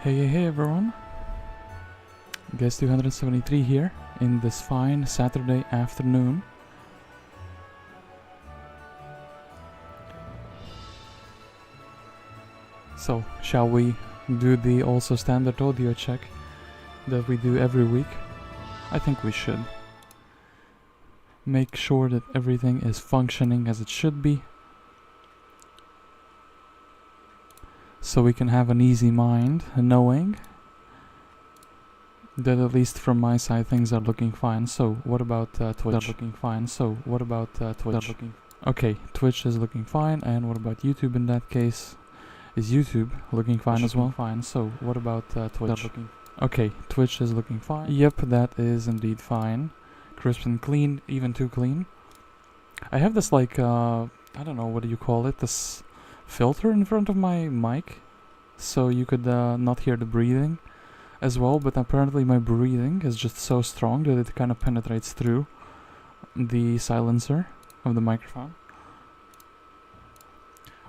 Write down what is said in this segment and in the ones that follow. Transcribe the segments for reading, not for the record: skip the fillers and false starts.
Hey everyone, guest 273 here in this fine Saturday afternoon. So, shall we do the also standard audio check that we do every week? I think we should. Make sure that everything is functioning as it should be, so we can have an easy mind knowing that at least from my side things are looking fine. So what about Twitch? Looking fine. So what about Twitch? Okay, Twitch is looking fine. And what about YouTube in that case? Is YouTube looking fine as well? Fine. So what about Twitch? Okay, Twitch is looking fine. Yep, that is indeed fine. Crisp and clean, even too clean. I have this like I don't know, what do you call it? This filter in front of my mic, so you could not hear the breathing as well, but apparently my breathing is just so strong that it kind of penetrates through the silencer of the microphone.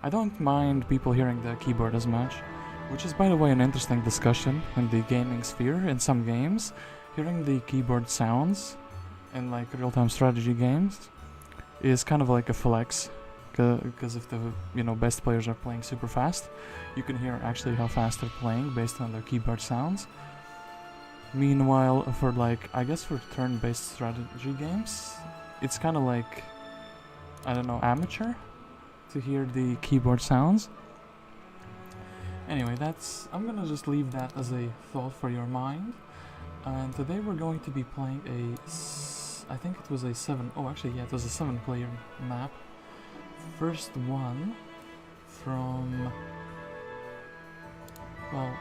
I don't mind people hearing the keyboard as much, which is by the way an interesting discussion in the gaming sphere. In some games, hearing the keyboard sounds in like real-time strategy games is kind of like a flex. Because if the best players are playing super fast, you can hear actually how fast they're playing based on their keyboard sounds. Meanwhile, for like, I guess for turn-based strategy games, it's kind of like, I don't know, amateur to hear the keyboard sounds. Anyway, I'm gonna just leave that as a thought for your mind. And today we're going to be playing I think it was a 7-player map. First one from, well,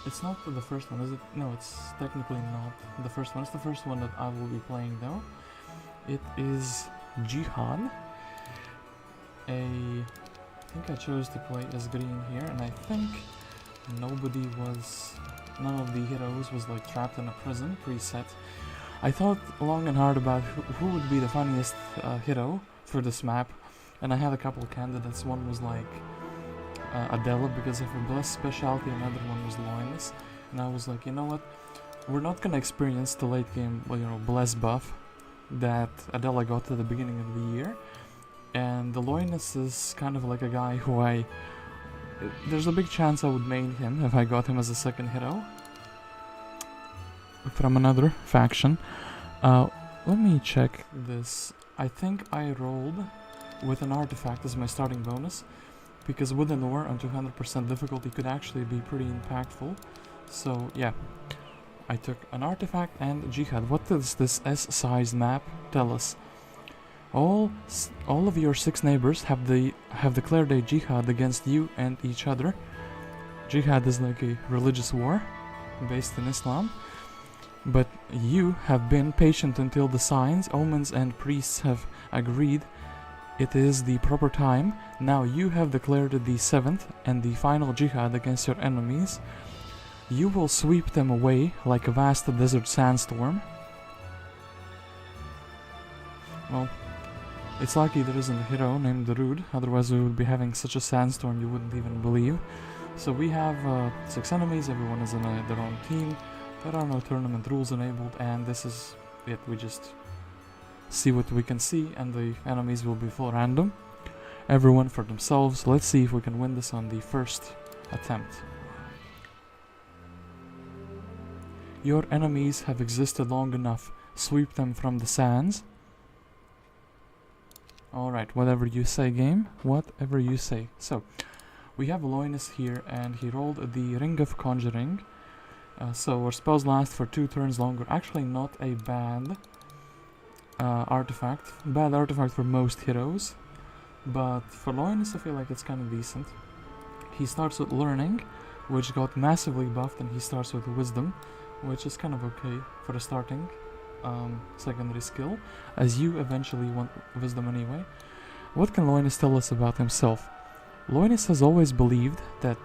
it's not the first one, is it? No, it's technically not the first one. It's the first one that I will be playing though. It is Jihad. I think I chose to play as green here, and I think none of the heroes was like trapped in a prison preset. I thought long and hard about who would be the funniest hero for this map, and I had a couple of candidates. One was like Andal because of her bless specialty, another one was Loynis, and I was like, you know what, we're not gonna experience the late game bless buff that Andal got at the beginning of the year, and the Loynis is kind of like a guy who there's a big chance I would main him if I got him as a second hero from another faction. Let me check this. I think I rolled with an artifact as my starting bonus, because with an ore on 200% difficulty could actually be pretty impactful. So yeah, I took an artifact and Jihad. What does this S-sized map tell us? All of your 6 neighbors have declared a jihad against you and each other. Jihad is like a religious war based in Islam. But you have been patient until the signs, omens and priests have agreed it is the proper time. Now you have declared the 7th and the final jihad against your enemies. You will sweep them away like a vast desert sandstorm. Well, it's lucky there isn't a hero named Darude, otherwise we would be having such a sandstorm you wouldn't even believe. So we have 6 enemies, everyone is in their own team. There are no tournament rules enabled, and this is it. We just see what we can see, and the enemies will be full random. Everyone for themselves. Let's see if we can win this on the first attempt. Your enemies have existed long enough. Sweep them from the sands. Alright, whatever you say, game. Whatever you say. So, we have Loynis here, and he rolled the Ring of Conjuring. So our spells last for 2 turns longer. Actually not a bad artifact. Bad artifact for most heroes. But for Loynis I feel like it's kind of decent. He starts with Learning, which got massively buffed, and he starts with Wisdom, which is kind of okay for a starting secondary skill, as you eventually want Wisdom anyway. What can Loynis tell us about himself? Loynis has always believed that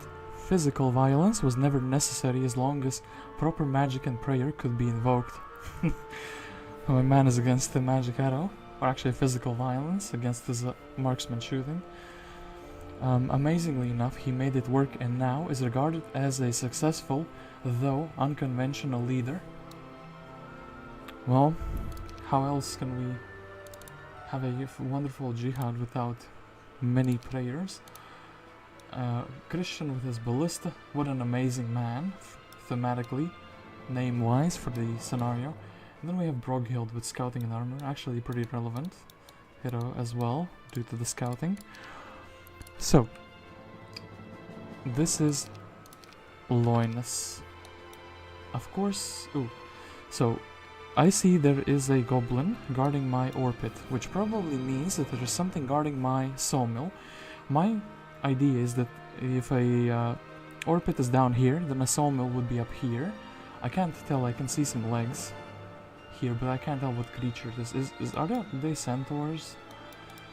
physical violence was never necessary as long as proper magic and prayer could be invoked. My man is against the magic arrow, or actually physical violence against his marksman shooting. Amazingly enough, he made it work and now is regarded as a successful, though unconventional leader. Well, how else can we have a wonderful jihad without many prayers? Christian with his ballista, what an amazing man, thematically, name-wise for the scenario. And then we have Broghild with scouting and armor, actually pretty relevant hero as well, due to the scouting. So, this is Loynis. Of course, so I see there is a goblin guarding my ore pit, which probably means that there is something guarding my sawmill. My idea is that if a ore pit is down here, then a sawmill would be up here. I can't tell, I can see some legs here, but I can't tell what creature this is. Are they centaurs?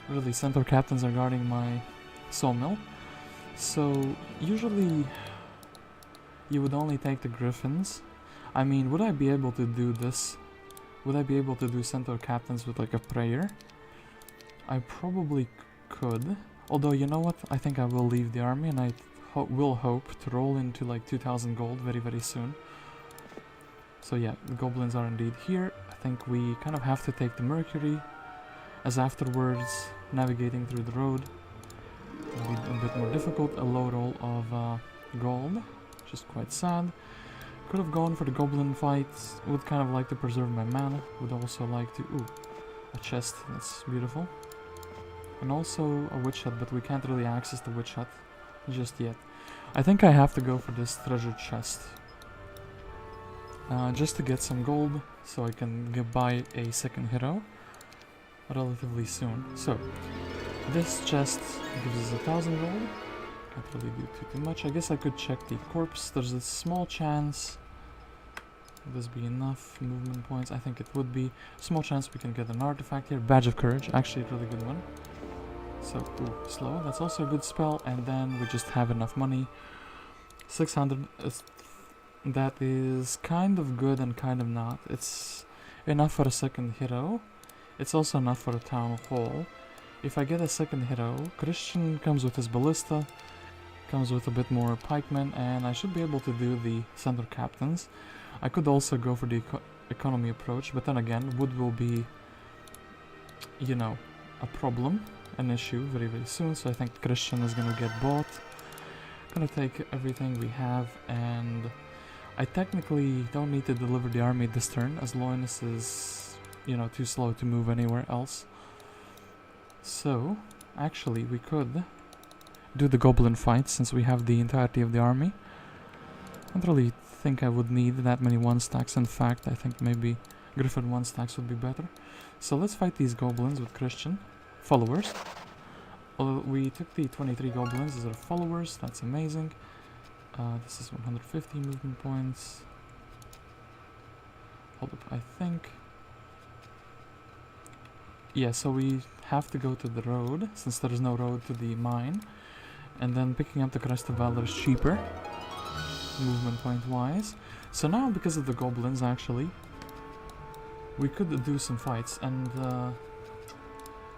Really, centaur captains are guarding my sawmill. So, usually you would only take the griffins. I mean, would I be able to do this? Would I be able to do centaur captains with like a prayer? I probably could. Although, you know what? I think I will leave the army and I will hope to roll into like 2000 gold very, very soon. So yeah, the goblins are indeed here. I think we kind of have to take the Mercury, as afterwards navigating through the road will be a bit more difficult. A low roll of gold, which is quite sad. Could have gone for the goblin fights. Would kind of like to preserve my mana. Would also like to... Ooh, a chest. That's beautiful. And also a witch hut, but we can't really access the witch hut just yet. I think I have to go for this treasure chest. Just to get some gold, so I can buy a second hero relatively soon. So, this chest gives us 1000 gold. Can't really do too much. I guess I could check the corpse. There's a small chance. Would this be enough movement points? I think it would be. Small chance we can get an artifact here. Badge of Courage, actually a really good one. So, ooh, slow. That's also a good spell. And then we just have enough money. 600. That is kind of good and kind of not. It's enough for a second hero. It's also enough for a town hall. If I get a second hero, Christian comes with his ballista, comes with a bit more pikemen, and I should be able to do the center captains. I could also go for the economy approach, but then again, wood will be, you know, a problem, an issue very, very soon, so I think Christian is gonna get bought. Gonna take everything we have, and I technically don't need to deliver the army this turn, as Loynis is, you know, too slow to move anywhere else. So, actually, we could do the goblin fight, since we have the entirety of the army. I don't really think I would need that many 1-stacks. In fact, I think maybe Griffin 1-stacks would be better. So let's fight these goblins with Christian followers. We took the 23 goblins as our followers, that's amazing. This is 150 movement points. Hold up, I think. Yeah, so we have to go to the road, since there is no road to the mine. And then picking up the Crest of Valor is cheaper, movement point wise. So now, because of the goblins, actually, we could do some fights. And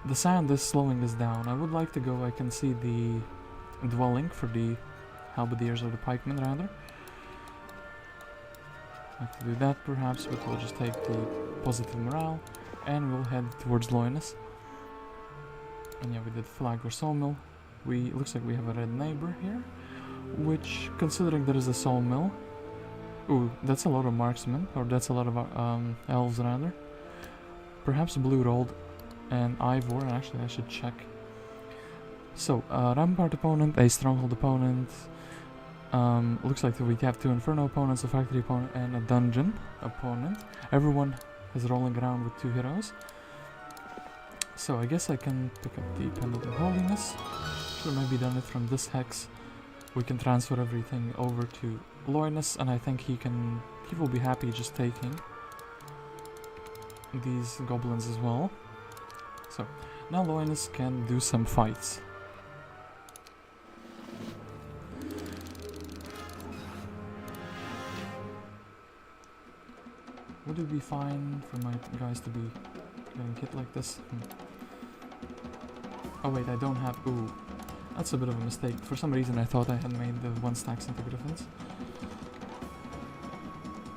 the sand is slowing us down. I would like to go, I can see the dwelling for the halberdiers or the pikemen rather. I have to do that perhaps, but we'll just take the positive morale and we'll head towards Loynis. And yeah, we did flag or sawmill. Looks like we have a red neighbor here, which, considering there is a sawmill, ooh, that's a lot of marksmen, or that's a lot of elves rather. Perhaps blue rolled and Ivor, actually I should check. So, Rampart opponent, a Stronghold opponent, looks like we have 2 Inferno opponents, a Factory opponent, and a Dungeon opponent. Everyone is rolling around with 2 heroes. So I guess I can pick up the Pendant of Holiness. Should maybe done it from this hex. We can transfer everything over to Loynis, and I think he will be happy just taking these goblins as well. So, now Loynis can do some fights. Would it be fine for my guys to be getting hit like this? Oh wait, I don't have... Ooh. That's a bit of a mistake. For some reason I thought I had made the 1 stacks into griffins.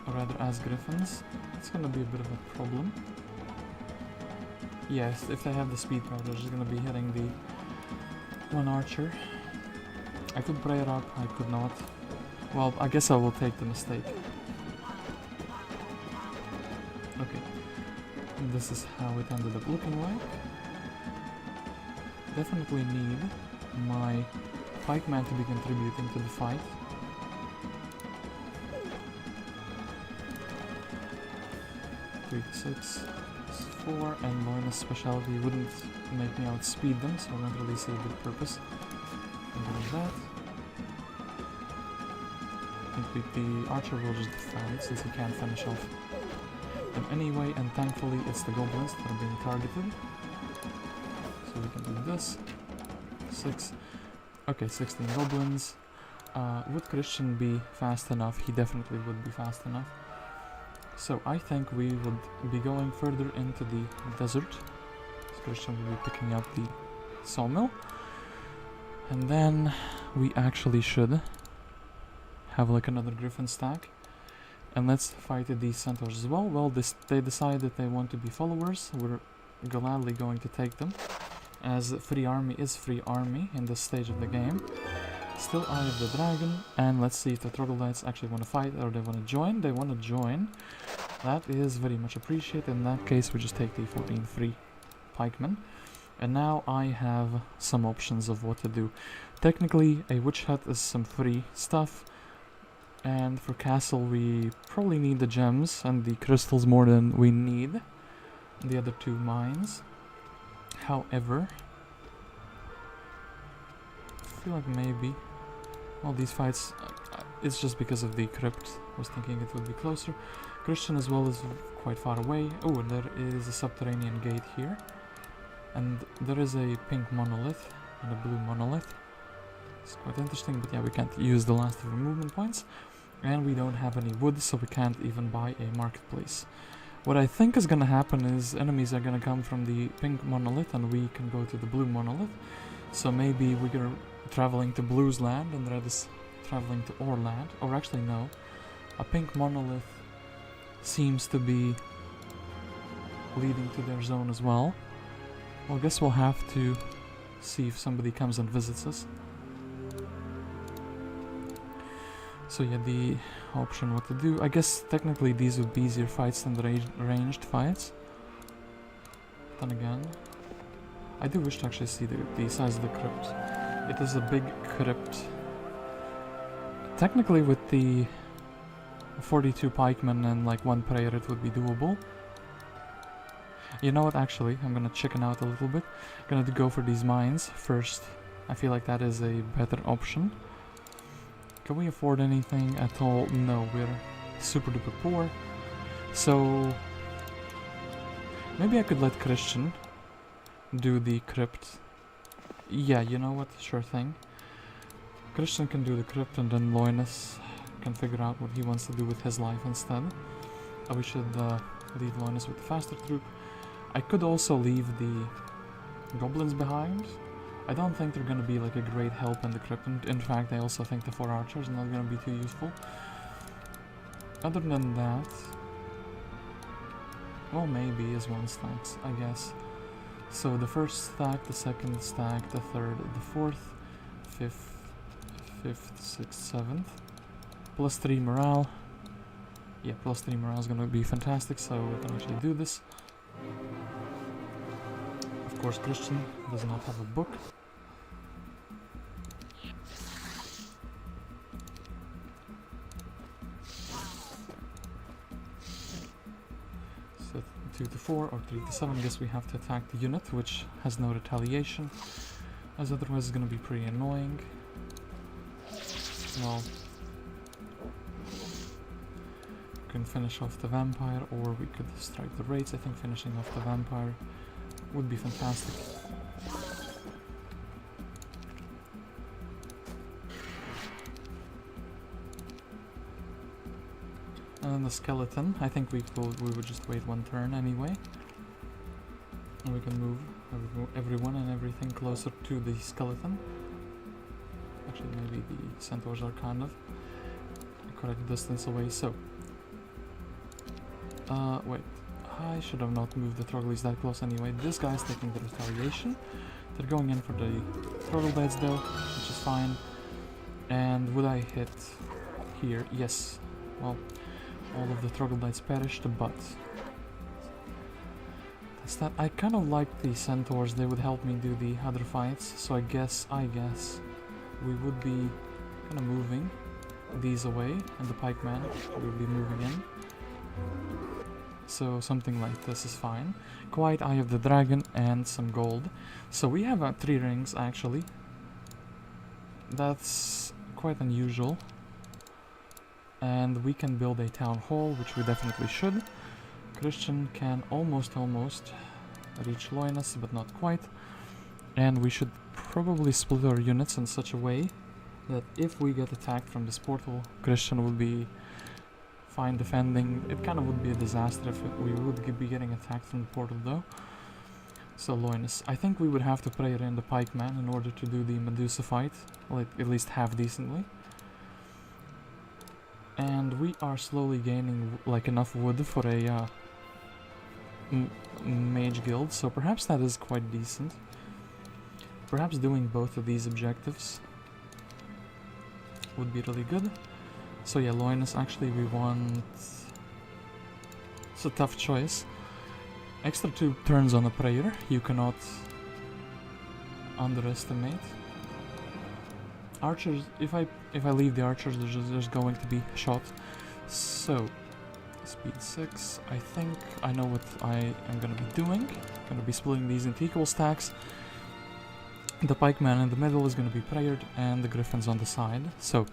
Or rather as griffins. It's gonna be a bit of a problem. Yes, if they have the speed power, they're just gonna be hitting the 1 archer. I could pray it up, I could not. Well, I guess I will take the mistake. Okay. And this is how it ended up looking like. Definitely need my pikeman to be contributing to the fight. Three to 6, 4, and Loynis speciality wouldn't make me outspeed them, so not really see a good purpose in doing that. I think the archer will just defend since he can't finish off them anyway, and thankfully it's the goblins that are being targeted. So we can do this. 6. Okay, 16 goblins. Would Christian be fast enough? He definitely would be fast enough. So I think we would be going further into the desert. So Christian will be picking up the sawmill. And then we actually should have like another griffin stack. And let's fight these centaurs as well. Well, they decide that they want to be followers. We're gladly going to take them, as free army is free army in this stage of the game. Still Eye of the Dragon, and let's see if the troglodytes actually want to fight or they want to join. They want to join. That is very much appreciated. In that case, we just take the 14 free pikemen. And now I have some options of what to do. Technically, a witch hut is some free stuff. And for castle, we probably need the gems and the crystals more than we need the other 2 mines. However, I feel like maybe all these fights, it's just because of the crypt. I was thinking it would be closer. Christian as well is quite far away. Oh, and there is a subterranean gate here. And there is a pink monolith and a blue monolith. It's quite interesting, but yeah, we can't use the last of our movement points. And we don't have any wood, so we can't even buy a marketplace. What I think is gonna happen is enemies are gonna come from the pink monolith and we can go to the blue monolith. So maybe we're traveling to Blue's land and Red is traveling to our land. Or actually no, a pink monolith seems to be leading to their zone as well. Well, I guess we'll have to see if somebody comes and visits us. So yeah, the option what to do. I guess technically these would be easier fights than the ranged fights. Then again, I do wish to actually see the size of the crypt. It is a big crypt. Technically with the 42 pikemen and like 1 prayer it would be doable. You know what, actually, I'm gonna chicken out a little bit. Gonna go for these mines first. I feel like that is a better option. Can we afford anything at all? No, we're super duper poor. So maybe I could let Christian do the crypt. Yeah, you know what? Sure thing. Christian can do the crypt and then Loynis can figure out what he wants to do with his life instead. We should leave Loynis with the faster troop. I could also leave the goblins behind. I don't think they're gonna be like a great help in the crypt. In fact, I also think the 4 archers are not gonna be too useful. Other than that, well, maybe is 1 stacks, I guess. So the first stack, the second stack, the third, the fourth, fifth, 6th, 7th. Plus 3 morale. Yeah, plus 3 morale is gonna be fantastic, so we can actually do this. Of course, Christian does not have a book. So 2 to 4 or 3 to 7, I guess we have to attack the unit, which has no retaliation, as otherwise it's gonna be pretty annoying. Well, we can finish off the vampire, or we could strike the raids. I think finishing off the vampire would be fantastic. And then the skeleton, I think we would just wait 1 turn anyway. And we can move everyone and everything closer to the skeleton. Actually, maybe the centaurs are kind of a correct distance away, so... wait. I should have not moved the Troglodytes that close anyway. This guy's taking the retaliation. They're going in for the Troglodytes though, which is fine. And would I hit here? Yes. Well, all of the Troglodytes perished, but... that's that. I kind of like the centaurs. They would help me do the other fights. So I guess we would be kind of moving these away, and the pikeman will be moving in. So something like this is fine. Quiet Eye of the Dragon and some gold. So we have 3 rings actually. That's quite unusual. And we can build a town hall, which we definitely should. Christian can almost reach Loynis, but not quite. And we should probably split our units in such a way that if we get attacked from this portal, Christian would be fine defending. It kind of would be a disaster if we would be getting attacked from the portal though. So Loynis. I think we would have to prayer in the pikeman in order to do the Medusa fight, like at least half decently. And we are slowly gaining like enough wood for a mage guild, so perhaps that is quite decent. Perhaps doing both of these objectives would be really good. So yeah, Loynis, actually we want... it's a tough choice. Extra 2 turns on a prayer, you cannot underestimate. Archers, if I leave the archers, there's going to be shot. So, speed 6, I think I know what I am going to be doing. I'm going to be splitting these into equal stacks. The pikeman in the middle is going to be prayered, and the griffins on the side. So,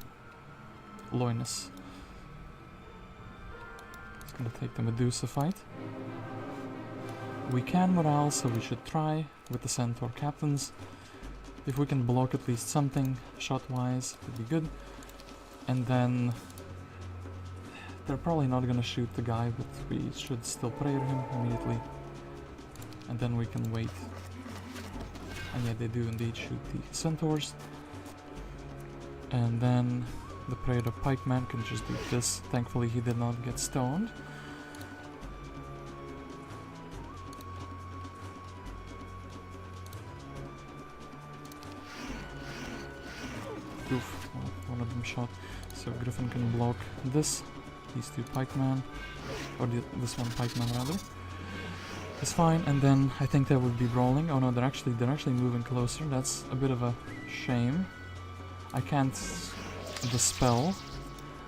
Loynis is going to take the Medusa fight. We can morale, so we should try with the centaur captains. If we can block at least something shot-wise, it would be good. And then they're probably not gonna shoot the guy, but we should still prayer him immediately. And then we can wait. And yeah, they do indeed shoot the centaurs. And then the prayer of pikeman can just do this. Thankfully he did not get stoned. Oof, well, one of them shot. So Griffin can block this. These 2 pikemen, or this one pikeman rather. It's fine, and then I think they would be brawling. Oh no, they're actually moving closer. That's a bit of a shame. I can't dispel.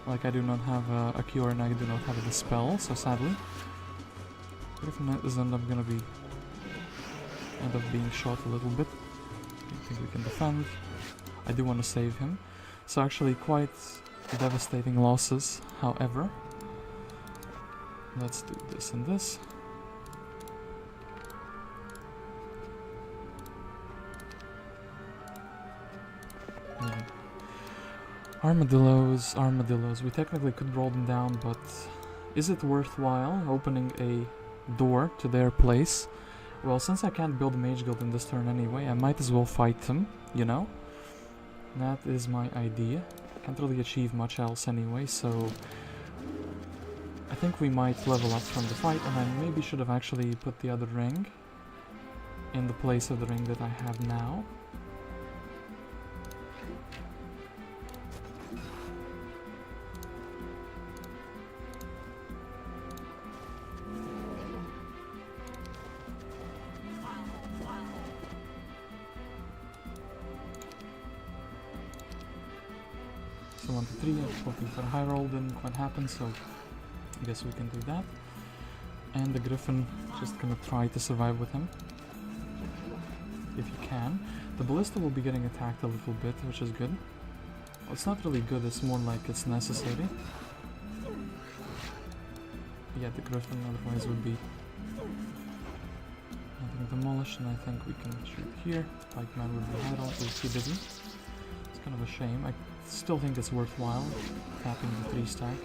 Like I do not have a cure and I do not have a dispel, so sadly. Griffin is end up being shot a little bit. I think we can defend. I do want to save him. So actually quite devastating losses, however. Let's do this and this. Yeah. Armadillos. We technically could roll them down, but is it worthwhile opening a door to their place? Well, since I can't build a mage guild in this turn anyway, I might as well fight them, you know? That is my idea. Can't really achieve much else anyway, so I think we might level up from the fight, and I maybe should have actually put the other ring in the place of the ring that I have now. So 1 to 3, I'm hoping for a high roll, didn't quite happen, so I guess we can do that. And the Griffin, just gonna try to survive with him, if you can. The Ballista will be getting attacked a little bit, which is good. Well, it's not really good, it's more like it's necessary. Yeah, the Griffin otherwise would be demolished, and I think we can shoot here. Pikeman would be high roll, so he's too busy. It's kind of a shame. I still think it's worthwhile tapping the 3 stack.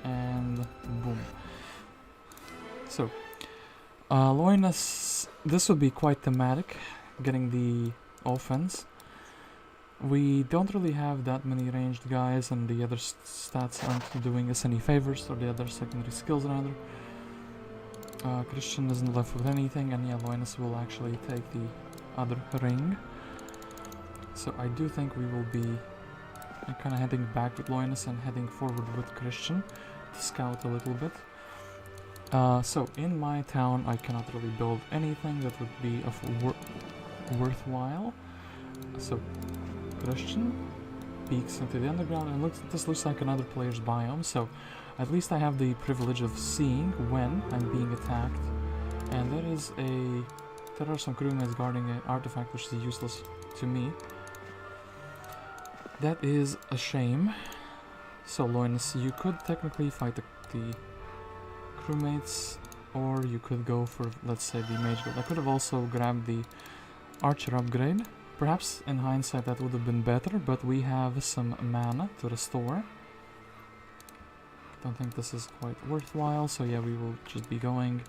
And boom. So, Loynis this would be quite thematic, getting the offense. We don't really have that many ranged guys, and the other stats aren't doing us any favors, or the other secondary skills rather. Christian isn't left with anything, and yeah, Loynis will actually take the other ring. So I do think we will be kind of heading back with Loynis and heading forward with Christian to scout a little bit. So in my town I cannot really build anything that would be of worthwhile. So Christian peeks into the underground, and this looks like another player's biome, so at least I have the privilege of seeing when I'm being attacked. And there are some crewmates guarding an artifact which is useless to me. That is a shame. So Loynis, you could technically fight the crewmates, or you could go for, let's say, the mage guild. I could have also grabbed the archer upgrade. Perhaps in hindsight that would have been better, but we have some mana to restore. Don't think this is quite worthwhile, so yeah, we will just be going,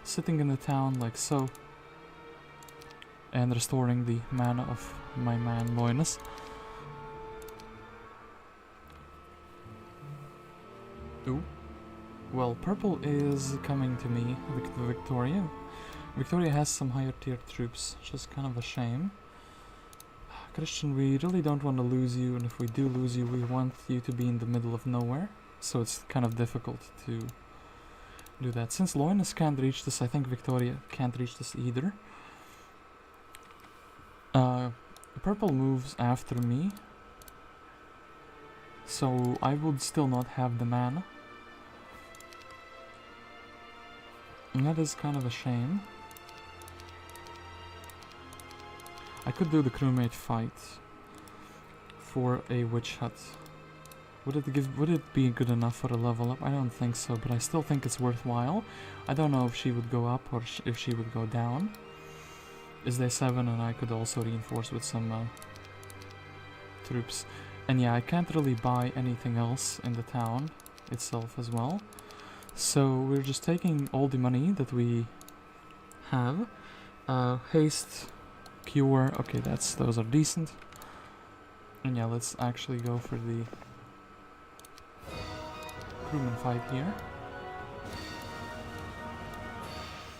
sitting in the town like so, and restoring the mana of my man Loynis. Ooh. Well, purple is coming to me, Victoria. Victoria has some higher tier troops, which is kind of a shame. Christian, we really don't want to lose you, and if we do lose you, we want you to be in the middle of nowhere. So it's kind of difficult to do that. Since Loynis can't reach this, I think Victoria can't reach this either. Purple moves after me, so I would still not have the mana. And that is kind of a shame. I could do the crewmate fight for a witch hut. Would it be good enough for a level up? I don't think so, but I still think it's worthwhile. I don't know if she would go up or if she would go down. Is there 7, and I could also reinforce with some troops. And yeah, I can't really buy anything else in the town itself as well. So we're just taking all the money that we have. Haste, cure, okay, those are decent. And yeah, let's actually go for the crewman fight here.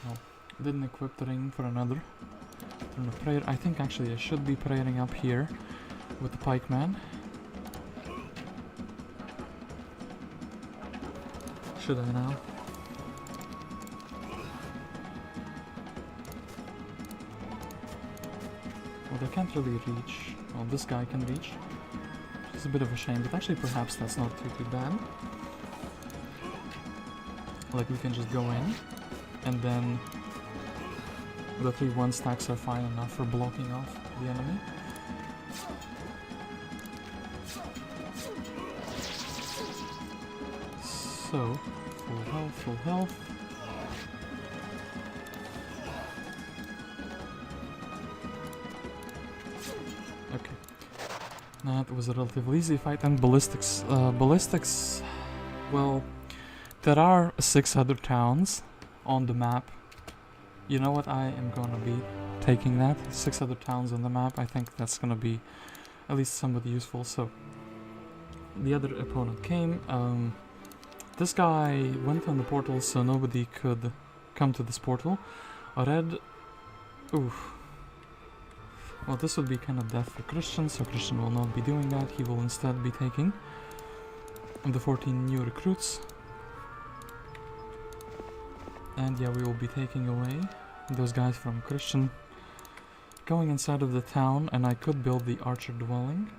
Well, didn't equip the ring for another turn of prayer. I think actually I should be praying up here with the pikeman. Should I now? Well, they can't really reach. Well, this guy can reach. It's a bit of a shame, but actually perhaps that's not too bad. Like, we can just go in, and then the 3-1 stacks are fine enough for blocking off the enemy. So, full health. Okay. That was a relatively easy fight, and ballistics. Ballistics, well, there are 6 other towns on the map. You know what, I am gonna be taking that. 6 other towns on the map, I think that's gonna be at least somewhat useful. So, the other opponent came, this guy went on the portal, so nobody could come to this portal. A red... Oof. Well, this would be kind of death for Christian, so Christian will not be doing that. He will instead be taking the 14 new recruits. And yeah, we will be taking away those guys from Christian. Going inside of the town, and I could build the archer dwelling.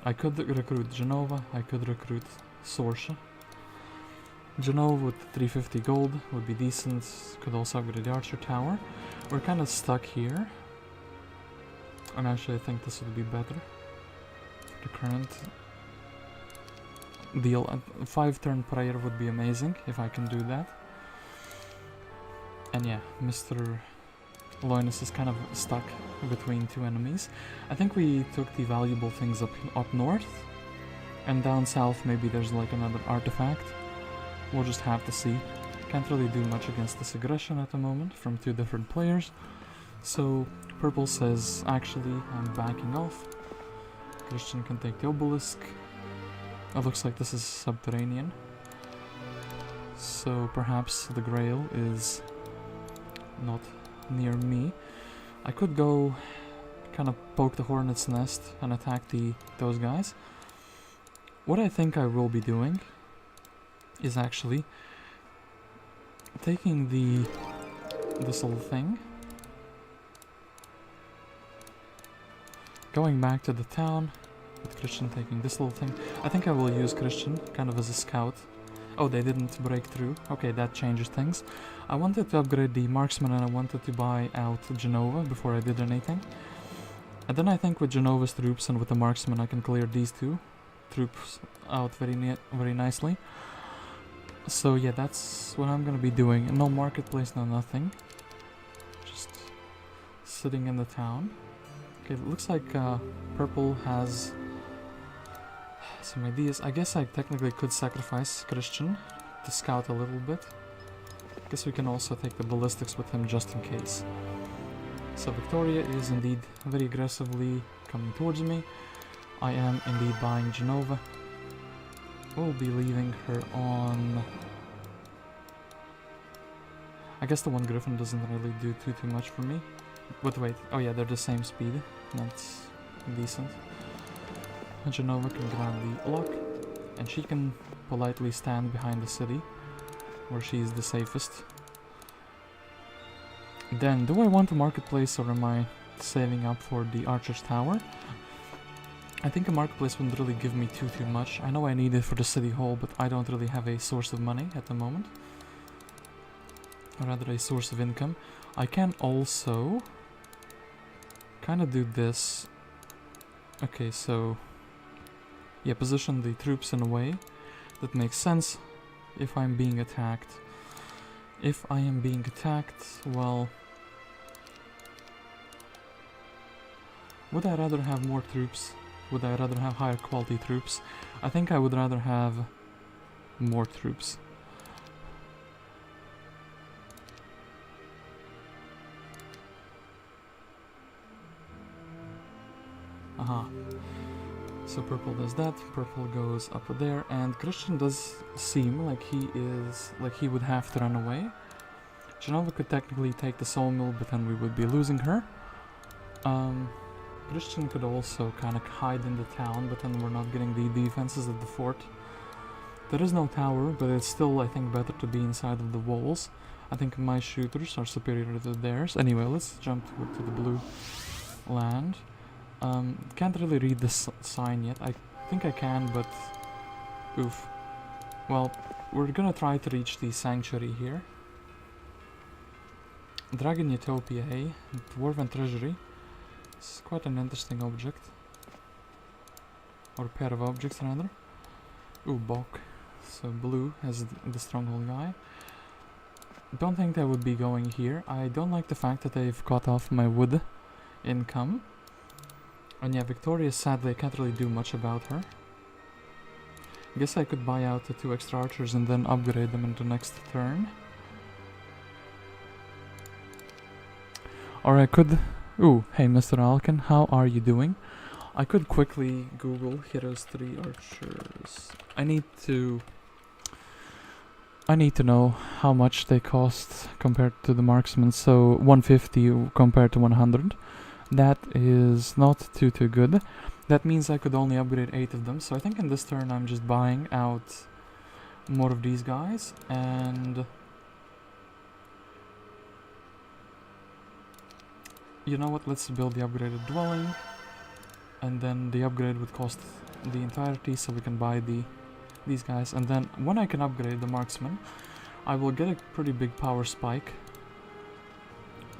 I could recruit Genova, I could recruit Sorsha. Genova with 350 gold would be decent, could also upgrade the archer tower. We're kind of stuck here, and actually I think this would be better for the current deal. A 5-turn prayer would be amazing if I can do that. And yeah, Mr. Loynis is kind of stuck between 2 enemies. I think we took the valuable things up north, and down south maybe there's like another artifact. We'll just have to see. Can't really do much against this aggression at the moment from two different players. So purple says, actually, I'm backing off. Christian can take the obelisk. It looks like this is subterranean. So perhaps the grail is not near me. I could go kind of poke the hornet's nest and attack those guys. What I think I will be doing is actually taking this little thing, going back to the town, with Christian taking this little thing. I think I will use Christian kind of as a scout. Oh, they didn't break through. Okay, that changes things. I wanted to upgrade the marksman and I wanted to buy out Genova before I did anything. And then I think with Genova's troops and with the marksman I can clear these two troops out very nicely. So yeah, that's what I'm gonna be doing. No marketplace, no nothing. Just sitting in the town. Okay, it looks like purple has some ideas. I guess I technically could sacrifice Christian to scout a little bit. I guess we can also take the ballistics with him just in case. So Victoria is indeed very aggressively coming towards me. I am indeed buying Genova. We'll be leaving her on... I guess the one Griffin doesn't really do too much for me. But wait, oh yeah, they're the same speed. That's decent. And Genova can grab the lock, and she can politely stand behind the city, where she's the safest. Then, do I want a marketplace or am I saving up for the Archer's Tower? I think a marketplace wouldn't really give me too much. I know I need it for the city hall, but I don't really have a source of money at the moment. Or rather a source of income. I can also kind of do this. Okay, so yeah, position the troops in a way that makes sense if I'm being attacked. If I am being attacked, well, would I rather have more troops? Would I rather have higher quality troops? I think I would rather have more troops. Aha. So purple does that, purple goes up there, and Christian does seem like he would have to run away. Genova could technically take the sawmill, but then we would be losing her. Christian could also kind of hide in the town, but then we're not getting the defenses at the fort. There is no tower, but it's still, I think, better to be inside of the walls. I think my shooters are superior to theirs. Anyway, let's jump to the blue land. Can't really read this sign yet. I think I can, but oof. Well, we're gonna try to reach the sanctuary here. Dragon Utopia, eh? Dwarven Treasury. It's quite an interesting object. Or pair of objects, rather. Ooh, Bok. So blue has the stronghold guy. Don't think they would be going here. I don't like the fact that they've cut off my wood income. And yeah, Victoria, sadly, I can't really do much about her. I guess I could buy out the 2 extra archers and then upgrade them into next turn. Or I could... Ooh, hey Mr. Alkin, how are you doing? I could quickly Google Heroes 3 archers. I need to know how much they cost compared to the marksman. So 150 compared to 100. That is not too good. That means I could only upgrade 8 of them. So I think in this turn I'm just buying out more of these guys. And you know what, let's build the upgraded dwelling. And then the upgrade would cost the entirety, so we can buy these guys. And then when I can upgrade the marksman, I will get a pretty big power spike.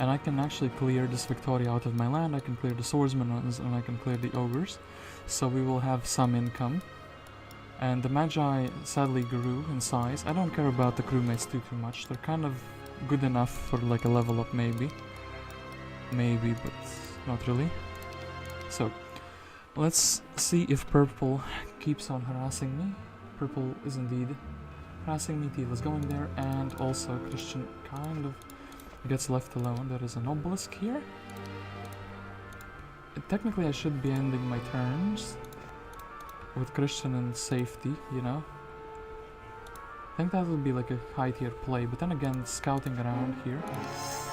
And I can actually clear this Victoria out of my land, I can clear the swordsmen, and I can clear the ogres. So we will have some income. And the magi sadly grew in size. I don't care about the crewmates too much. They're kind of good enough for like a level up maybe. Maybe, but not really. So, let's see if purple keeps on harassing me. Purple is indeed harassing me, Teal is going there, and also Christian kind of gets left alone. There is an obelisk here. Technically I should be ending my turns with Christian in safety, you know. I think that would be like a high tier play, but then again, scouting around here,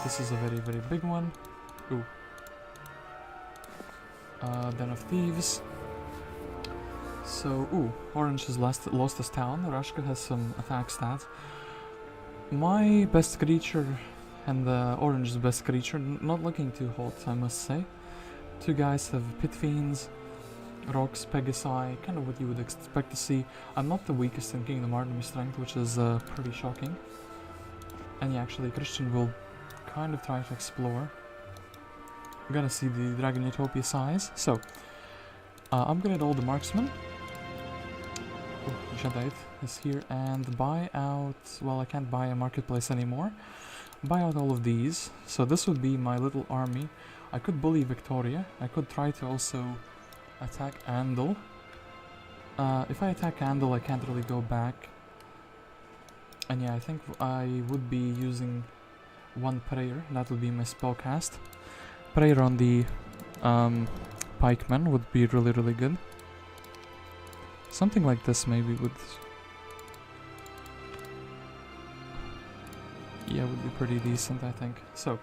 this is a very, very big one. Ooh. Den of Thieves. So, ooh, Orange has lost his town. Rashka has some attack stats. My best creature and Orange's best creature, not looking too hot, I must say. Two guys have Pit Fiends, Rocks, Pegasi, kind of what you would expect to see. I'm not the weakest in Kingdom Artemis strength, which is pretty shocking. And yeah, actually, Christian will kind of try to explore. We're gonna see the Dragon Utopia size. So, upgrade all the marksmen. Jihad is here, and buy out, well, I can't buy a marketplace anymore. Buy out all of these. So this would be my little army. I could bully Victoria. I could try to also attack Andal. If I attack Andal, I can't really go back. And yeah, I think I would be using one prayer. That would be my spell cast. Prayer on the pikemen would be really, really good. Something like this maybe would... yeah, would be pretty decent, I think. So...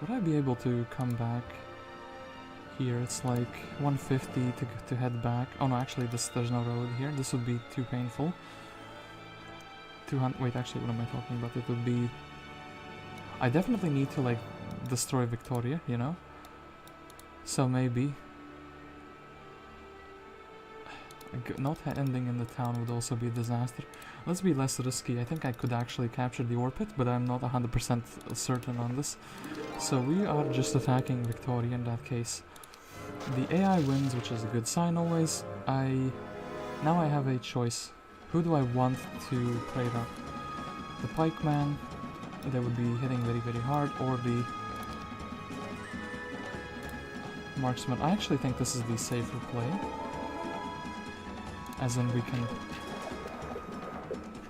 would I be able to come back here? It's like 150 to head back. Oh no, actually there's no road here. This would be too painful. 200... wait, actually, what am I talking about? It would be... I definitely need to, like, destroy Victoria, you know? So maybe... not ending in the town would also be a disaster. Let's be less risky. I think I could actually capture the ore pit, but I'm not 100% certain on this. So we are just attacking Victoria in that case. The AI wins, which is a good sign always. Now I have a choice. Who do I want to trade up? The pikeman, they would be hitting very, very hard, or the marksman. I actually think this is the safer play. As in we can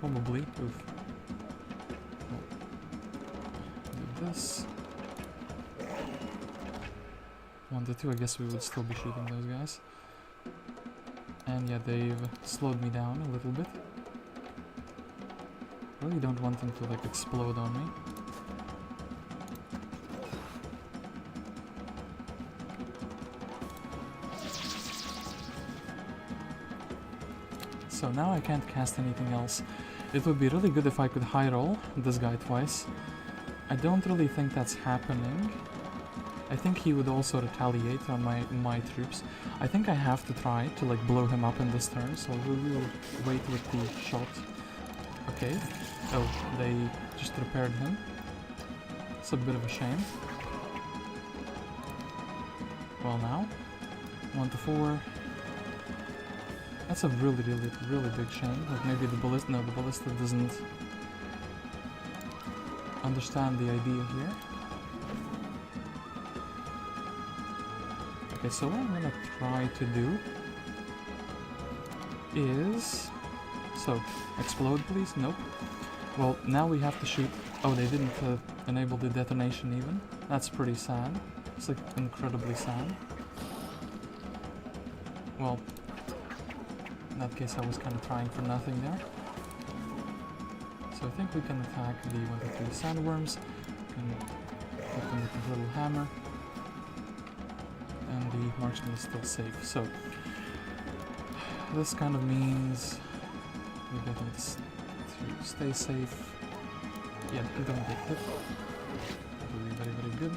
probably do this. 1 to 2, I guess we would still be shooting those guys. And yeah, they've slowed me down a little bit. Really don't want them to like explode on me. So now I can't cast anything else. It would be really good if I could high roll this guy twice. I don't really think that's happening. I think he would also retaliate on my troops. I think I have to try to like blow him up in this turn, so we will wait with the shot. Okay. Oh, they just repaired him. It's a bit of a shame. Well now, 1 to 4. That's a really, really, really big shame. Like maybe the ballista, no, the ballista doesn't understand the idea here. Okay, so what I'm gonna try to do is... so, explode please? Nope. Well, now we have to shoot... oh, they didn't enable the detonation even. That's pretty sad. It's like incredibly sad. Well... in that case I was kind of trying for nothing there. So I think we can attack the 1 to 3 sandworms. We can hit them with a little hammer. And the marksman is still safe. So this kind of means we get them to stay safe. Yeah, don't get hit. That will be very, very good.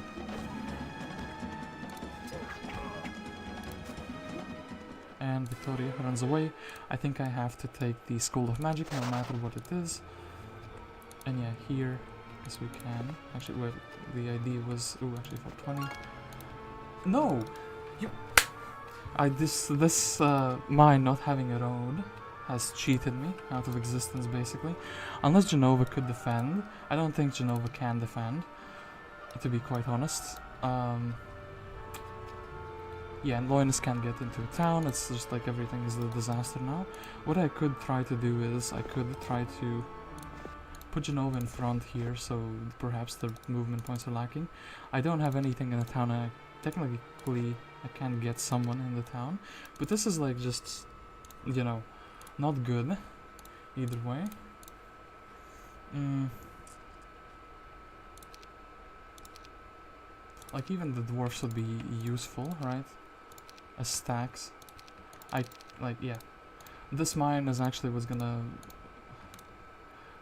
And Victoria runs away. I think I have to take the School of Magic, no matter what it is. And yeah, here, yes we can. Actually, well, the idea was... ooh, actually for 20. No! You... this mine not having a road has cheated me out of existence, basically. Unless Genova could defend. I don't think Genova can defend, to be quite honest. Yeah, and Loynis can't get into town. It's just like everything is a disaster now. What I could try to do is I could try to put Genova in front here, so perhaps the movement points are lacking. I don't have anything in the town. Technically, I can get someone in the town, but this is like just, you know, not good either way. Like even the dwarfs would be useful, right? As stacks. Yeah. This mine is actually what's gonna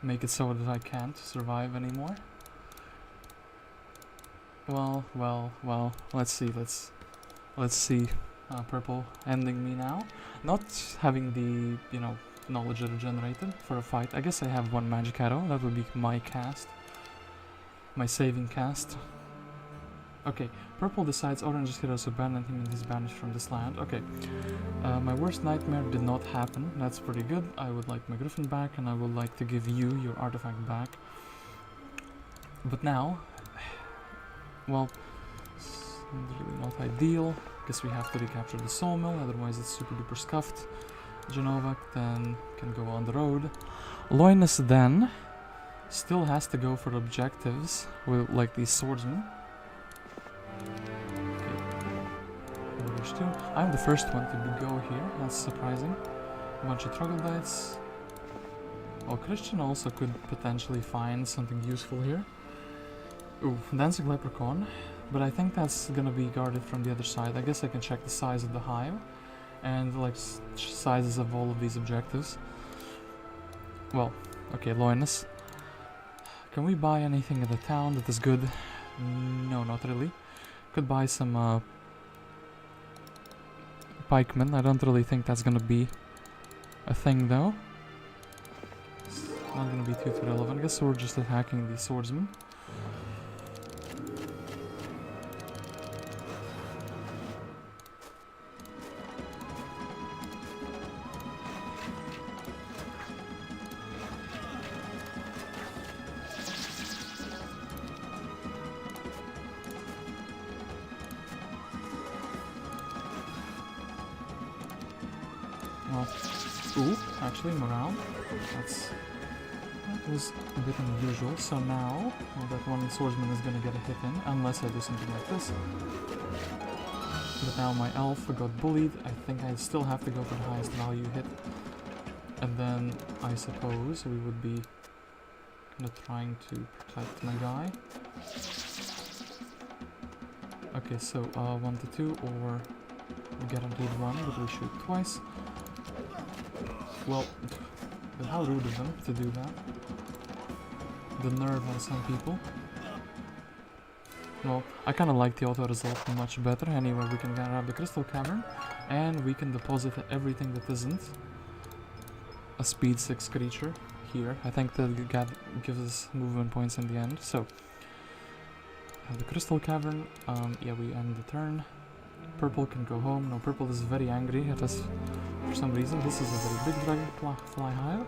make it so that I can't survive anymore. Well, let's see, let's see. Purple ending me now. Not having the, you know, knowledge that are generated for a fight. I guess I have one magic arrow. That would be my cast. My saving cast. Okay, purple decides orange's heroes abandoned him and he's banished from this land. Okay, my worst nightmare did not happen. That's pretty good. I would like my griffin back, and I would like to give you your artifact back. But now, well, it's really not ideal. Guess we have to recapture the sawmill, otherwise it's super duper scuffed. Genova then can go on the road. Loynis then still has to go for objectives with like these swordsmen. I'm the first one to go here, that's surprising. A bunch of troglodytes. Well, Christian also could potentially find something useful here. Ooh, dancing leprechaun. But I think that's gonna be guarded from the other side. I guess I can check the size of the hive and like sizes of all of these objectives. Well, okay, Loynis. Can we buy anything in the town that is good? No, not really. Could buy some pikemen. I don't really think that's gonna be a thing though. It's not gonna be too relevant. I guess we're just attacking the swordsmen. Ooh, actually morale. That was a bit unusual. So now, well, that one swordsman is gonna get a hit in, unless I do something like this. But now my elf got bullied. I think I still have to go for the highest value hit. And then I suppose we would be kind of trying to protect my guy. Okay, so 1 to 2 or guaranteed 1, but we shoot twice. Well, but how rude of them to do that. The nerve on some people. Well, I kind of like the auto result much better. Anyway, we can grab the crystal cavern and we can deposit everything that isn't a speed 6 creature here. I think that gives us movement points in the end. So, the crystal cavern, yeah, we end the turn. Purple can go home. No, purple is very angry at us for some reason. This is a very big dragonfly hive.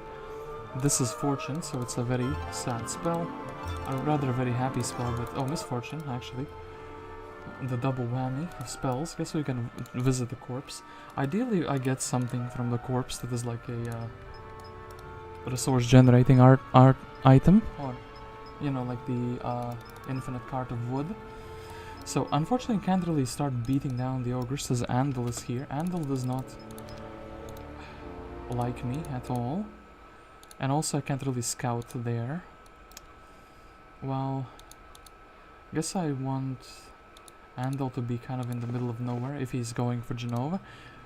This is fortune, so it's a very sad spell. Or rather a very happy spell, but oh, misfortune actually. The double whammy of spells. Guess we can visit the corpse. Ideally, I get something from the corpse that is like a resource generating art item, or you know, like the infinite cart of wood. So unfortunately, can't really start beating down the ogres as Andal is here. Andal does not like me at all, and also I can't really scout there. Well, I guess I want Andal to be kind of in the middle of nowhere if he's going for Genova,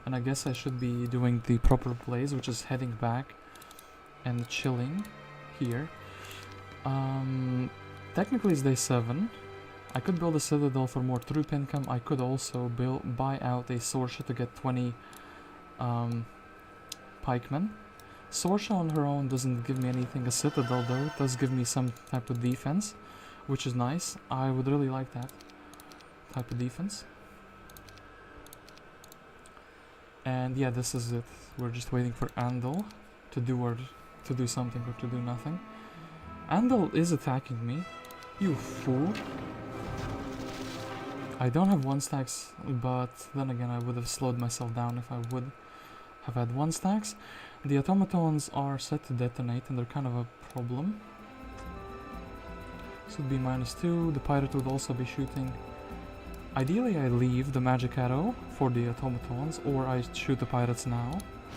and I guess I should be doing the proper plays, which is heading back and chilling here. Technically it's day 7. I could build a citadel for more troop income. I could also buy out a Sorsha to get 20 pikemen. Sorsha on her own doesn't give me anything. A citadel though, it does give me some type of defense, which is nice. I would really like that type of defense. And yeah, this is it. We're just waiting for Andal to do something or to do nothing. Andal is attacking me. You fool. I don't have 1-stacks, but then again I would have slowed myself down if I would have had 1-stacks. The automatons are set to detonate and they're kind of a problem. This would be -2, the pirate would also be shooting. Ideally I leave the magic arrow for the automatons, or I shoot the pirates now.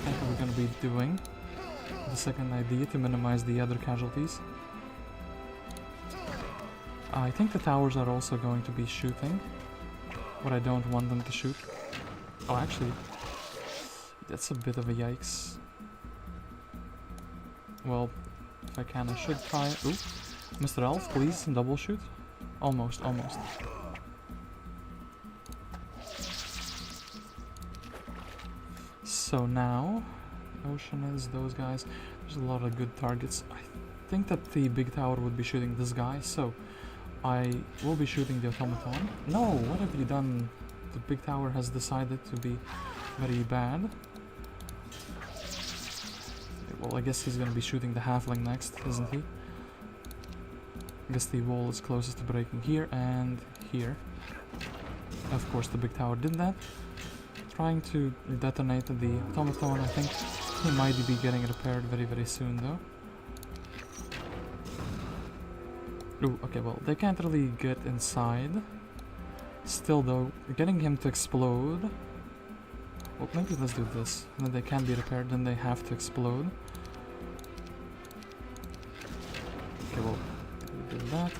I think we're gonna be doing the second idea to minimize the other casualties. I think the towers are also going to be shooting, but I don't want them to shoot. Oh, actually, that's a bit of a yikes. Well, if I can, I should try. Ooh, Mr. Elf, please, double shoot. Almost, almost. So now, Ocean is those guys. There's a lot of good targets. I think that the big tower would be shooting this guy, so I will be shooting the automaton. No, what have you done? The big tower has decided to be very bad. Well, I guess he's gonna be shooting the halfling next, isn't he? I guess the wall is closest to breaking here and here. Of course, the big tower did that. Trying to detonate the automaton. I think he might be getting repaired very, very soon, though. Ooh, okay, well, they can't really get inside. Still, though, getting him to explode... Well, maybe let's do this. And then they can't be repaired, then they have to explode. Okay, well, we do that.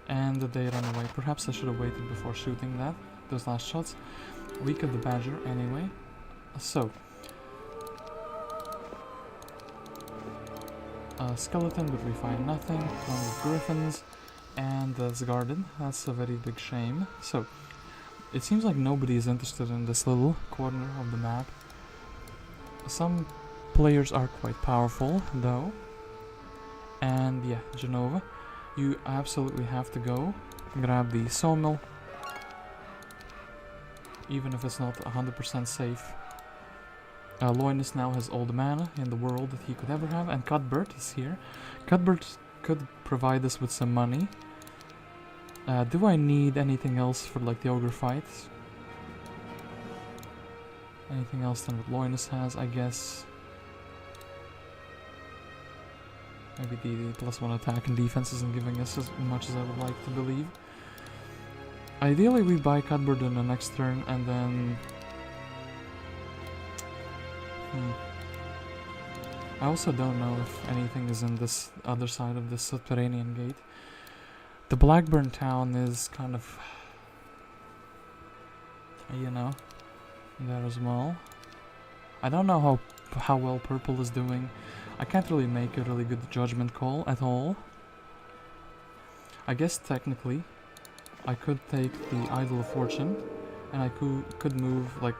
And they run away. Perhaps I should have waited before shooting that. Those last shots. Weak of the badger, anyway. So... skeleton, but we find nothing. One with griffins, and that's guarded. That's a very big shame. So, it seems like nobody is interested in this little corner of the map. Some players are quite powerful, though. And yeah, Genova, you absolutely have to go grab the sawmill, even if it's not 100% safe. Loynis now has all the mana in the world that he could ever have, and Cuthbert is here. Cuthbert could provide us with some money. Do I need anything else for like the ogre fights? Anything else than what Loynis has, I guess. Maybe the +1 attack and defense isn't giving us as much as I would like to believe. Ideally we buy Cuthbert in the next turn and then... I also don't know if anything is in this other side of this subterranean gate. The Blackburn town is kind of, you know, there as well. I don't know how well purple is doing. I can't really make a really good judgment call at all. I guess technically I could take the Idol of Fortune and I could move like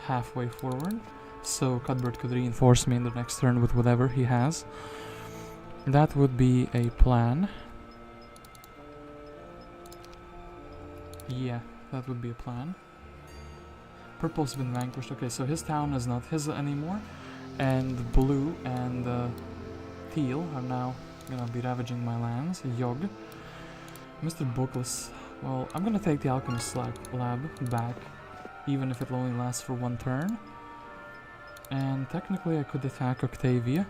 halfway forward. So Cuthbert could reinforce me in the next turn with whatever he has. That would be a plan. Yeah, that would be a plan. Purple's been vanquished. Okay, so his town is not his anymore. And blue and teal are now gonna be ravaging my lands. Yog. Mr. Bookless. Well, I'm gonna take the Alchemist lab back, even if it only lasts for one turn. And technically I could attack Octavia.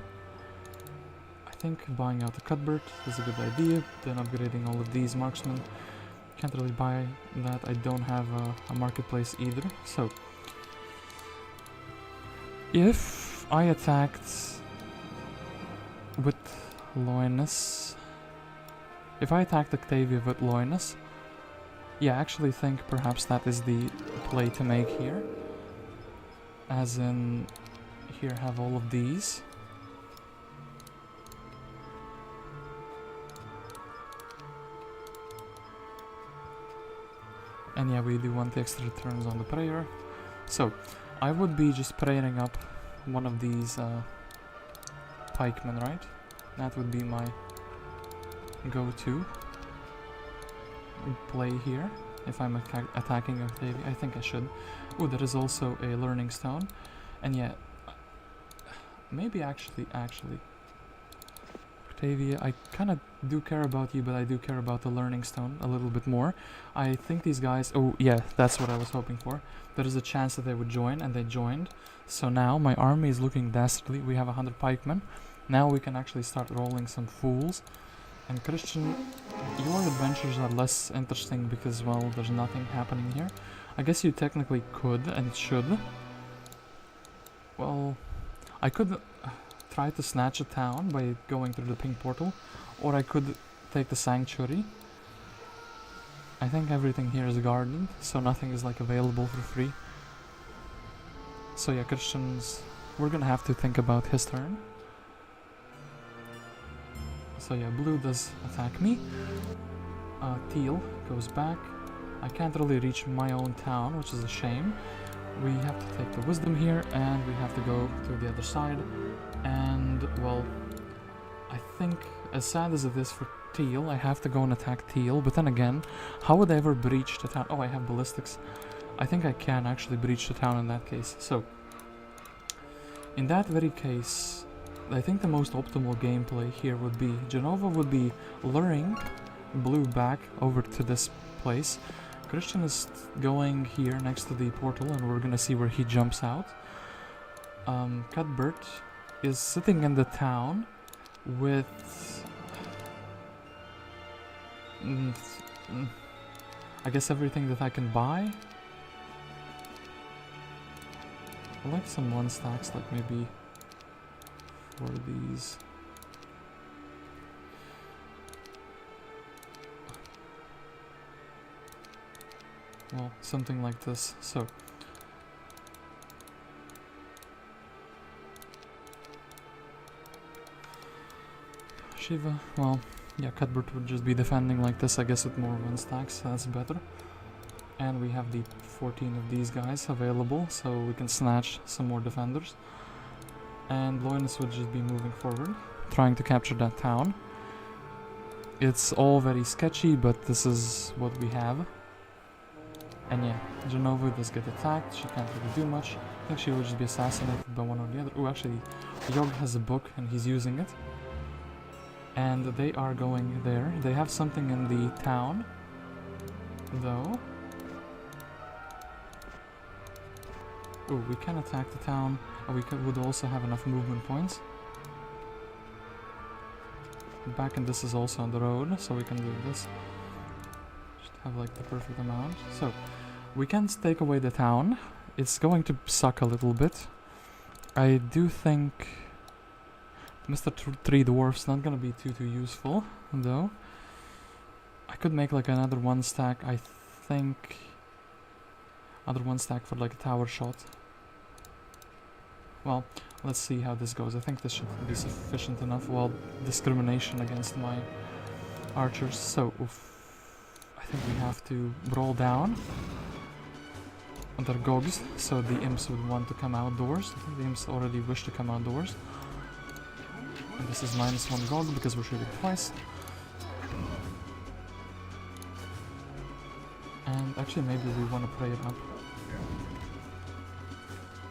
I think buying out the Cuthbert is a good idea, then upgrading all of these marksmen. Can't really buy that, I don't have a marketplace either, so... If I attacked with Loynis... If I attacked Octavia with Loynis... Yeah, I actually think perhaps that is the play to make here. As in... Here, have all of these. And yeah, we do want the extra turns on the prayer. So, I would be just praying up one of these pikemen, right? That would be my go-to play here. If I'm attacking Octavia, I think I should. Oh, there is also a learning stone. And yeah, maybe actually, Octavia. I kind of do care about you, but I do care about the Learning Stone a little bit more. I think these guys... Oh, yeah, that's what I was hoping for. There is a chance that they would join, and they joined. So now my army is looking dastardly. We have 100 pikemen. Now we can actually start rolling some fools. And Christian, your adventures are less interesting because, well, there's nothing happening here. I guess you technically could and should. Well, I could try to snatch a town by going through the pink portal, or I could take the sanctuary. I think everything here is guarded, so nothing is like available for free. So yeah, Christians, we're gonna have to think about his turn. So yeah, blue does attack me. Teal goes back. I can't really reach my own town, which is a shame. We have to take the wisdom here, and we have to go to the other side. And, well, I think, as sad as it is for Teal, I have to go and attack Teal. But then again, how would I ever breach the town? Oh, I have ballistics. I think I can actually breach the town in that case. So, in that very case, I think the most optimal gameplay here would be Genova would be luring blue back over to this place. Christian is going here next to the portal, and we're gonna see where he jumps out. Cuthbert is sitting in the town with... I guess everything that I can buy. I like some 1-stacks, like maybe for these. Well, something like this, so. Shiva, well, yeah, Cuthbert would just be defending like this, I guess with more 1-stacks, so that's better. And we have the 14 of these guys available, so we can snatch some more defenders. And Loynis would just be moving forward, trying to capture that town. It's all very sketchy, but this is what we have. And yeah, Genova does get attacked, she can't really do much. I think she will just be assassinated by one or the other. Oh, actually, Yog has a book and he's using it. And they are going there. They have something in the town, though. Oh, we can attack the town. We would also have enough movement points. Back, and this is also on the road, so we can do this. Just have like the perfect amount. So, we can take away the town. It's going to suck a little bit. I do think Mr. Three Dwarfs not gonna be too useful, though. I could make like another 1-stack, I think. Another 1-stack for like a tower shot. Well, let's see how this goes. I think this should be sufficient enough. Well, discrimination against my archers. So, I think we have to roll down on their gogs, so the imps would want to come outdoors. I think the imps already wish to come outdoors. And this is -1 gog because we're shooting twice. And actually maybe we want to pray it up.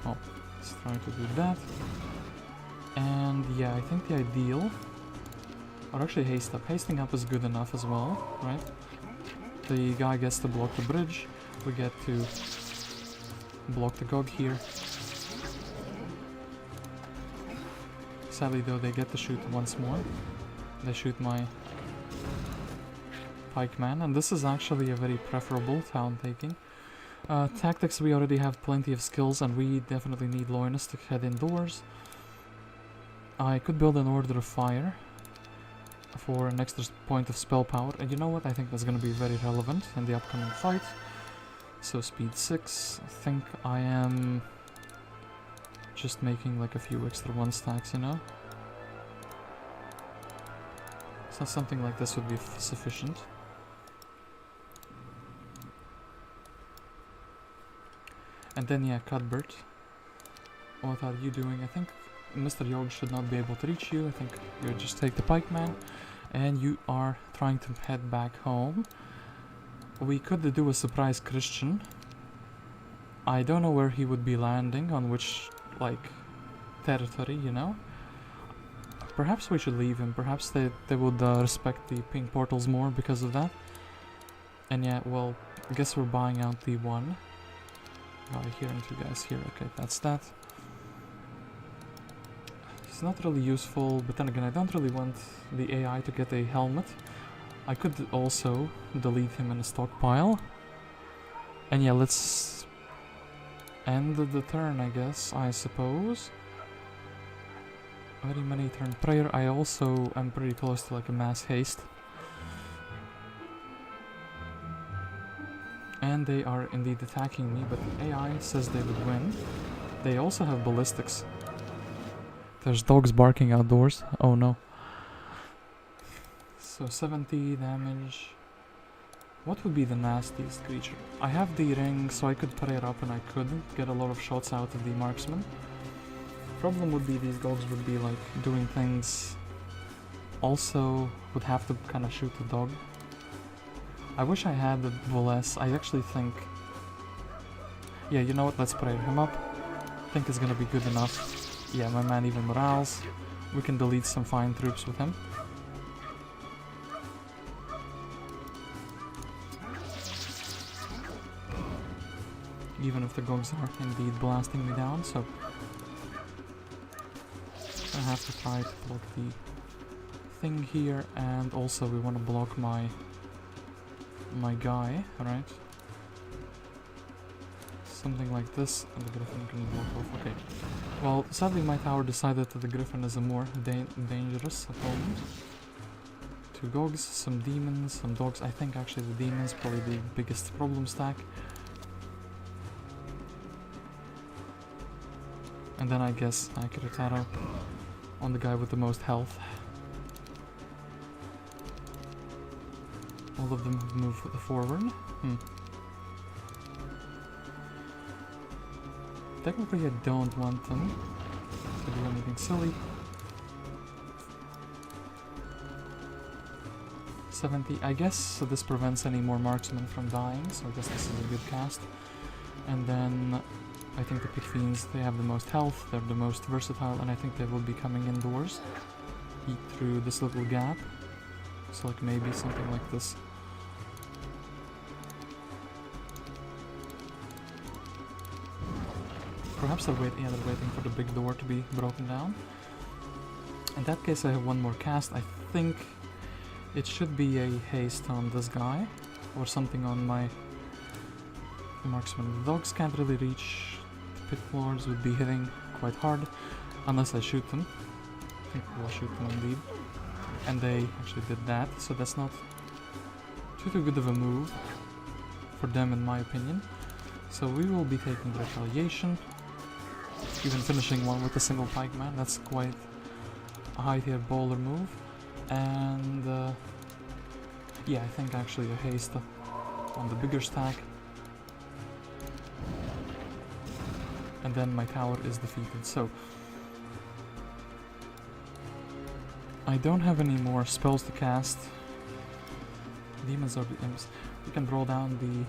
Oh, let's try to do that. And yeah, I think the ideal... Or actually haste up. Hasting up is good enough as well, right? The guy gets to block the bridge. We get to block the gog here. Sadly though, they get to shoot once more. They shoot my pikeman, and this is actually a very preferable town taking. Tactics, we already have plenty of skills, and we definitely need Loynis to head indoors. I could build an Order of Fire for an extra point of spell power, and you know what, I think that's going to be very relevant in the upcoming fight. So speed 6, I think I am just making like a few extra 1-stacks, you know? So something like this would be sufficient. And then yeah, Cuthbert, what are you doing? I think Mr. Yog should not be able to reach you. I think you just take the pikeman, and you are trying to head back home. We could do a surprise Christian. I don't know where he would be landing, on which, like, territory, you know? Perhaps we should leave him. Perhaps they would respect the pink portals more because of that. And yeah, well, I guess we're buying out the one guy here and two guys here. Okay, that's that. He's not really useful, but then again, I don't really want the AI to get a helmet. I could also delete him in a stockpile. And yeah, let's end the turn, I guess, I suppose. Very many turn prayer. I also am pretty close to like a mass haste. And they are indeed attacking me, but the AI says they would win. They also have ballistics. There's dogs barking outdoors. Oh no. So 70 damage. What would be the nastiest creature? I have the ring, so I could prayer up and I could get a lot of shots out of the marksman. Problem would be these dogs would be like doing things. Also would have to kind of shoot the dog. I wish I had the Voless. I actually think... Yeah, you know what? Let's prayer him up. I think it's gonna be good enough. Yeah, my man even morales. We can delete some fine troops with him. Even if the gogs are indeed blasting me down, so... I have to try to block the thing here, and also we want to block my guy, right? Something like this, and the griffin can block off. Okay. Well, sadly my tower decided that the griffin is a more dangerous opponent. Two gogs, some demons, some dogs. I think actually the demons probably the biggest problem stack. And then I guess accurate arrow on the guy with the most health. All of them have moved forward. Technically I don't want them to do anything silly. 70, I guess, so this prevents any more marksmen from dying, so I guess this is a good cast. And then I think the Pit Fiends, they have the most health, they're the most versatile, and I think they will be coming indoors. Eat through this little gap. So like maybe something like this. Perhaps they're waiting for the big door to be broken down. In that case I have one more cast. I think it should be a haste on this guy, or something on my marksman. The dogs can't really reach. The pit lords would be hitting quite hard, unless I shoot them. I think we'll shoot them indeed. And they actually did that, so that's not too good of a move for them in my opinion. So we will be taking retaliation. Even finishing one with a single pikeman, that's quite a high tier bowler move. And yeah, I think actually a haste on the bigger stack. And then my tower is defeated. So I don't have any more spells to cast. Demons are the imps. We can draw down the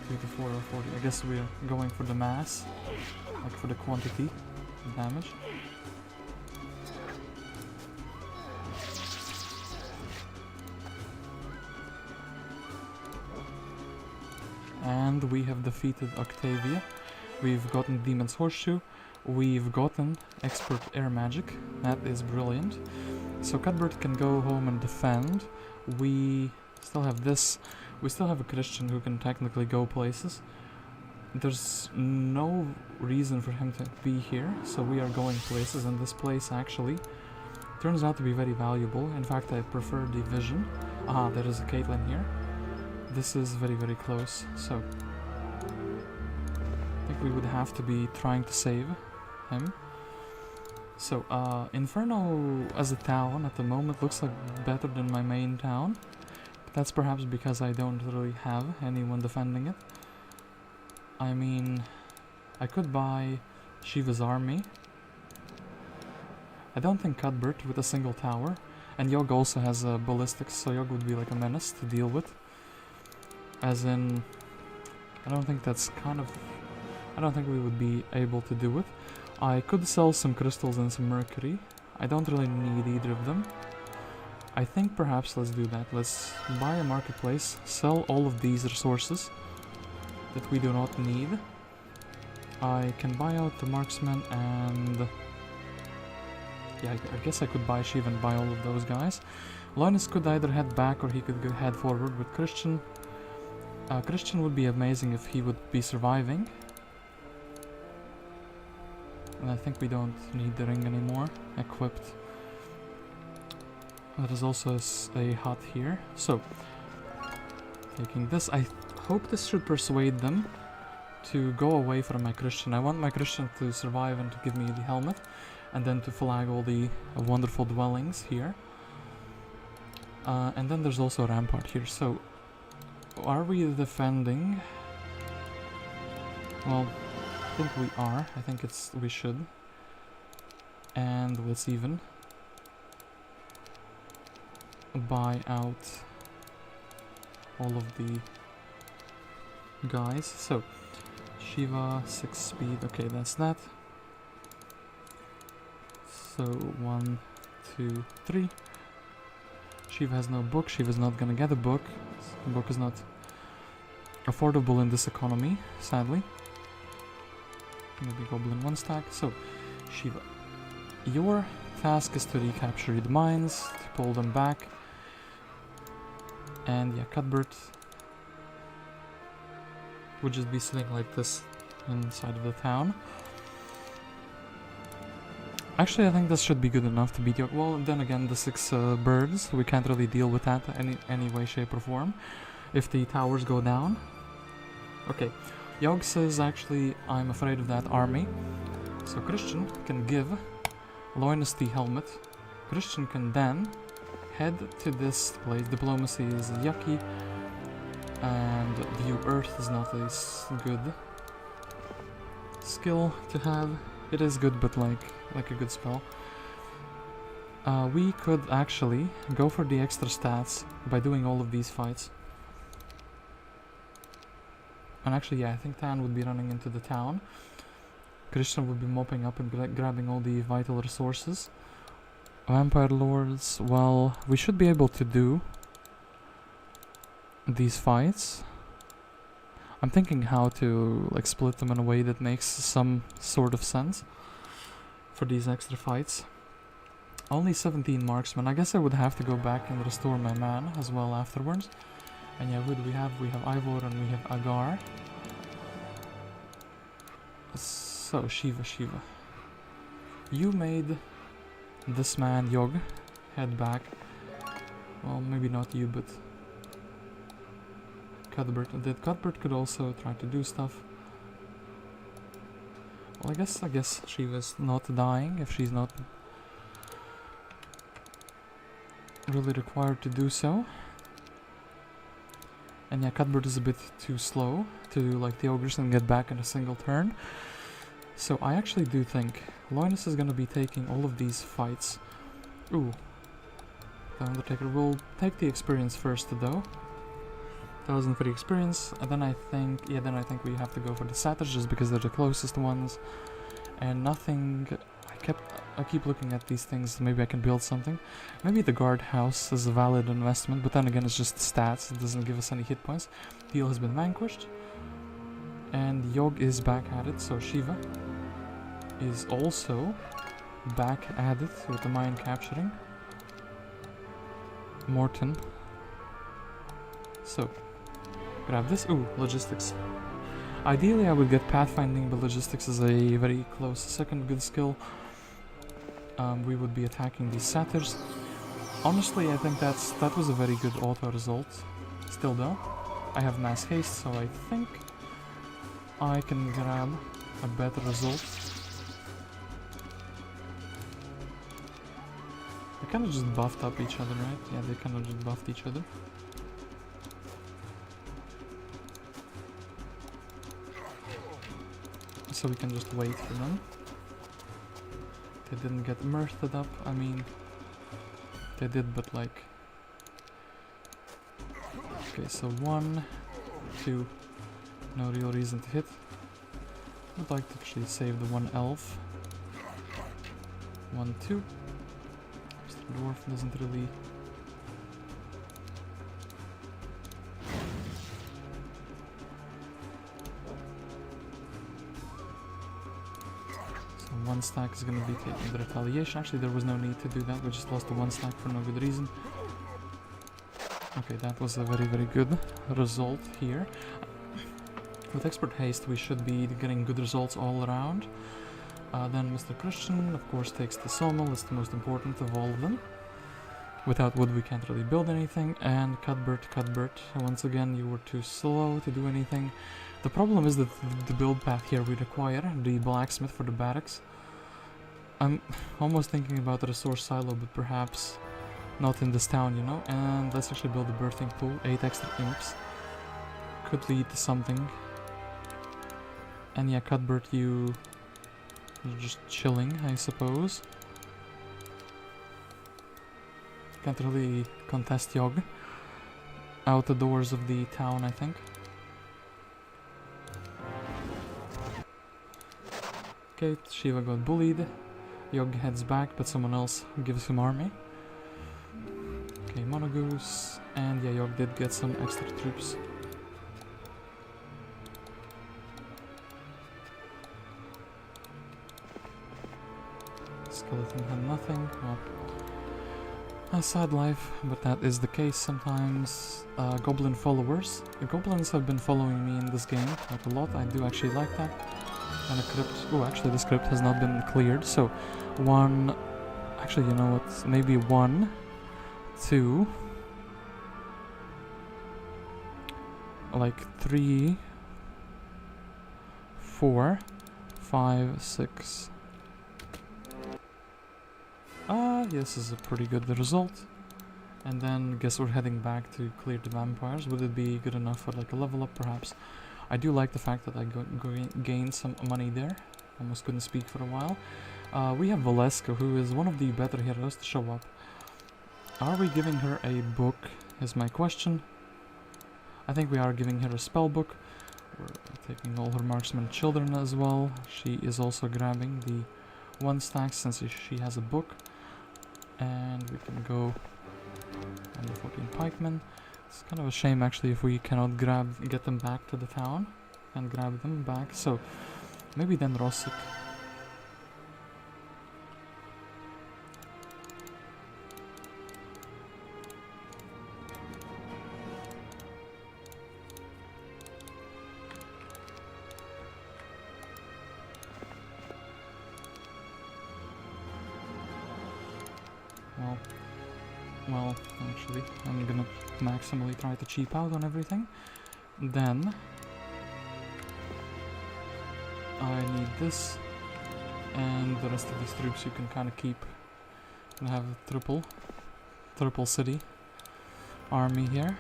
3 to 4 or 40. I guess we're going for the mass, like for the quantity of damage. And we have defeated Octavia. We've gotten Demon's Horseshoe. We've gotten Expert Air Magic. That is brilliant. So Cuthbert can go home and defend. We still have this. We still have a Christian who can technically go places. There's no reason for him to be here, so we are going places, and this place actually turns out to be very valuable. In fact, I prefer the vision. Ah, there is a Caitlyn here. This is very, very close, so I think we would have to be trying to save him. So, Inferno as a town at the moment looks like better than my main town. But that's perhaps because I don't really have anyone defending it. I mean, I could buy Shiva's army. I don't think Cuthbert with a single tower. And Yogg also has ballistics, so Yogg would be like a menace to deal with. As in, I don't think that's I don't think we would be able to do it. I could sell some crystals and some mercury. I don't really need either of them. I think perhaps let's do that. Let's buy a marketplace, sell all of these resources that we do not need. I can buy out the marksman and... yeah, I guess I could buy Shiva and buy all of those guys. Loynis could either head back or he could head forward with Christian. Christian would be amazing if he would be surviving. And I think we don't need the ring anymore equipped. There is also a hut here. So, taking this, I hope this should persuade them to go away from my Christian. I want my Christian to survive and to give me the helmet, and then to flag all the wonderful dwellings here. And then there's also a rampart here. So, are we defending? Well, I think we are. I think we should. And let's even buy out all of the guys. So, Shiva, 6 speed. Okay, that's that. So, 1, 2, 3. Shiva has no book. Shiva's not gonna get a book. The book is not affordable in this economy, sadly. Maybe Goblin 1 stack. So, Shiva, your task is to recapture the mines, to pull them back. And yeah, Cuthbert would just be sitting like this inside of the town. Actually, I think this should be good enough to beat Yog. Well, then again, the 6 birds, we can't really deal with that any way, shape, or form. If the towers go down. Okay, Yog says, actually, I'm afraid of that army. So Christian can give Loynis the helmet. Christian can then head to this place. Diplomacy is yucky. And view Earth is not a good skill to have. It is good, but like a good spell. We could actually go for the extra stats by doing all of these fights. And actually, yeah, I think Tan would be running into the town. Christian would be mopping up and grabbing all the vital resources. Vampire Lords, well, we should be able to do these fights. I'm thinking how to like split them in a way that makes some sort of sense for these extra fights. Only 17 marksmen. I guess I would have to go back and restore my man as well afterwards. And yeah, who do we have? We have Ivor and we have Agar. So, Shiva. You made this man, Yog, head back. Well, maybe not you, but Cuthbert. Cuthbert could also try to do stuff. Well, I guess Shiva's not dying if she's not really required to do so. And yeah, Cuthbert is a bit too slow to do like the ogres and get back in a single turn. So I actually do think Loynis is gonna be taking all of these fights. Ooh. The Undertaker will take the experience first though. 1000 for the experience, and then I think we have to go for the satyrs just because they're the closest ones. And nothing, I keep looking at these things, maybe I can build something. Maybe the guardhouse is a valid investment, but then again it's just stats, it doesn't give us any hit points. Teal has been vanquished. And Yog is back at it, so Shiva is also back at it with the mine capturing. Morton. So, grab this. Ooh, logistics. Ideally I would get pathfinding, but logistics is a very close second good skill. We would be attacking these satyrs. Honestly, I think that was a very good auto result. Still though, I have mass haste, so I think I can grab a better result. They kind of just buffed up each other, right? Yeah, they kind of just buffed each other. So we can just wait for them. They didn't get mirthed up, I mean, they did, but like... Okay, so 1, 2, no real reason to hit. Would like to actually save the one elf. 1, 2. Mr. Dwarf doesn't really... So 1 stack is gonna be taking the retaliation. Actually, there was no need to do that. We just lost the 1 stack for no good reason. Okay, that was a very, very good result here. With Expert Haste, we should be getting good results all around. Then Mr. Christian, of course, takes the sawmill. It's the most important of all of them. Without wood, we can't really build anything. And Cuthbert, once again, you were too slow to do anything. The problem is that the build path here we require the blacksmith for the barracks. I'm almost thinking about the resource silo, but perhaps not in this town, you know. And let's actually build a birthing pool. 8 extra imps could lead to something. And yeah, Cuthbert, you're just chilling, I suppose. Can't really contest Yogg. Out the doors of the town, I think. Okay, Shiva got bullied. Yogg heads back, but someone else gives him army. Okay, Monogoose. And yeah, Yogg did get some extra troops. Skeleton had nothing. Well, a sad life, but that is the case sometimes. Goblin followers. The goblins have been following me in this game like a lot. I do actually like that. And a crypt. Oh, actually, this crypt has not been cleared. So, 1. Actually, you know what? Maybe 1, 2. Like 3, 4, 5, 6. Yes, this is a pretty good result. And then guess we're heading back to clear the vampires. Would it be good enough for like a level up perhaps? I do like the fact that I gained some money there. Almost couldn't speak for a while. We have Valeska, who is one of the better heroes to show up. Are we giving her a book is my question. I think we are giving her a spell book. We're taking all her marksman children as well. She is also grabbing the 1 stack since she has a book. And we can go on the 14 pikemen. It's kind of a shame actually if we cannot get them back to the town and grab them back. So maybe then Rossik. Well, actually, I'm gonna maximally try to cheap out on everything. Then I need this, and the rest of these troops you can kind of keep. And have a triple city army here.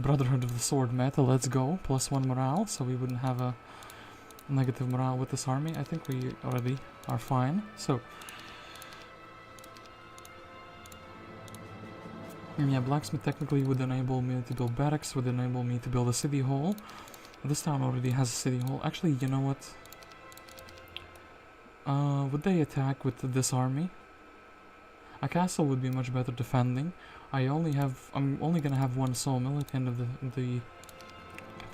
Brotherhood of the Sword meta, let's go. +1 morale, so we wouldn't have a negative morale with this army. I think we already are fine. So. Yeah, blacksmith technically would enable me to build barracks, would enable me to build a city hall. This town already has a city hall. Actually, you know what? Would they attack with this army? A castle would be much better defending. I'm only gonna have 1 sawmill at the end of the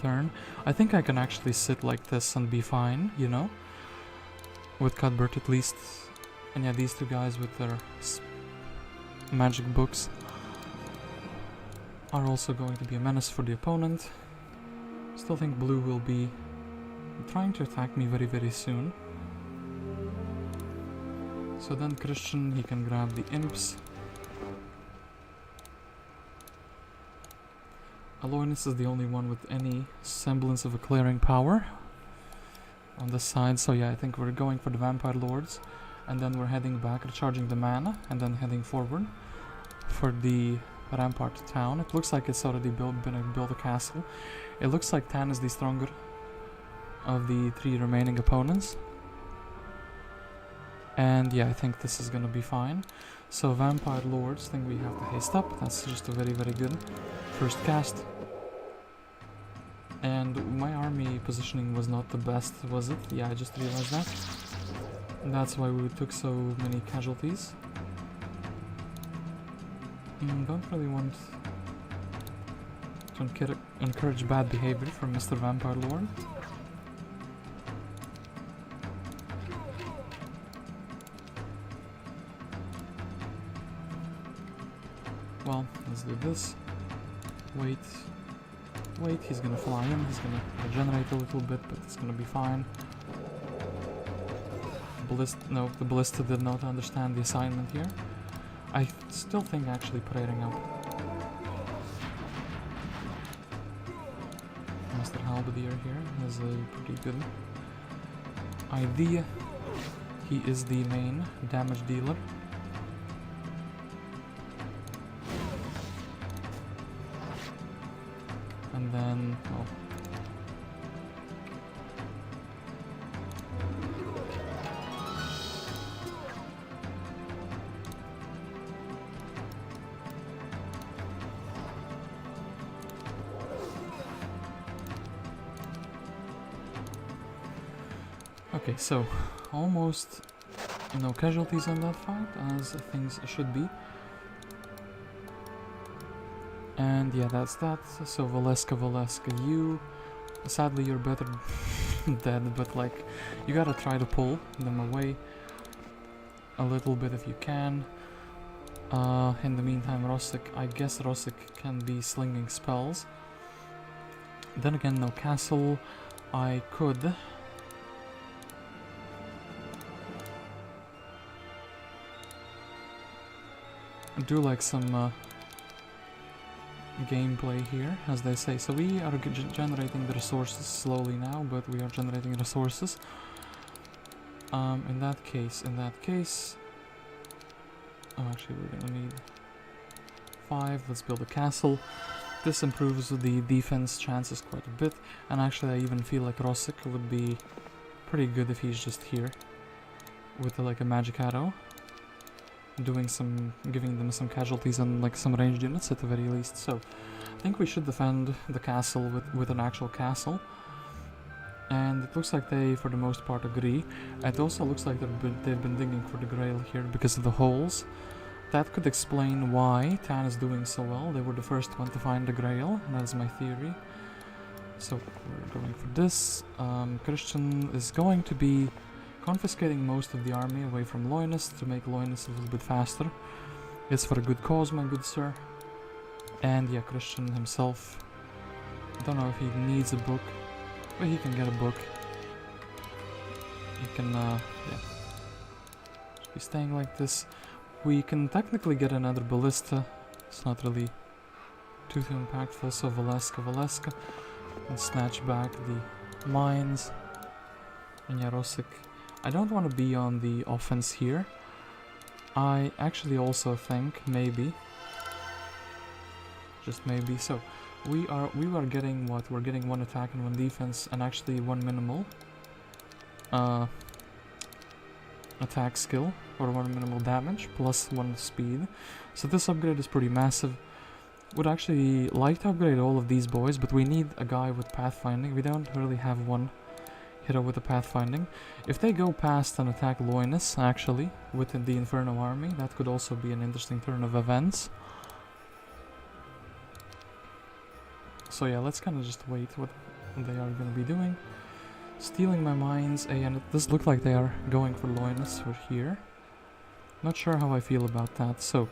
turn. I think I can actually sit like this and be fine, you know? With Cuthbert at least. And yeah, these 2 guys with their magic books are also going to be a menace for the opponent. Still think blue will be trying to attack me very, very soon. So then Christian, he can grab the imps. Loynis is the only one with any semblance of a clearing power on this side. So yeah, I think we're going for the vampire lords. And then we're heading back, recharging the mana, and then heading forward for the rampart town. It looks like it's already been built a castle. It looks like Tan is the stronger of the 3 remaining opponents. And yeah, I think this is gonna be fine. So vampire lords, think we have to haste up. That's just a very, very good first cast. And my army positioning was not the best, was it? Yeah, I just realized that. That's why we took so many casualties. Don't really want to encourage bad behavior from Mr. Vampire Lord. Well, let's do this. Wait. Wait, he's gonna fly in, he's gonna regenerate a little bit, but it's gonna be fine. No, the Ballista did not understand the assignment here. I still think actually parading up Mr. Halberdier here has a pretty good idea. He is the main damage dealer. And then, well, okay, so almost no casualties on that fight, as things should be. And yeah, that's that. So Valeska, you... Sadly, you're better dead, but like, you gotta try to pull them away a little bit if you can. In the meantime, Rossic, I guess Rossic can be slinging spells. Then again, no castle. I could... do like some gameplay here, as they say. So we are generating the resources slowly now, but we are generating resources. In that case, oh, actually we're gonna need 5. Let's build a castle. This improves the defense chances quite a bit, and actually I even feel like Rossic would be pretty good if he's just here with like a magic arrow, giving them some casualties and like some ranged units at the very least. So I think we should defend the castle with an actual castle, and it looks like they for the most part agree. It also looks like they've been digging for the grail here because of the holes. That could explain why Tan is doing so well. They were the first one to find the grail, and that's my theory. So we're going for this. Christian is going to be confiscating most of the army away from Loynis to make Loynis a little bit faster. It's for a good cause, my good sir. And yeah, Christian himself, I don't know if he needs a book, but he can get a book. He can, yeah, just be staying like this. We can technically get another ballista. It's not really too impactful, so Valeska, and snatch back the mines. And yeah, Rossic, I don't want to be on the offense here. I actually also think maybe, just maybe, so we are getting what? We're getting 1 attack and 1 defense, and actually 1 minimal attack skill, or 1 minimal damage, plus 1 speed. So this upgrade is pretty massive. Would actually like to upgrade all of these boys, but we need a guy with pathfinding. We don't really have one hero with the pathfinding. If they go past and attack Loynis, actually, within the Inferno army, that could also be an interesting turn of events. So yeah, let's kind of just wait what they are going to be doing. Stealing my mines, and it does look like they are going for Loynis for here. Not sure how I feel about that, so...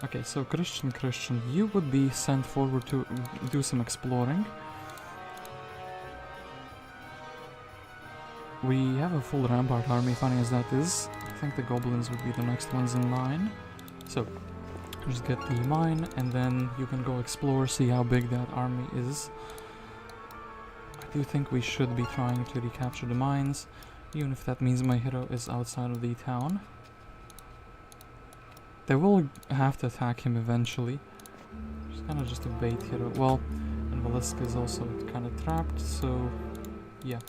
Okay, so Christian, you would be sent forward to do some exploring. We have a full rampart army, funny as that is. I think the goblins would be the next ones in line. So, just get the mine, and then you can go explore, see how big that army is. I do think we should be trying to recapture the mines, even if that means my hero is outside of the town. They will have to attack him eventually. Just kind of just a bait hero. Well, and Valeska is also kind of trapped, so yeah.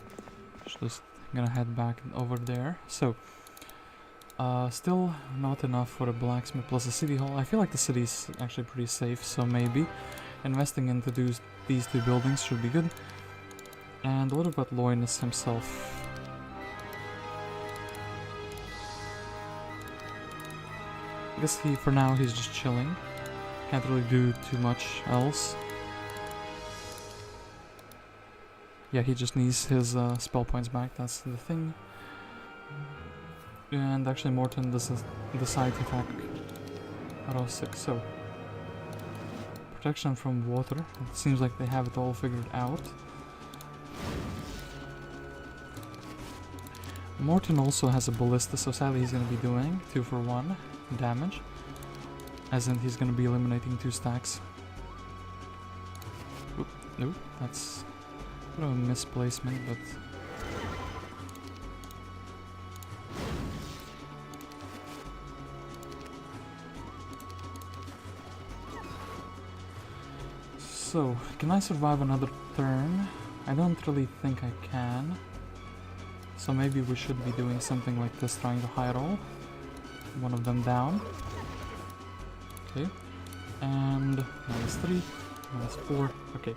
Just I'm gonna head back over there. So, still not enough for a blacksmith plus a city hall. I feel like the city's actually pretty safe, so maybe investing into these two buildings should be good. And what about Loynis himself? I guess for now he's just chilling. Can't really do too much else. Yeah, he just needs his spell points back, that's the thing. And actually Morton doesn't decide to attack row 6, so... Protection from water, it seems like they have it all figured out. Morton also has a ballista, so sadly he's going to be doing 2 for 1 damage. As in he's going to be eliminating 2 stacks. Oop, nope, that's a bit of a misplacement, but... So, can I survive another turn? I don't really think I can. So maybe we should be doing something like this, trying to high roll one of them down. Okay. And -3, -4, okay.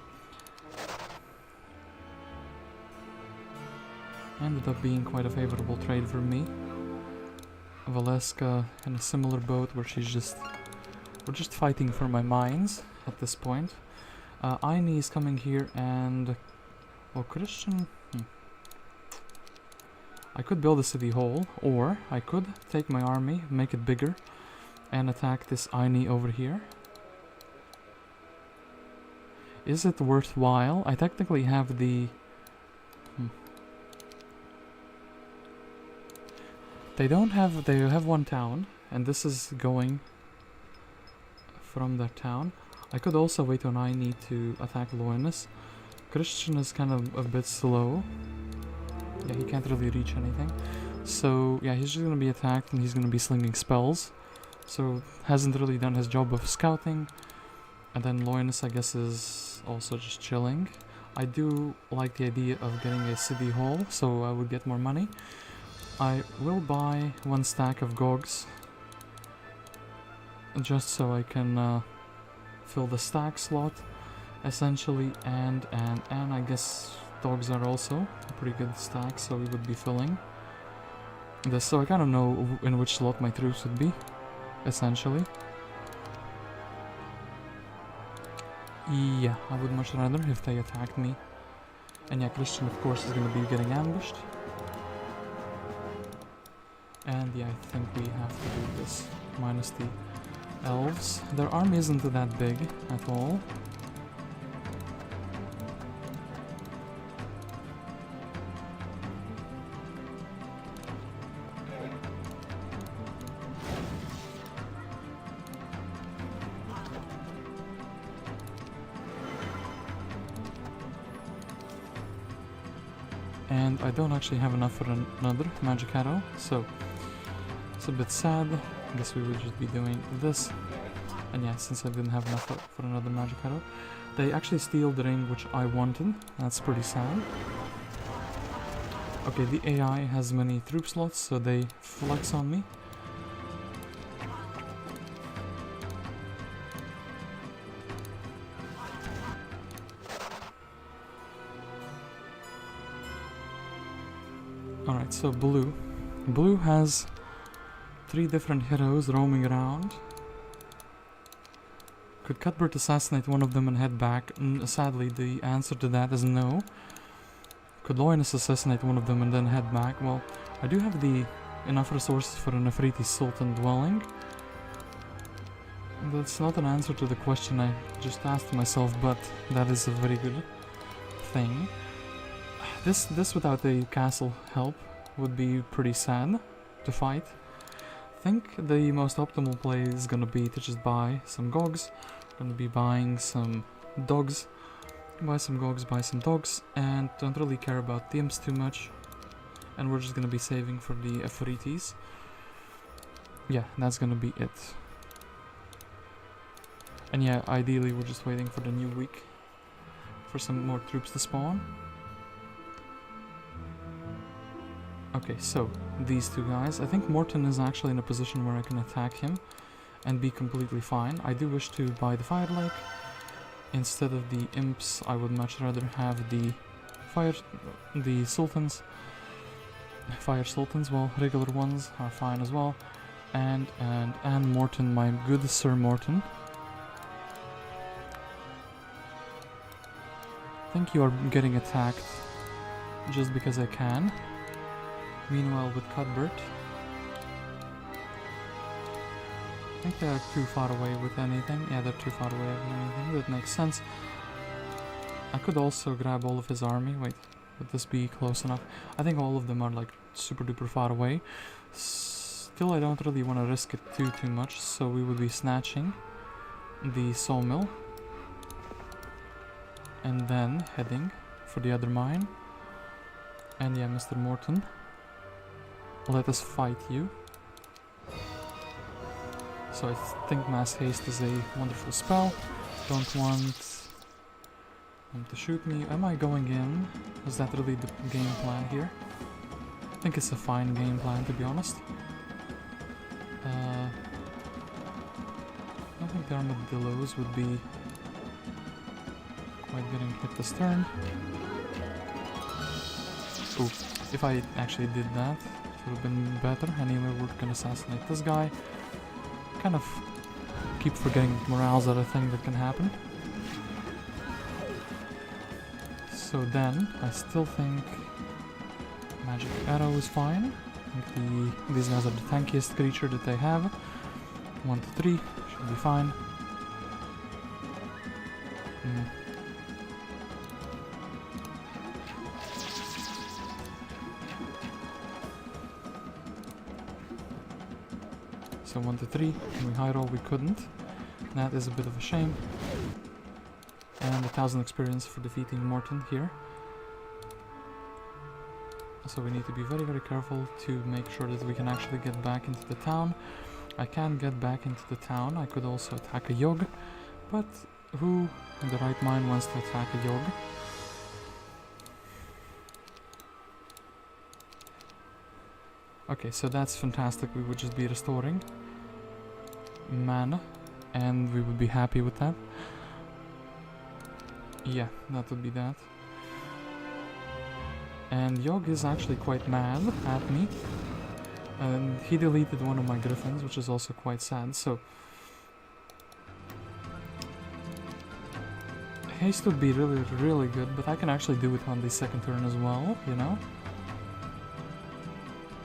Ended up being quite a favorable trade for me. Valeska in a similar boat where we're just fighting for my mines at this point. Aenain is coming here and... Well, Christian... I could build a city hall, or I could take my army, make it bigger, and attack this Aenain over here. Is it worthwhile? I technically have the... They have one town, and this is going from that town. I could also wait on Aenain to attack Loynis. Christian is kind of a bit slow. Yeah, he can't really reach anything. So, yeah, he's just gonna be attacked and he's gonna be slinging spells. So, hasn't really done his job of scouting. And then Loynis, I guess, is also just chilling. I do like the idea of getting a city hall, so I would get more money. I will buy 1 stack of gogs. Just so I can fill the stack slot, essentially, and I guess dogs are also a pretty good stack, so we would be filling this. So I kind of know in which slot my troops would be, essentially. Yeah, I would much rather if they attacked me. And yeah, Christian of course is going to be getting ambushed. And yeah, I think we have to do this minus the elves. Their army isn't that big at all. And I don't actually have enough for another magic arrow, so it's a bit sad. I guess we would just be doing this. And yeah, since I didn't have enough for another magic arrow, they actually steal the ring which I wanted. That's pretty sad. Okay, the AI has many troop slots, so they flex on me. Alright, so Blue. Blue has 3 different heroes roaming around. Could Cuthbert assassinate one of them and head back? Sadly, the answer to that is no. Could Loynis assassinate one of them and then head back? Well, I do have enough resources for an Nefertiti Sultan dwelling. That's not an answer to the question I just asked myself, but that is a very good thing. This without a castle help would be pretty sad to fight. I think the most optimal play is gonna be to just buy some gogs. Gonna be buying some dogs. Buy some gogs, buy some dogs, and don't really care about the imps too much. And we're just gonna be saving for the Ephorites. Yeah, that's gonna be it. And yeah, ideally we're just waiting for the new week for some more troops to spawn. Okay, so these two guys. I think Morton is actually in a position where I can attack him and be completely fine. I do wish to buy the Fire Lake. Instead of the imps, I would much rather have the sultans. Fire sultans, well, regular ones are fine as well. And Morton, my good Sir Morton. I think you are getting attacked just because I can. Meanwhile, with Cuthbert, I think they are too far away with anything. Yeah, they're too far away with anything. That makes sense. I could also grab all of his army. Wait, would this be close enough? I think all of them are like super duper far away. Still, I don't really want to risk it too much, so we would be snatching the sawmill and then heading for the other mine. And yeah, Mr. Morton, let us fight you. So I think Mass Haste is a wonderful spell. Don't want him to shoot me. Am I going in? Is that really the game plan here? I think it's a fine game plan, to be honest. I don't think the armadillos would be quite getting hit this turn. Ooh, if I actually did that, it would have been better. Anyway, we're gonna assassinate this guy. Kind of keep forgetting morale's are a thing that can happen. So then, I still think Magic Arrow is fine. I think these guys are the tankiest creature that they have. 1 to 3, should be fine. So 1 to 3, can we high roll? We couldn't. That is a bit of a shame. And 1000 experience for defeating Morton here. So we need to be very, very careful to make sure that we can actually get back into the town. I can get back into the town. I could also attack a Yogg, but who in the right mind wants to attack a Yogg? Okay, so that's fantastic. We would just be restoring mana, and we would be happy with that. Yeah, that would be that. And Yogg is actually quite mad at me. And he deleted one of my griffins, which is also quite sad, so... Haste would be really, really good, but I can actually do it on the second turn as well, you know?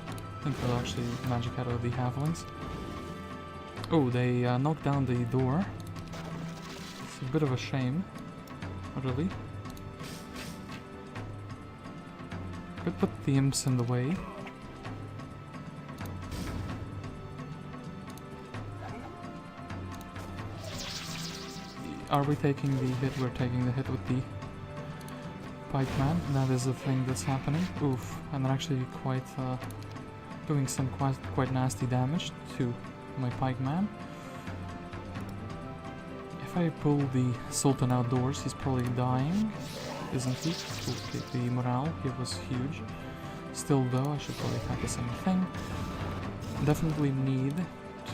I think they'll actually magic out of the halflings. Oh, they knocked down the door. It's a bit of a shame, really. Could put the imps in the way. Are we taking the hit? We're taking the hit with the pikeman. That is the thing that's happening. Oof, and they're actually quite doing some quite nasty damage to my pikeman. If I pull the Sultan outdoors, he's probably dying, isn't he? Ooh, the morale here was huge. Still though, I should probably attack the same thing. Definitely need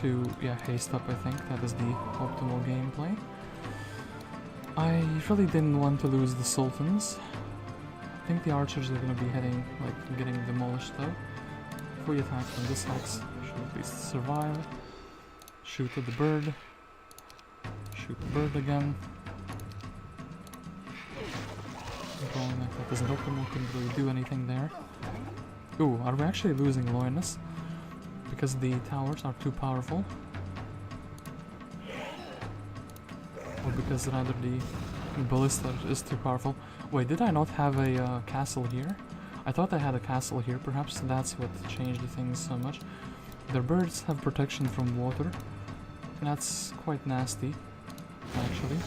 to, yeah, haste up, I think. That is the optimal gameplay. I really didn't want to lose the Sultans. I think the archers are going to be heading, like, getting demolished though. If we attack from this axe, should at least survive. Shoot at the bird. Shoot the bird again. Going like that isn't optimal, couldn't really do anything there. Ooh, are we actually losing Loynis? Because the towers are too powerful? Or because rather the ballista is too powerful? Wait, did I not have a castle here? I thought I had a castle here, perhaps that's what changed the things so much. Their birds have protection from water. That's quite nasty, actually.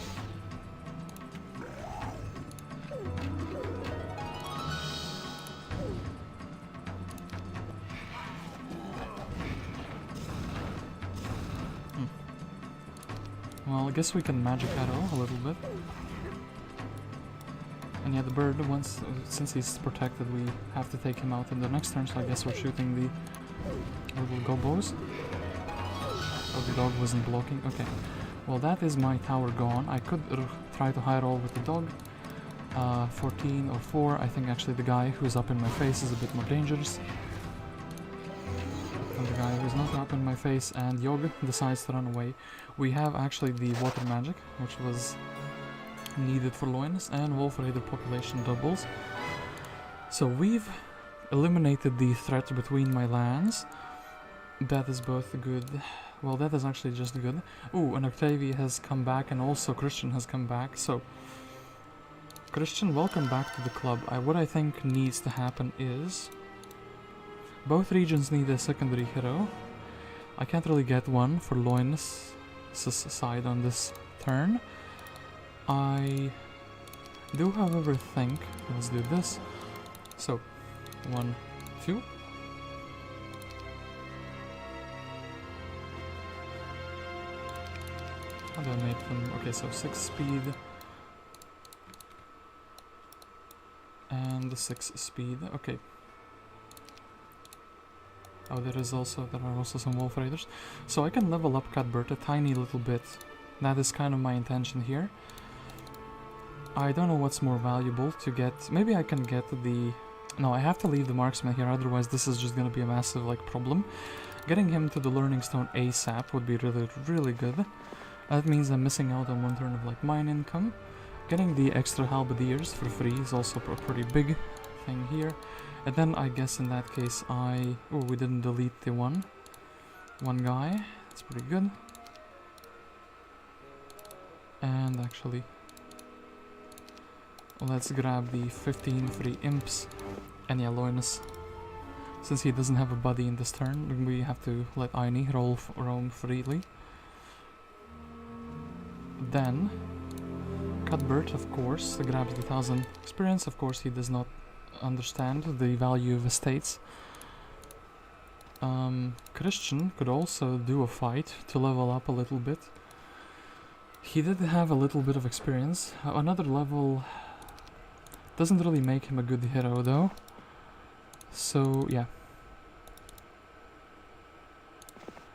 Well, I guess we can magic arrow a little bit. And yeah, the bird, once since he's protected, we have to take him out in the next turn, so I guess we're shooting the little gobos. Oh, the dog wasn't blocking. Okay. Well, that is my tower gone. I could try to high roll with the dog. 14 or 4. I think actually the guy who's up in my face is a bit more dangerous. And the guy who's not up in my face, and Yog decides to run away. We have actually the water magic, which was needed for Loynis, and Wolf Raider population doubles. So we've eliminated the threat between my lands. That is both good. Well, that is actually just good. Ooh, and Octavia has come back, and also Christian has come back. So, Christian, welcome back to the club. What I think needs to happen is both regions need a secondary hero. I can't really get one for Loynis' side on this turn. I do, however, think, let's do this. So, 1, 2. How do I make them? Okay, so 6 speed. And 6 speed, okay. Oh, there are also some Wolf Raiders. So I can level up Cuthbert a tiny little bit. That is kind of my intention here. I don't know what's more valuable to get. Maybe I can get the... No, I have to leave the marksman here, otherwise this is just gonna be a massive, like, problem. Getting him to the Learning Stone ASAP would be really, really good. That means I'm missing out on 1 turn of, like, mine income. Getting the extra halberdiers for free is also a pretty big thing here. And then I guess in that case oh, we didn't delete the one guy. That's pretty good. And actually, let's grab the 15 free imps. And yeah, Loynis, since he doesn't have a buddy in this turn, we have to let Aenain roam freely. Then Cuthbert, of course, grabs the 1000 experience. Of course, he does not understand the value of estates. Christian could also do a fight to level up a little bit. He did have a little bit of experience. Another level doesn't really make him a good hero, though. So, yeah.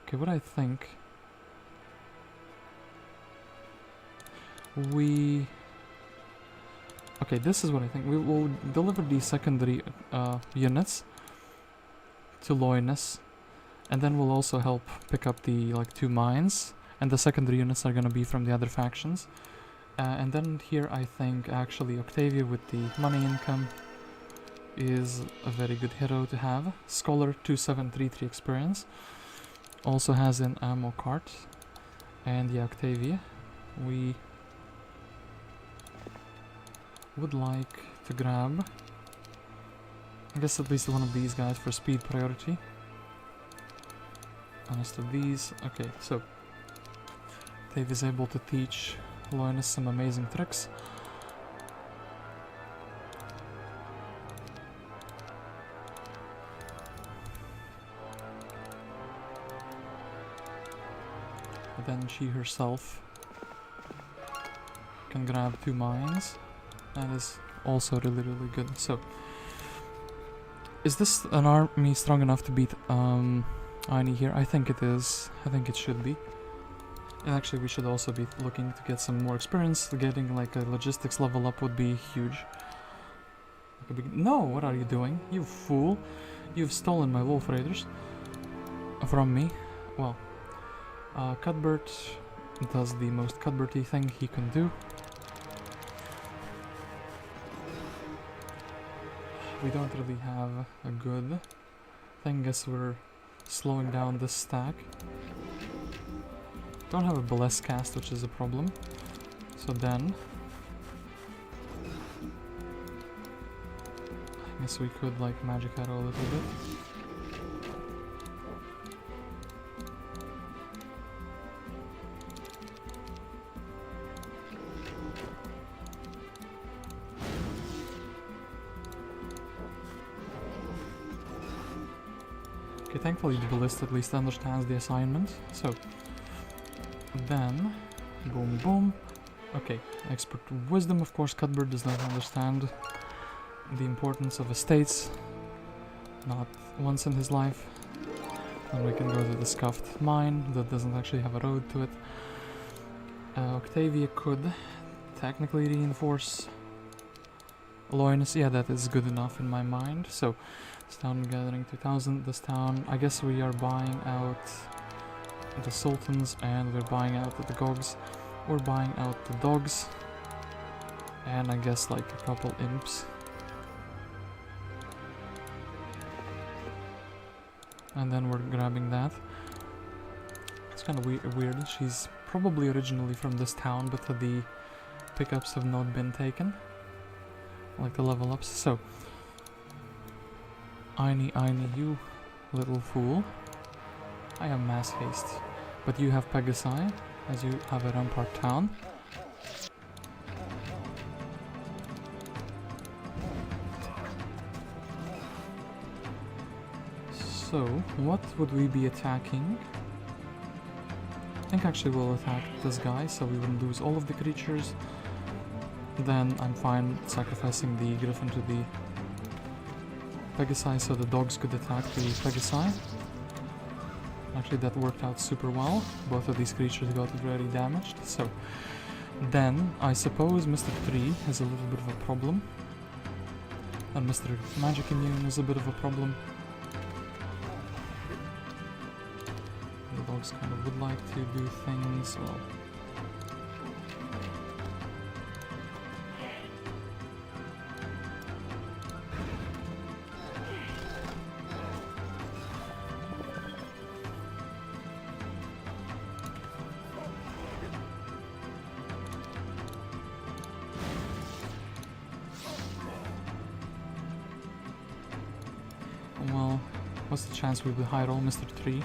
Okay, what I think... Okay, this is what I think. We will deliver the secondary units to Loynis, and then we'll also help pick up the, like, 2 mines, and the secondary units are gonna be from the other factions. And then here I think actually Octavia with the money income is a very good hero to have. Scholar 2733 experience. Also has an ammo cart. And yeah, Octavia. We would like to grab, I guess, at least one of these guys for speed priority. And rest of these. Okay, so Dave is able to teach Loynis some amazing tricks. But then she herself can grab 2 mines. That is also really, really good. So, is this an army strong enough to beat Aenain here? I think it is. I think it should be. And actually we should also be looking to get some more experience. Getting like a logistics level up would be huge. No, what are you doing? You fool. You've stolen my Wolf Raiders from me. Well, Cuthbert does the most Cuthbert-y thing he can do. We don't really have a good thing. Guess we're slowing down this stack. Don't have a bless cast, which is a problem. So then I guess we could like magic arrow a little bit. Okay, thankfully the ballista at least understands the assignment. So then, boom boom. Okay, expert wisdom, of course. Cuthbert does not understand the importance of estates, not once in his life. And we can go to the scuffed mine that doesn't actually have a road to it. Octavia could technically reinforce Loynis. Yeah, that is good enough in my mind. So, this town gathering 2000. This town, I guess we are buying out the sultans and we're buying out the gogs. We're buying out the dogs. And I guess like a couple imps. And then we're grabbing that. It's kind of weird. She's probably originally from this town, but the pickups have not been taken. Like the level ups. So, Aenain, you little fool. I have mass haste. But you have Pegasi, as you have a rampart town. So, what would we be attacking? I think actually we'll attack this guy, so we wouldn't lose all of the creatures. Then I'm fine sacrificing the griffin to the Pegasi, so the dogs could attack the Pegasi. Actually, that worked out super well. Both of these creatures got very damaged. So, then I suppose Mr. 3 has a little bit of a problem. And Mr. Magic Immune is a bit of a problem. The dogs kind of would like to do things, well... Well, what's the chance we will high roll Mr. 3?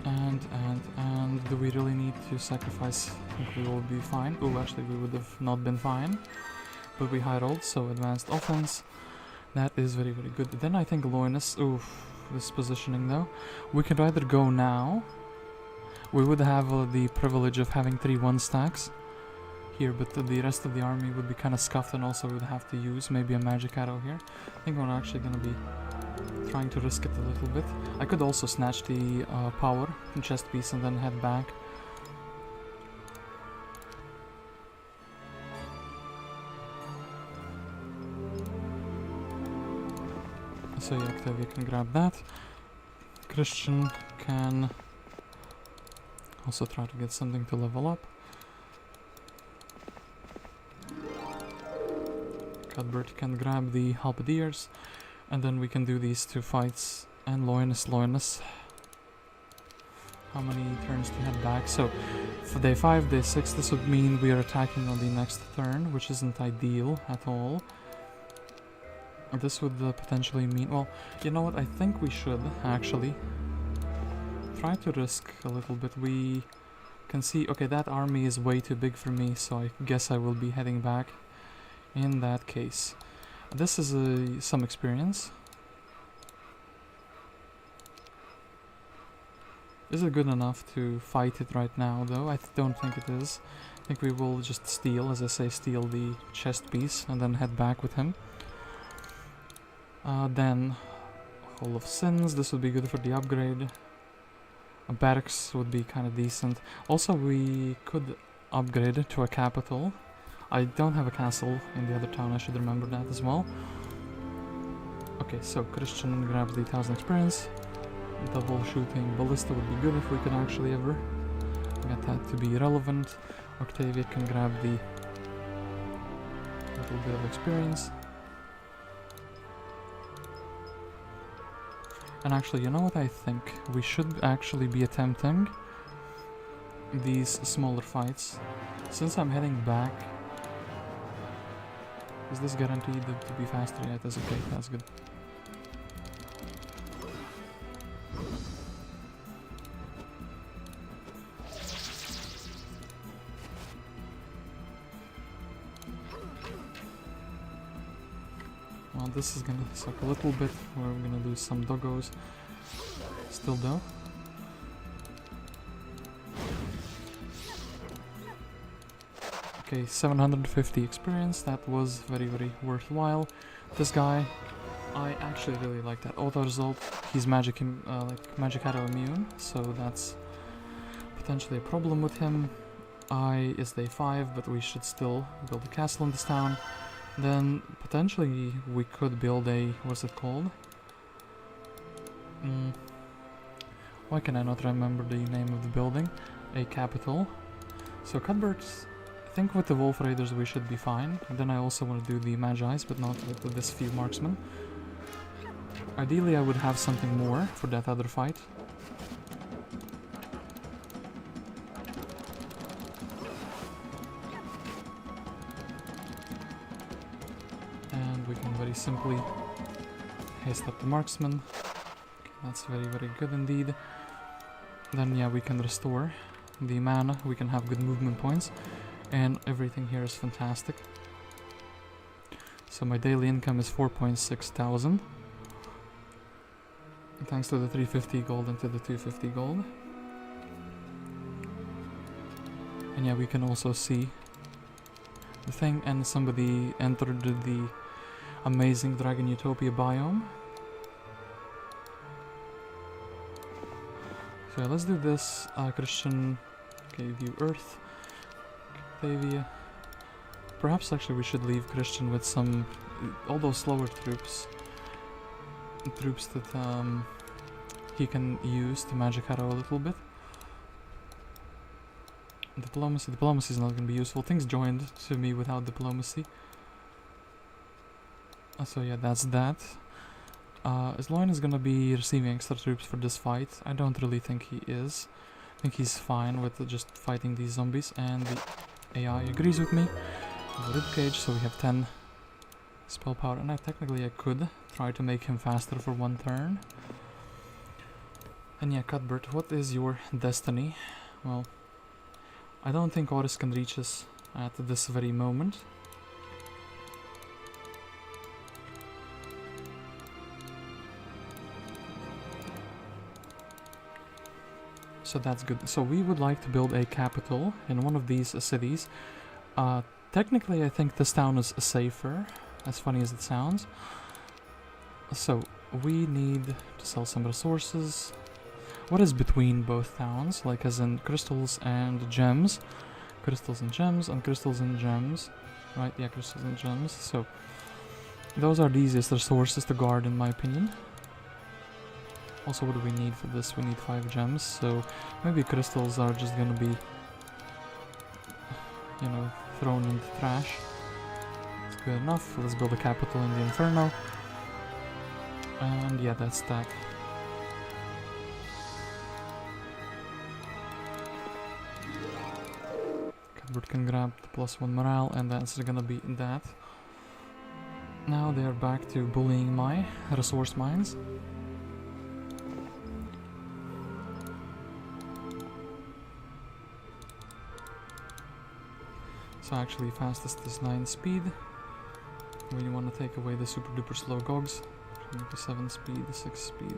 And do we really need to sacrifice? I think we will be fine. Oh, actually we would have not been fine. But we high rolled, so advanced offense. That is very, very good. Then I think Loynis, oof, this positioning though. We could either go now. We would have the privilege of having 3 1 stacks here, but the rest of the army would be kind of scuffed, and also we would have to use maybe a magic arrow here. I think we're actually going to be trying to risk it a little bit. I could also snatch the power and chest piece and then head back. So yeah, Octavia can grab that. Christian can also try to get something to level up. Cuthbert can grab the halberdiers, and then we can do these 2 fights. And Loynis. How many turns to head back? So, for day 5, day 6, this would mean we are attacking on the next turn, which isn't ideal at all. This would potentially mean... Well, you know what? I think we should, actually, try to risk a little bit. We can see... Okay, that army is way too big for me, so I guess I will be heading back. In that case, this is some experience. Is it good enough to fight it right now, though? I don't think it is. I think we will just steal, as I say, steal the chest piece and then head back with him. Then, Hall of Sins, this would be good for the upgrade. A barracks would be kind of decent. Also, we could upgrade to a capital. I don't have a castle in the other town, I should remember that as well. Okay, so Christian grabs the 1000 experience. Double shooting ballista would be good if we could actually ever get that to be relevant. Octavia can grab the little bit of experience. And actually, you know what I think? We should actually be attempting these smaller fights. Since I'm heading back... Is this guaranteed to be faster? Yeah, it is. Okay, that's good. Well, this is gonna suck a little bit. We're gonna lose some doggos. Still though. Okay, 750 experience, that was very, very worthwhile. This guy, I actually really like that auto result. He's magic, like magic arrow immune, so that's potentially a problem with him. I is day 5, but we should still build a castle in this town. Then potentially we could build a, what's it called? Why can I not remember the name of the building? A capital. So Cuthbert, I think with the Wolf Raiders we should be fine. And then I also want to do the Magi's, but not with this few marksmen. Ideally I would have something more for that other fight. And we can very simply haste up the marksman. Okay, that's very, very good indeed. Then yeah, we can restore the mana, we can have good movement points, and everything here is fantastic. So my daily income is 4.6 thousand. Thanks to the 350 gold and to the 250 gold. And yeah, we can also see the thing, and somebody entered the amazing Dragon Utopia biome. So let's do this. Christian, okay, view Earth, Octavia. Perhaps actually we should leave Christian with some, all those slower troops that he can use to magic arrow a little bit. Diplomacy is not going to be useful. Things joined to me without diplomacy. So yeah, that's that. Is Loynis gonna be receiving extra troops for this fight? I don't really think he is. I think he's fine with just fighting these zombies, and the AI agrees with me. The ribcage, so we have 10 spell power, and technically I could try to make him faster for 1 turn. And yeah, Cuthbert, what is your destiny? Well, I don't think Oris can reach us at this very moment. So that's good. So we would like to build a capital in one of these cities. Technically I think this town is safer, as funny as it sounds. So we need to sell some resources. What is between both towns? Like as in crystals and gems. Crystals and gems and crystals and gems. Right, yeah, crystals and gems. So those are the easiest resources to guard in my opinion. Also, what do we need for this? We need 5 gems, so maybe crystals are just gonna be, you know, thrown in the trash. It's good enough. Let's build a capital in the Inferno. And yeah, that's that. Cuthbert can grab the +1 morale, and that's gonna be that. Now they're back to bullying my resource mines. So actually fastest is 9 speed. We want to take away the super duper slow gogs. 7 speed, 6 speed.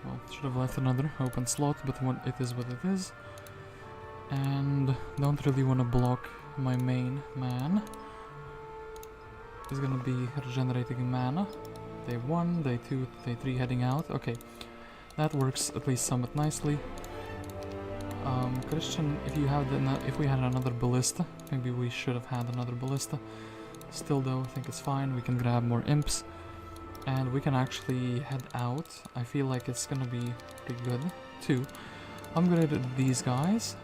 Well, should have left another open slot, but it is what it is. And don't really want to block my main man. He's gonna be regenerating mana. Day 1, day 2, day 3 heading out. Okay, that works at least somewhat nicely. Christian, if we had another ballista, maybe we should have had another ballista. Still though, I think it's fine. We can grab more imps, and we can actually head out. I feel like it's gonna be pretty good too. Upgraded these guys.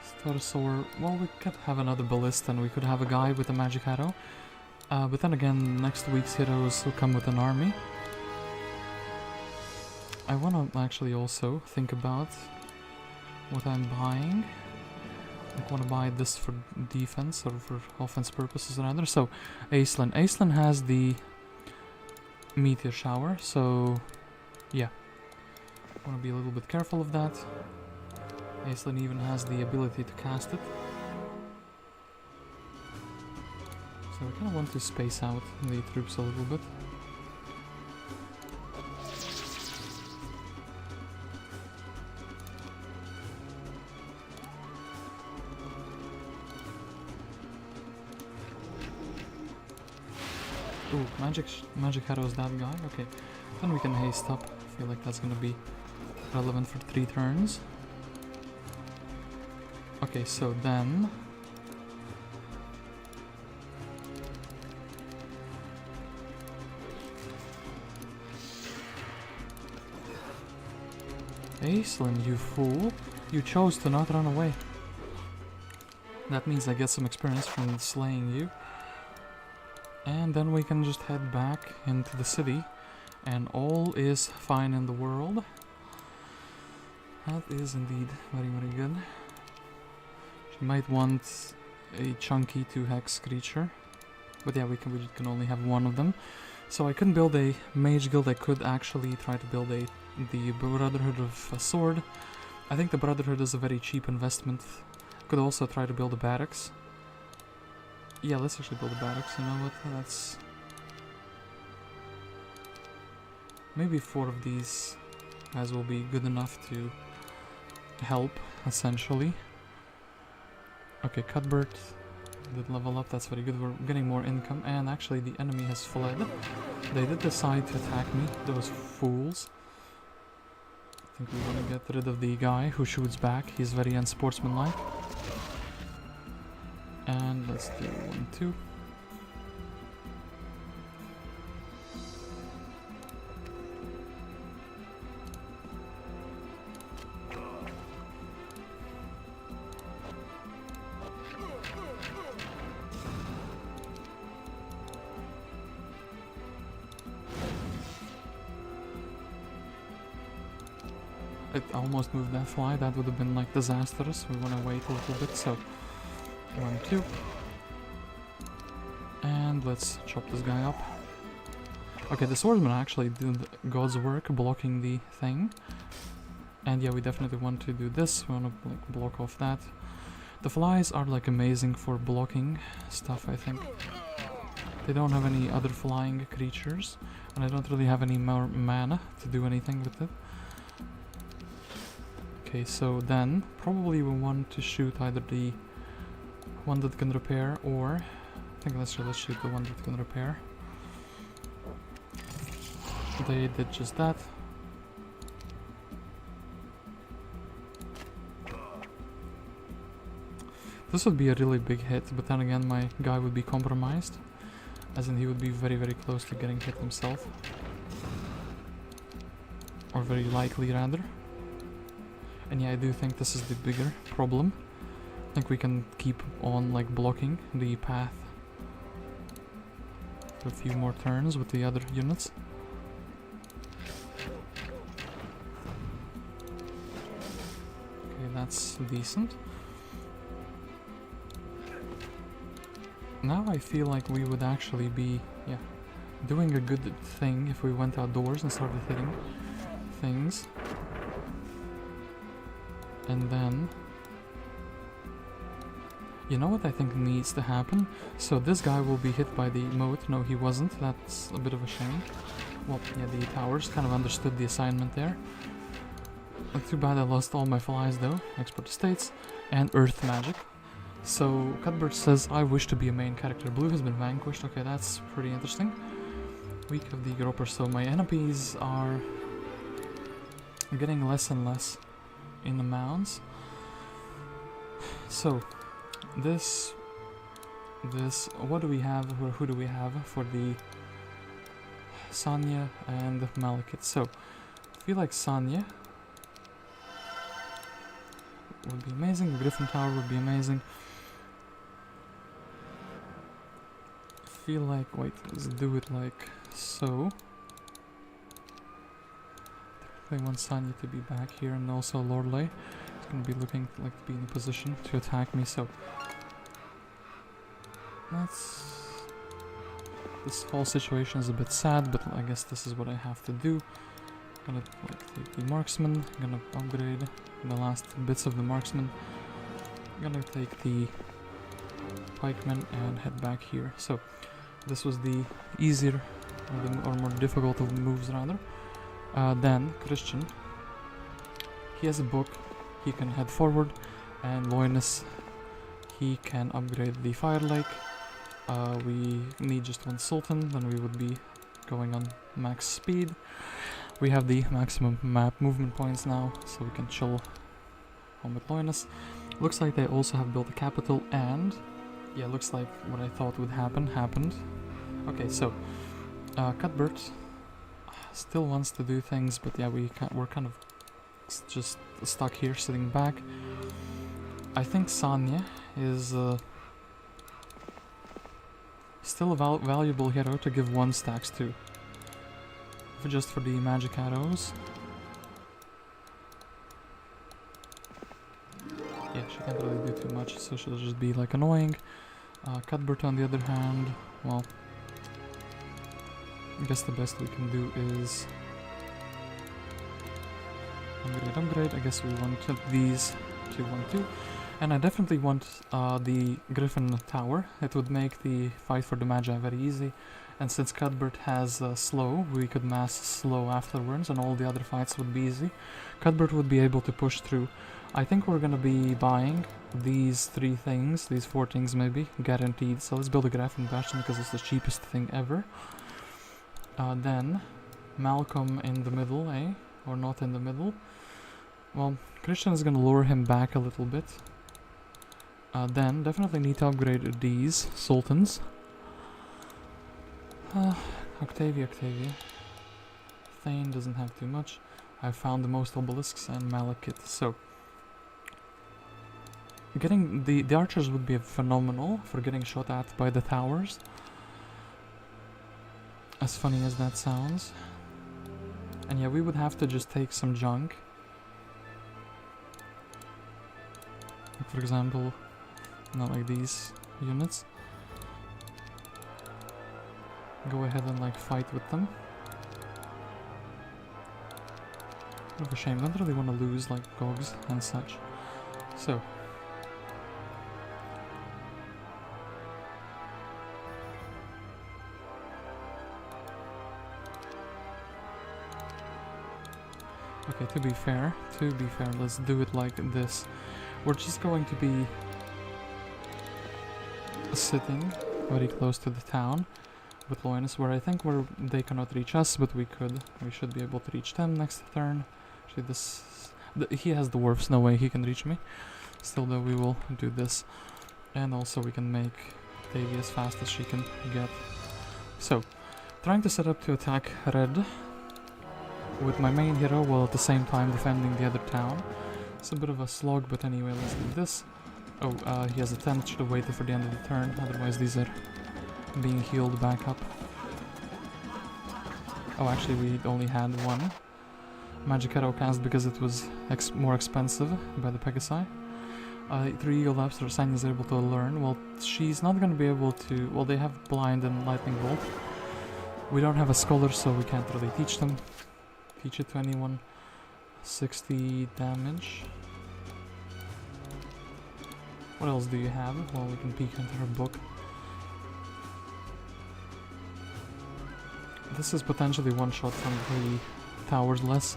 Stegosaur. Well, we could have another ballista, and we could have a guy with a magic arrow. But then again, next week's heroes will come with an army. I want to actually also think about what I'm buying. I want to buy this for defense or for offense purposes rather. So Aislinn. Aislinn has the meteor shower, so yeah, I want to be a little bit careful of that. Aislinn even has the ability to cast it, so I kind of want to space out the troops a little bit. Ooh, magic arrows that guy. Okay, then we can haste up. I feel like that's gonna be relevant for 3 turns. Okay, so then Aislinn, you fool. You chose to not run away. That means I get some experience from slaying you. And then we can just head back into the city. And all is fine in the world. That is indeed very, very good. She might want a chunky 2-hex creature. But yeah, we can only have one of them. So I couldn't build a mage guild. I could actually try to build the Brotherhood of a Sword. I think the Brotherhood is a very cheap investment. Could also try to build a barracks. Yeah, let's actually build a barracks. You know what? That's maybe 4 of these guys will be good enough to help, essentially. Okay, Cuthbert did level up. That's very good. We're getting more income, and actually the enemy has fled. They did decide to attack me. Those fools. I think we want to get rid of the guy who shoots back. He's very unsportsmanlike. And let's do 1-2. I almost moved that fly. That would have been like disastrous. We want to wait a little bit, so 1-2. And let's chop this guy up. Okay, the swordsman actually did God's work blocking the thing. And yeah, we definitely want to do this. We want to like block off that. The flies are like amazing for blocking stuff, I think. They don't have any other flying creatures, and I don't really have any more mana to do anything with it. Okay, so then probably we want to shoot either the one that can repair, or I think let's shoot the one that can repair. They did just that. This would be a really big hit, but then again my guy would be compromised, as in he would be very, very close to getting hit himself. Or very likely, rather. And yeah, I do think this is the bigger problem. I think we can keep on like blocking the path for a few more turns with the other units. Okay, that's decent. Now I feel like we would actually be, yeah, doing a good thing if we went outdoors and started hitting things. And then, you know what I think needs to happen? So this guy will be hit by the moat. No, he wasn't. That's a bit of a shame. Well, yeah, the towers kind of understood the assignment there. Too bad I lost all my flies though. Export estates and earth magic. So Cuthbert says, I wish to be a main character. Blue has been vanquished. Okay, that's pretty interesting. Week of the Gropper. So my enemies are getting less and less in the mounds. So this what do we have, or who do we have for the Sanya and Malekith? So I feel like Sanya would be amazing. The Griffin Tower would be amazing. I feel like, wait, let's do it like so. I want Sanya to be back here, and also Lorelei is going to be looking like to be in a position to attack me, so this whole situation is a bit sad, but I guess this is what I have to do. I'm gonna like take the marksman, I'm gonna upgrade the last bits of the marksman, I'm gonna take the pikeman and head back here. So this was the easier or more difficult of the moves, rather. Then Christian, he has a book, he can head forward, and Loynis, he can upgrade the fire lake, we need just one Sultan, then we would be going on max speed. We have the maximum map movement points now, so we can chill home with Loynis. Looks like they also have built a capital, and yeah, looks like what I thought would happen happened. Okay, so Cuthbert still wants to do things, but yeah, we're kind of just stuck here, sitting back. I think Sanya is still a valuable hero to give 1 stacks to, just for the magic arrows. Yeah, she can't really do too much, so she'll just be like annoying. Cuthbert on the other hand, well, I guess the best we can do is upgrade. I guess we want these 2-1-2, and I definitely want the Griffin Tower. It would make the fight for the Magi very easy, and since Cuthbert has slow, we could mass slow afterwards, and all the other fights would be easy. Cuthbert would be able to push through. I think we're gonna be buying these 3 things, these 4 things maybe, guaranteed. So let's build a Griffin Bastion because it's the cheapest thing ever. Then Malcolm in the middle, eh? Or not in the middle. Well, Christian is gonna lure him back a little bit. Then definitely need to upgrade these Sultans. Octavia. Thane doesn't have too much. I found the most obelisks and Malekith, so getting the archers would be phenomenal for getting shot at by the towers. As funny as that sounds. And yeah, we would have to just take some junk. Like for example, not like these units. Go ahead and like fight with them. Bit of a shame, don't really want to lose like Gogs and such. So okay, to be fair, let's do it like this. We're just going to be sitting very close to the town with Loynis, where I think they cannot reach us, but we should be able to reach them next turn. Actually, he has dwarfs, no way he can reach me. Still though, we will do this. And also we can make Octavia as fast as she can get. So, trying to set up to attack red with my main hero, while at the same time defending the other town. It's a bit of a slog, but anyway, let's do this. Oh, he has a tent, should have waited for the end of the turn, otherwise these are being healed back up. Oh, actually we only had 1 magic arrow cast because it was more expensive by the Pegasi. 3 Eagle Labs, Sanya is able to learn. Well, she's not going to be able to... Well, they have Blind and Lightning Bolt. We don't have a Scholar, so we can't really teach it to anyone. 60 damage. What else do you have? Well, we can peek into her book. This is potentially one shot from the towers less.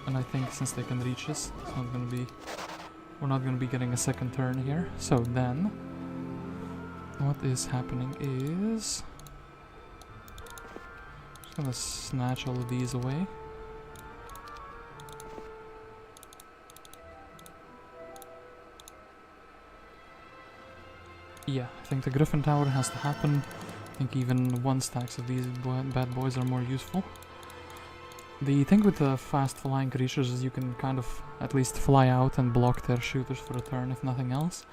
And I think since they can reach us, we're not gonna be getting a second turn here. So then, what is happening is... just gonna snatch all of these away. Yeah, I think the Griffin Tower has to happen. I think even 1 stacks of these bad boys are more useful. The thing with the fast flying creatures is you can kind of at least fly out and block their shooters for a turn, if nothing else.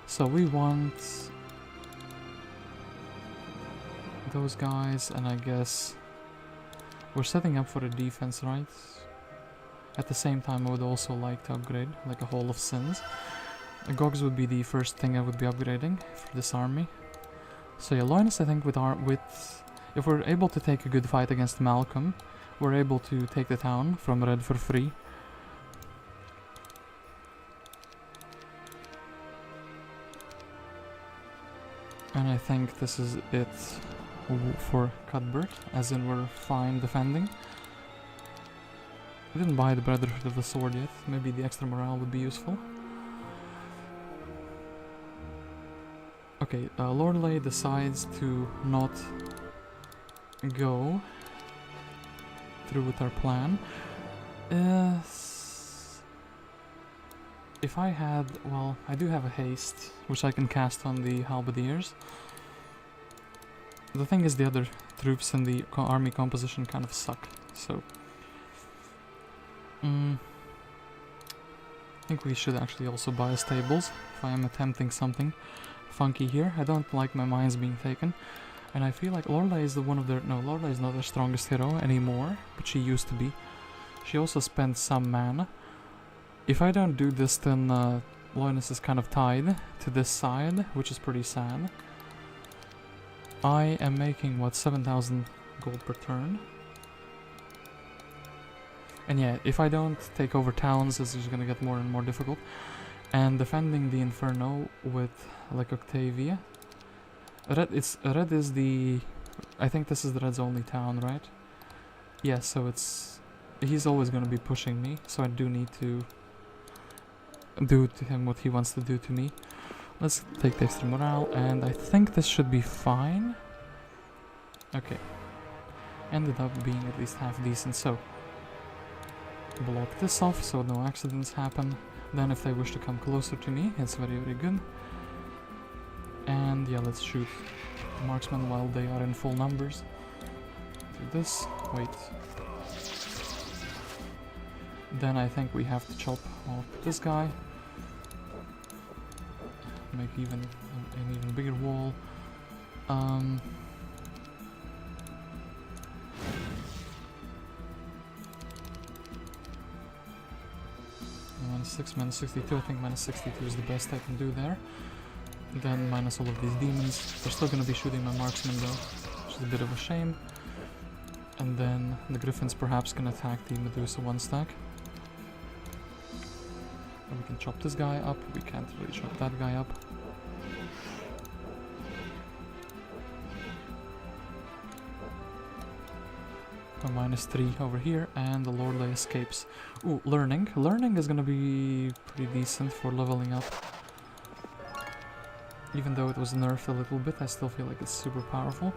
So we want those guys, and I guess we're setting up for a defense, right? At the same time, I would also like to upgrade, like a Hall of Sins. Gogs would be the first thing I would be upgrading for this army. So yeah, Loynis, I think if we're able to take a good fight against Malcolm, we're able to take the town from red for free. And I think this is it for Cuthbert, as in we're fine defending. I didn't buy the Brotherhood of the Sword yet, maybe the extra morale would be useful. Okay, Lorelei decides to not go through with our plan. If I had, well, I do have a haste, which I can cast on the halberdiers. The thing is, the other troops in the army composition kind of suck, so... I think we should actually also buy stables, if I am attempting something funky here. I don't like my mines being taken, and I feel like Lorelei is one of their... No, Lorelei is not their strongest hero anymore, but she used to be. She also spent some mana. If I don't do this, then Loynis is kind of tied to this side, which is pretty sad. I am making, what, 7,000 gold per turn? And yeah, if I don't take over towns, this is gonna get more and more difficult. And defending the Inferno with, like, Octavia. Red is the... I think this is the Red's only town, right? Yeah, so it's... He's always gonna be pushing me, so I do need to do to him what he wants to do to me. Let's take the extra morale, and I think this should be fine. Okay. Ended up being at least half decent, so... Block this off so no accidents happen. Then if they wish to come closer to me, it's very, very good. And yeah, let's shoot the marksmen while they are in full numbers. Do this. Wait. Then I think we have to chop off this guy. Make even an even bigger wall. -6, -62. I think -62 is the best I can do there. Then minus all of these demons. They're still gonna be shooting my marksmen though, which is a bit of a shame. And then the griffins perhaps can attack the Medusa 1 stack. And we can chop this guy up. We can't really chop that guy up. A -3 over here, and the Lorelei escapes. Ooh, learning. Learning is gonna be pretty decent for leveling up. Even though it was nerfed a little bit, I still feel like it's super powerful.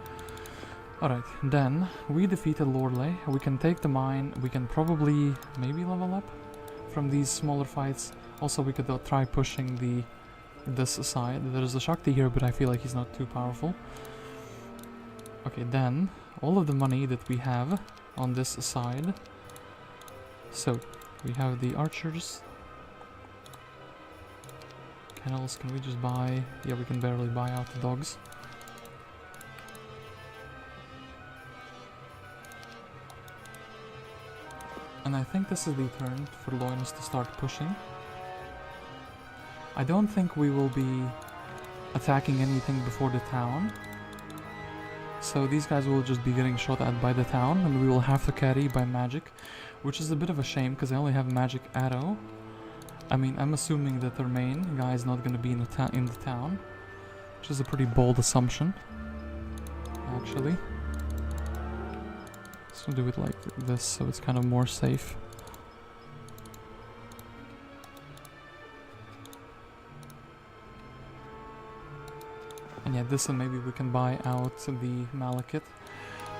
Alright, then we defeated Lorelei. We can take the mine. We can probably maybe level up from these smaller fights. Also, we could try pushing this side. There's a Shakti here, but I feel like he's not too powerful. Okay, then all of the money that we have on this side. So we have the archers. Kennels, can we just buy? Yeah, we can barely buy out the dogs. And I think this is the turn for Loynis to start pushing. I don't think we will be attacking anything before the town. So these guys will just be getting shot at by the town, and we will have to carry by magic, which is a bit of a shame because I only have magic arrow. I mean, I'm assuming that their main guy is not going to be in the town, which is a pretty bold assumption, actually. So do it like this, so it's kind of more safe. And yeah, this, and maybe we can buy out the Malekith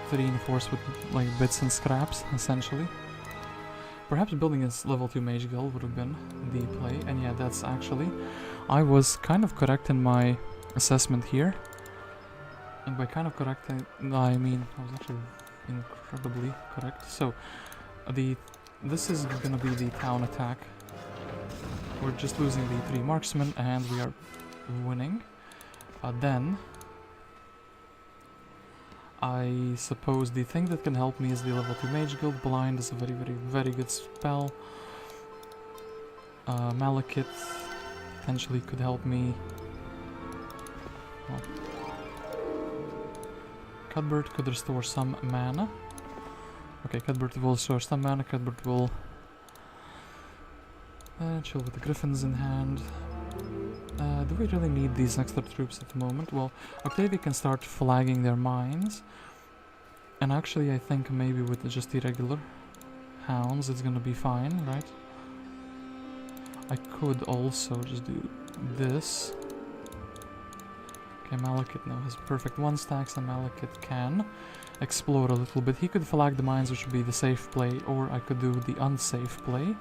to reinforce with like bits and scraps, essentially. Perhaps building a level 2 mage guild would have been the play. And yeah, that's actually... I was kind of correct in my assessment here. And by kind of correct, I mean I was actually incredibly correct. So, this is gonna be the town attack. We're just losing the 3 marksmen and we are winning. Then, I suppose the thing that can help me is the level 2 mage guild. Blind is a very, very, very good spell. Malekith potentially could help me. Well, Cuthbert could restore some mana. Okay, Cuthbert will restore some mana. Cuthbert will chill with the griffins in hand. Do we really need these extra troops at the moment? Well, Octavia can start flagging their mines. And actually I think maybe with just the regular hounds it's gonna be fine, right? I could also just do this. Okay, Malekith now has perfect 1 stacks, and Malekith can explore a little bit. He could flag the mines, which would be the safe play, or I could do the unsafe play,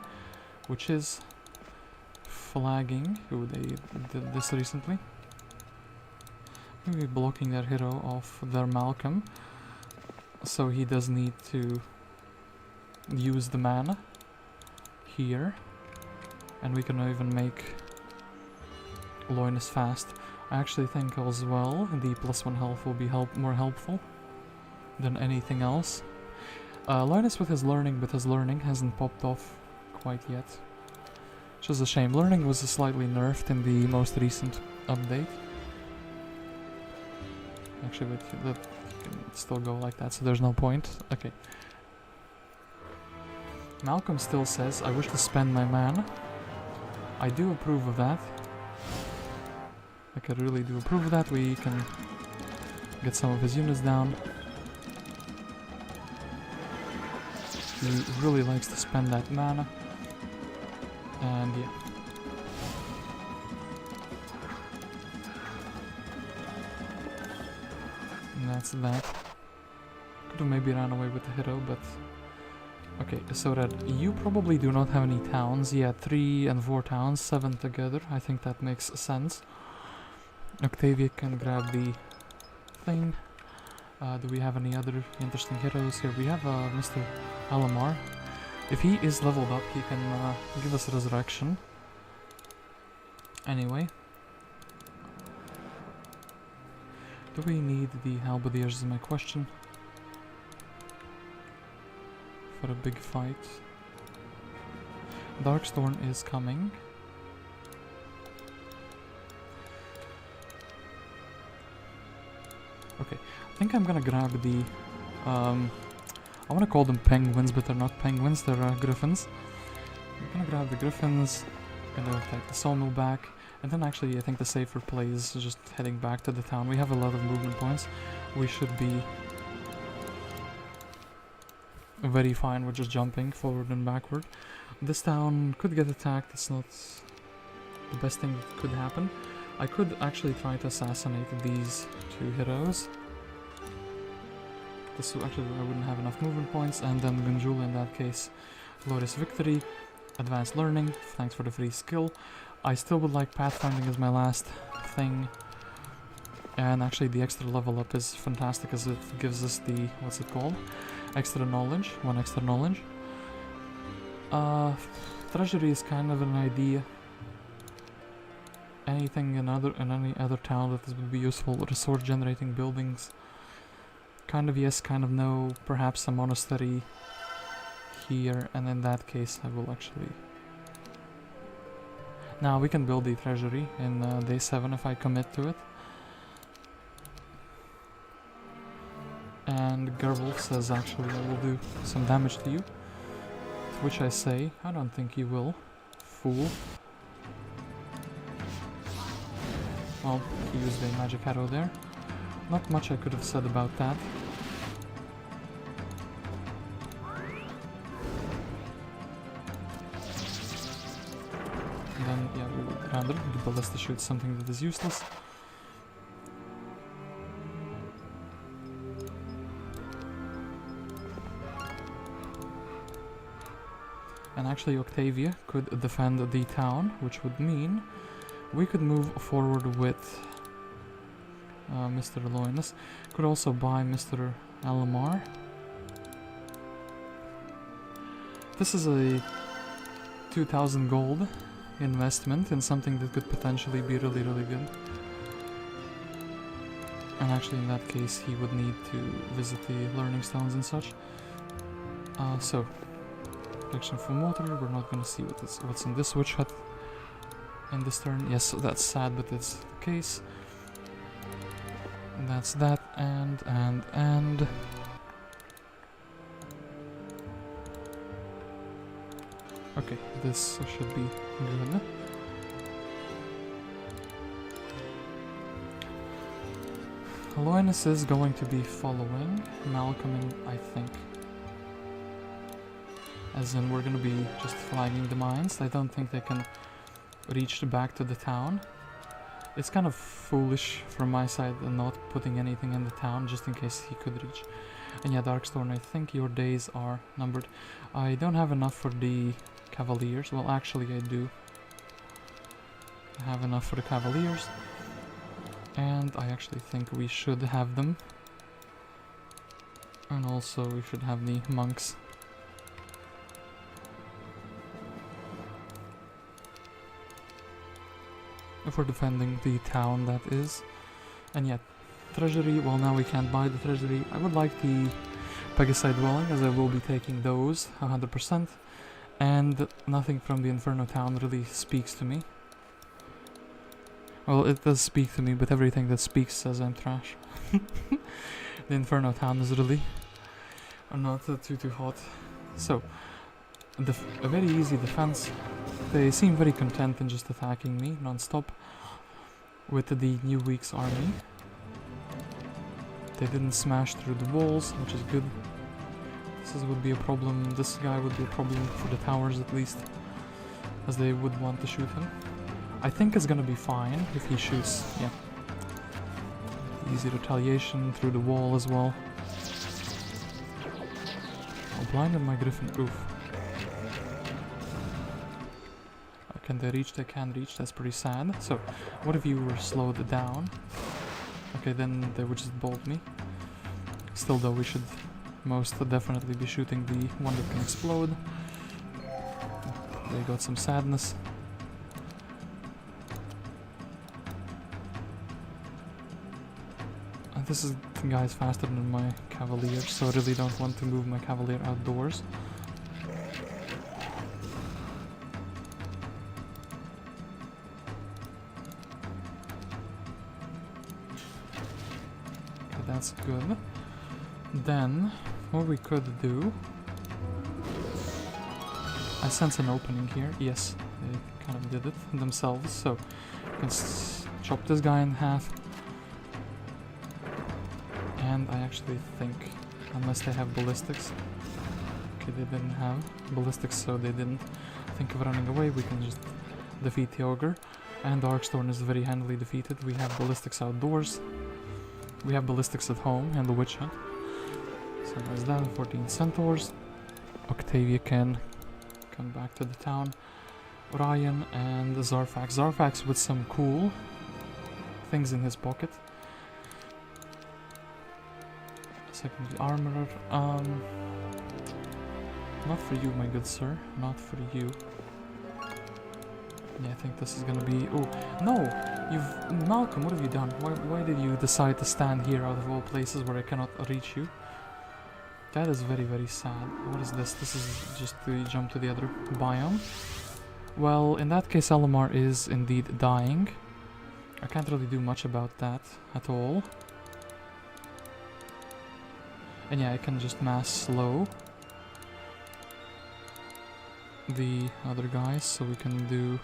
which is flagging. Ooh, they did this recently. Maybe blocking their hero off their Malcolm, so he does need to use the mana here, and we can even make Loynis fast. I actually think as well the +1 health will be more helpful than anything else. Loynis with his learning, but his learning hasn't popped off quite yet, which is a shame. Learning was slightly nerfed in the most recent update. Actually, wait, that can still go like that, so there's no point. Okay. Malcolm still says, I wish to spend my mana. I do approve of that. Like, I really do approve of that. We can get some of his units down. He really likes to spend that mana. And yeah. And that's that. Could have maybe ran away with the hero, but... Okay, so that you probably do not have any towns. Yeah, 3 and 4 towns, 7 together. I think that makes sense. Octavia can grab the thing. Do we have any other interesting heroes here? We have Mr. Alamar. If he is leveled up, he can give us resurrection. Anyway. Do we need the halberdiers is my question. For a big fight. Darkstorn is coming. Okay, I think I'm gonna grab the I wanna call them penguins, but they're not penguins, they're griffins. I'm gonna grab the griffins, gonna take the sawmill back, and then actually I think the safer play is just heading back to the town. We have a lot of movement points. We should be very fine with just jumping forward and backward. This town could get attacked, it's not the best thing that could happen. I could actually try to assassinate these 2 heroes. This actually I wouldn't have enough movement points, and then Gunjula in that case. Glorious victory, advanced learning, thanks for the free skill. I still would like pathfinding as my last thing. And actually the extra level up is fantastic as it gives us the, what's it called? Extra knowledge, 1 extra knowledge. Treasury is kind of an idea. Anything in any other town that would be useful. Resource generating buildings. Kind of yes, kind of no. Perhaps a monastery here, and in that case I will actually... Now we can build the treasury in day 7 if I commit to it. And Gerwolf says actually I will do some damage to you. To which I say, I don't think you will. Fool. Well, he used a magic arrow there. Not much I could have said about that. And then, yeah, we would rather the ballista shoot something that is useless. And actually Octavia could defend the town, which would mean we could move forward with Mr. Loynis. Could also buy Mr. Alamar. This is a 2,000 gold investment in something that could potentially be really, really good. And actually in that case he would need to visit the learning stones and such. So, protection from water, we're not gonna see what's in this witch hut in this turn. Yes, that's sad, but it's the case. And that's that, and... Okay, this should be good. Loynis is going to be following Malcolm, I think. As in, we're gonna be just flagging the mines. I don't think they can reach back to the town. It's kind of foolish from my side not putting anything in the town just in case he could reach. And yeah, Darkstorn, I think your days are numbered. I don't have enough for the Cavaliers. Well, actually I do. I have enough for the Cavaliers. And I actually think we should have them. And also we should have the monks. If we're defending the town, that is. And yeah, treasury, well now we can't buy the treasury. I would like the Pegasi dwelling, as I will be taking those 100%. And nothing from the Inferno town really speaks to me. Well, it does speak to me, but everything that speaks says I'm trash. The Inferno town is really not too hot. So, a very easy defense. They seem very content in just attacking me non-stop with the New Week's army. They didn't smash through the walls, which is good. This would be a problem. This guy would be a problem for the towers at least, as they would want to shoot him. I think it's gonna be fine if he shoots. Yeah. Easy retaliation through the wall as well. Oh, blinded my griffin. Oof. Can they reach? They can't reach. That's pretty sad. So, what if you were slowed down? Okay, then they would just bolt me. Still though, we should most definitely be shooting the one that can explode. They got some sadness. And this is the guy's faster than my Cavalier, so I really don't want to move my Cavalier outdoors. That's good. Then, what we could do... I sense an opening here. Yes, they kind of did it themselves, so you can chop this guy in half. And I actually think, unless they have ballistics... Okay, they didn't have ballistics, so they didn't think of running away. We can just defeat the Ogre. And Darkstorn is very handily defeated. We have ballistics outdoors. We have ballistics at home and the witch hunt. So there's that, 14 centaurs. Octavia can come back to the town. Orion and Zarfax. Zarfax with some cool things in his pocket. Secondly, armorer. Not for you, my good sir. Not for you. Yeah, I think this is gonna be... Oh, no! Malcolm, what have you done? Why did you decide to stand here out of all places where I cannot reach you? That is very, very sad. What is this? This is just to jump to the other biome. Well, in that case, Alamar is indeed dying. I can't really do much about that at all. And yeah, I can just mass slow the other guys, so we can do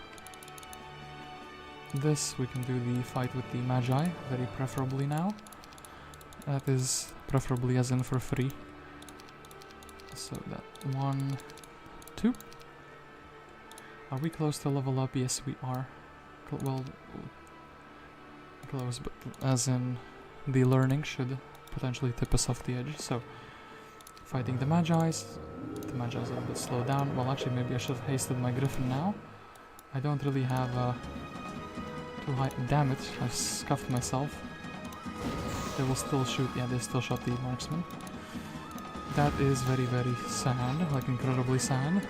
this. We can do the fight with the magi, very preferably now. That is preferably as in for free. So that 1, 2. Are we close to level up? Yes, we are. Well, close, but as in the learning should potentially tip us off the edge. So, fighting the Magi's. The Magi's are a bit slowed down. Well, actually, maybe I should have hasted my Griffin now. I don't really have too high. Damn it, I've scuffed myself. They will still shoot. Yeah, they still shot the marksman. That is very, very sad. Like, incredibly sad.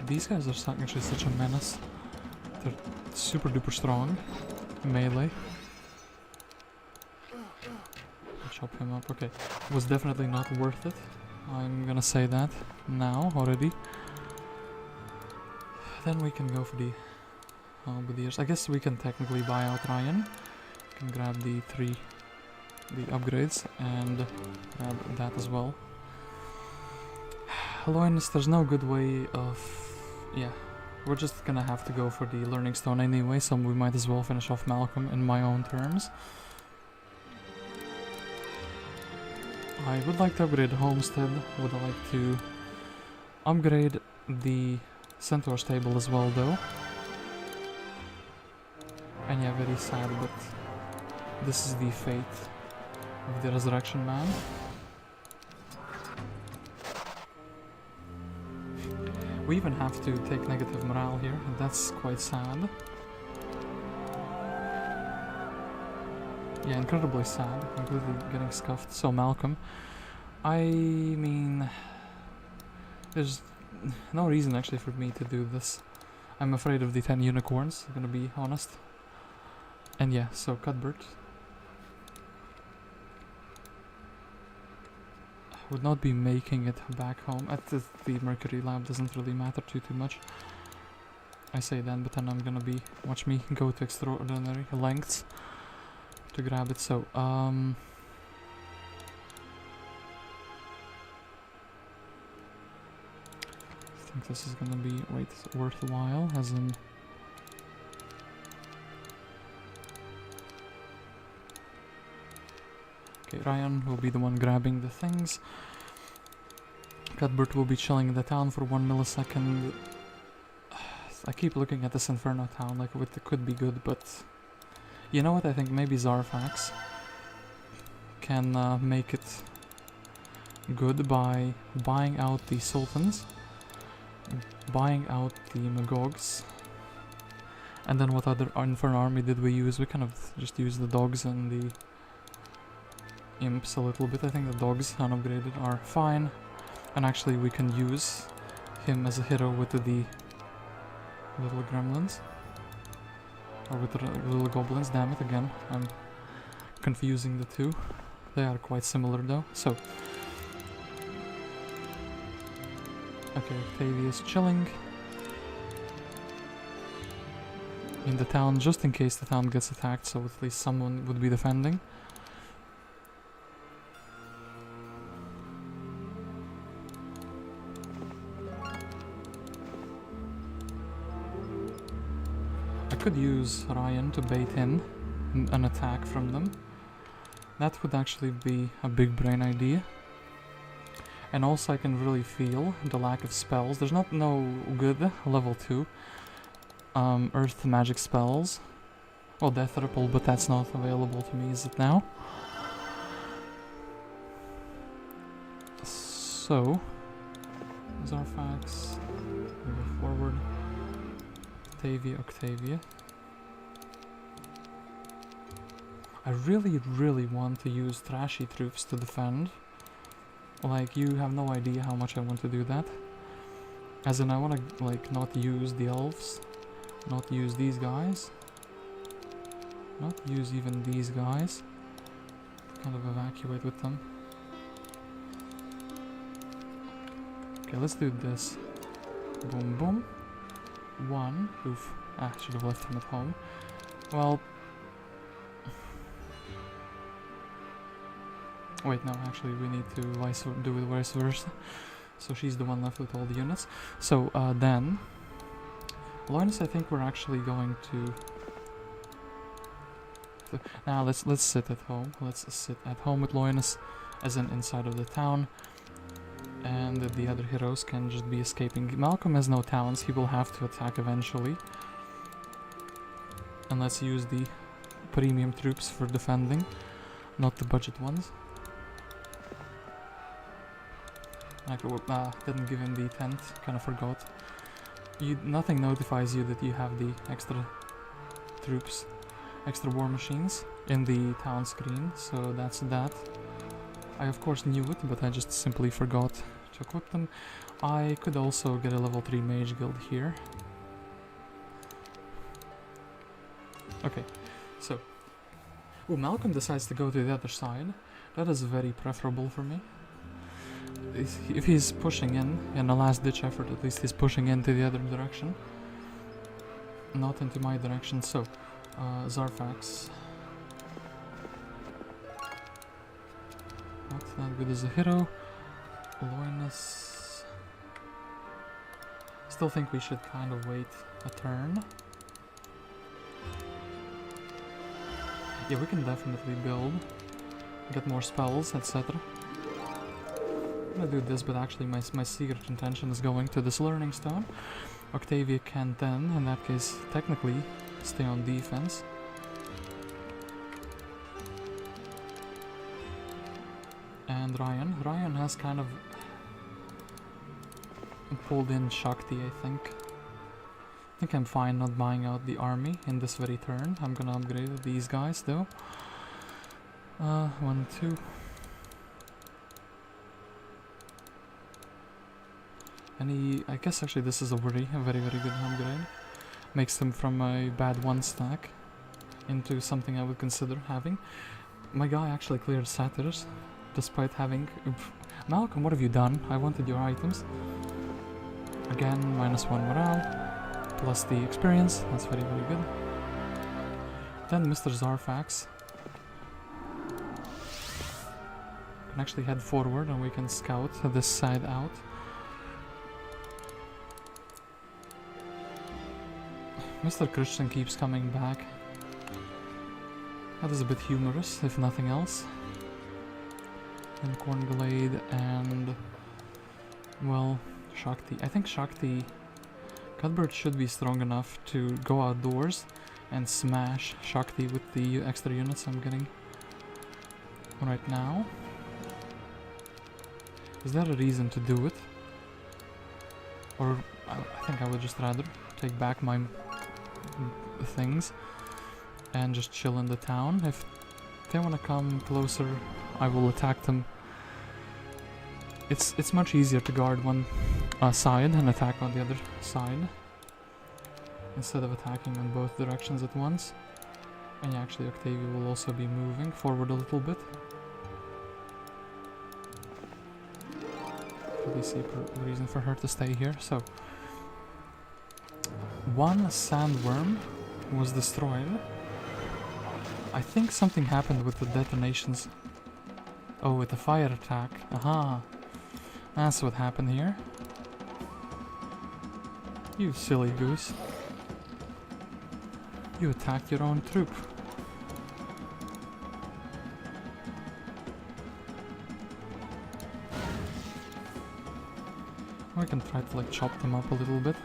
These guys are actually such a menace. They're super duper strong. Melee. Chop him up. Okay. It was definitely not worth it. I'm gonna say that now already. Then we can go for the Halberdiers. I guess we can technically buy out Ryan. We can grab the upgrades and grab that as well. Loynis, there's no good way of... Yeah, we're just gonna have to go for the Learning Stone anyway, so we might as well finish off Malcolm in my own terms. I would like to upgrade Homestead, would like to upgrade the Centaur stable as well though. And yeah, very sad, but this is the fate of the Resurrection Man. We even have to take negative morale here, and that's quite sad. Yeah, incredibly sad, completely getting scuffed. So Malcolm, I mean, there's no reason actually for me to do this. I'm afraid of the 10 unicorns, I'm gonna be honest. And yeah, so Cuthbert would not be making it back home. At the Mercury lab doesn't really matter too much. I say that, but then I'm gonna be, watch me go to extraordinary lengths to grab it. So I think this is gonna be worthwhile, as in okay, Ryan will be the one grabbing the things. Cuthbert will be chilling in the town for 1 millisecond. I keep looking at this Inferno town, like it could be good, but you know what, I think maybe Zarfax can make it good by buying out the Sultans, buying out the Magogs, and then what other Inferno army did we use? We kind of just used the dogs and the imps a little bit. I think the dogs unupgraded are fine, and actually we can use him as a hero with the little gremlins. Or with the little goblins, damn it, again, I'm confusing the two. They are quite similar though, so. Okay, Octavia is chilling in the town, just in case the town gets attacked, so at least someone would be defending. I could use Ryan to bait in an attack from them. That would actually be a big brain idea. And also I can really feel the lack of spells. There's no good level 2 earth magic spells. Well, Death Ripple, but that's not available to me, is it now? So Zarfax, move forward. Octavia. I really want to use trashy troops to defend. Like, you have no idea how much I want to do that. As in, I want to, like, not use the elves, not use these guys, not use even these guys, kind of evacuate with them. Okay, let's do this. Boom, boom. One. Oof. Ah, should have left him at home. Well. Wait, no, actually we need to do it vice versa. So she's the one left with all the units. So, then. Loynis, I think we're actually going to. Now let's sit at home. Let's sit at home with Loynis, as in inside of the town. And the other heroes can just be escaping. Malcolm has no talents, he will have to attack eventually. And let's use the premium troops for defending, not the budget ones. Didn't give him the tent, kind of forgot. Nothing notifies you that you have the extra troops, extra war machines in the town screen, so that's that. I of course knew it, but I just simply forgot to equip them. I could also get a level 3 mage guild here. Okay, so. Oh, Malcolm decides to go to the other side. That is very preferable for me. If he's pushing in a last ditch effort, at least he's pushing into the other direction. Not into my direction, so. Zarfax. Not that good as a hero. Loynis. Still think we should kind of wait a turn. Yeah, we can definitely build, get more spells, etc. I'm gonna do this, but actually my secret intention is going to this learning stone. Octavia can then, in that case, technically stay on defense. And Ryan has kind of pulled in Shakti, I think. I think I'm fine not buying out the army in this very turn. I'm gonna upgrade these guys though. 1, 2. I guess actually this is a very good upgrade. Makes them from a bad 1 stack into something I would consider having. My guy actually cleared satyrs, despite having... Malcolm, what have you done? I wanted your items. Again, -1 morale, plus the experience. That's very good. Then Mr. Zarfax can actually head forward and we can scout this side out. Mr. Christian keeps coming back. That is a bit humorous, if nothing else. And Cornglade and... well, Shakti. I think Shakti... Cuthbert should be strong enough to go outdoors and smash Shakti with the extra units I'm getting right now. Is there a reason to do it? Or I think I would just rather take back my things and just chill in the town. If they want to come closer, I will attack them. It's much easier to guard one side and attack on the other side instead of attacking in both directions at once. And actually Octavia will also be moving forward a little bit. Really see a reason for her to stay here. So 1 sandworm was destroyed. I think something happened with the detonations. Oh, with the fire attack. Aha. That's what happened here. You silly goose. You attacked your own troop. We can try to like chop them up a little bit.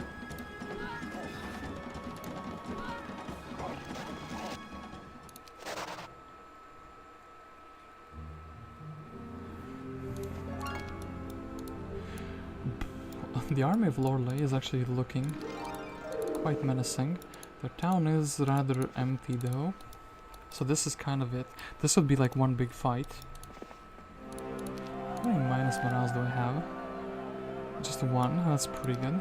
The army of Lorelei is actually looking quite menacing. Their town is rather empty though. So this is kind of it. This would be like one big fight. How many minus morales do I have? Just 1, that's pretty good.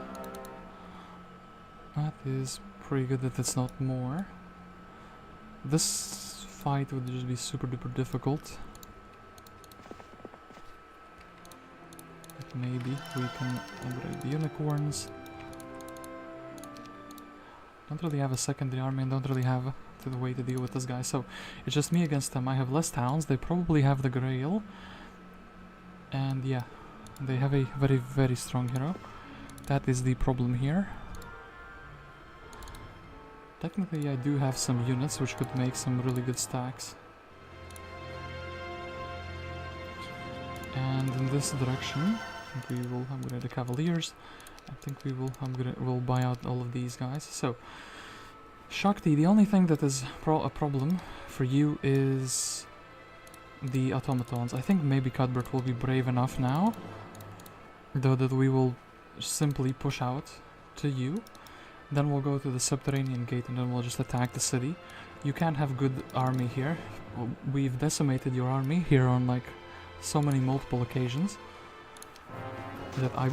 That is pretty good that it's not more. This fight would just be super duper difficult. Maybe we can upgrade the unicorns. Don't really have a secondary army and don't really have the way to deal with this guy, so it's just me against them. I have less towns, they probably have the Grail. And yeah, they have a very strong hero. That is the problem here. Technically I do have some units which could make some really good stacks. And in this direction we will upgrade the Cavaliers. I think we will we'll buy out all of these guys. So, Shakti, the only thing that is a problem for you is the automatons. I think maybe Cuthbert will be brave enough now, though, that we will simply push out to you. Then we'll go to the subterranean gate and then we'll just attack the city. You can't have good army here. We've decimated your army here on like so many multiple occasions that I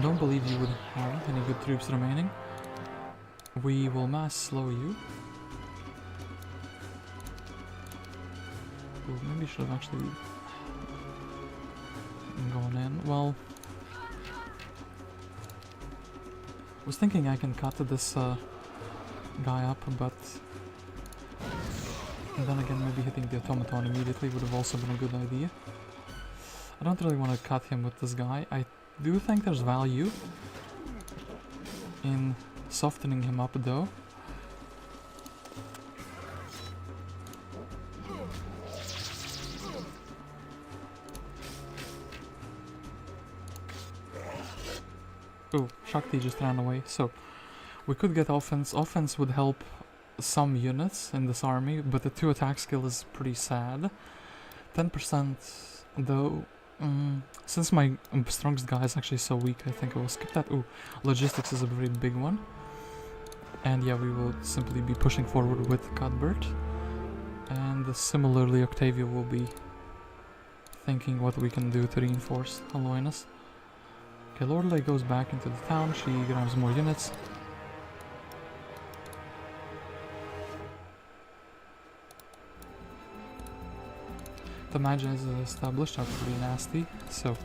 don't believe you would have any good troops remaining. We will mass slow you. Ooh, maybe should have actually gone in. Well, I was thinking I can cut this guy up, but and then again maybe hitting the automaton immediately would have also been a good idea. I don't really want to cut him with this guy. I do think there's value in softening him up though. Oh, Shakti just ran away. So we could get offense. Offense would help some units in this army, but the 2 attack skill is pretty sad. 10% though. Since my strongest guy is actually so weak, I think I will skip that. Ooh, logistics is a very big one. And yeah, we will simply be pushing forward with Cuthbert. And similarly, Octavia will be thinking what we can do to reinforce Loynis. Okay, Lorelei goes back into the town, she grabs more units. The mage is established are pretty nasty, so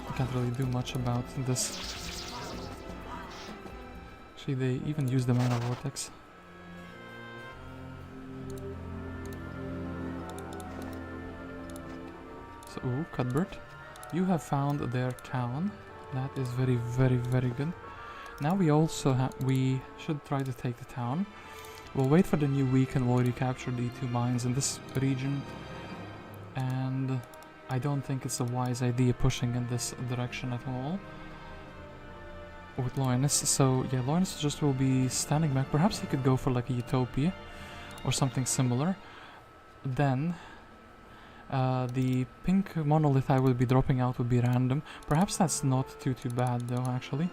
I can't really do much about this. Actually, they even use the mana vortex. So, ooh, Cuthbert, you have found their town. That is very, very, very good. Now we also we should try to take the town. We'll wait for the new week and we'll recapture the 2 mines in this region. And I don't think it's a wise idea pushing in this direction at all with Loynis. So yeah, Loynis just will be standing back. Perhaps he could go for like a Utopia or something similar. Then the pink monolith I will be dropping out would be random. Perhaps that's not too bad though, actually.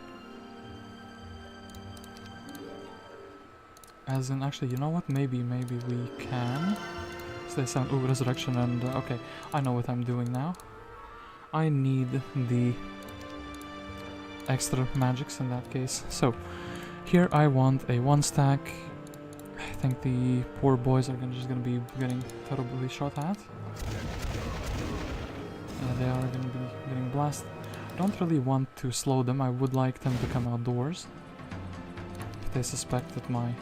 As in, actually, you know what? Maybe we can. Stay 7. Ooh, resurrection and okay, I know what I'm doing now. I need the extra magics in that case. So here I want a 1 stack. I think the poor boys are just gonna be getting terribly shot at. They are gonna be getting blasted. I don't really want to slow them. I would like them to come outdoors. If they suspect that my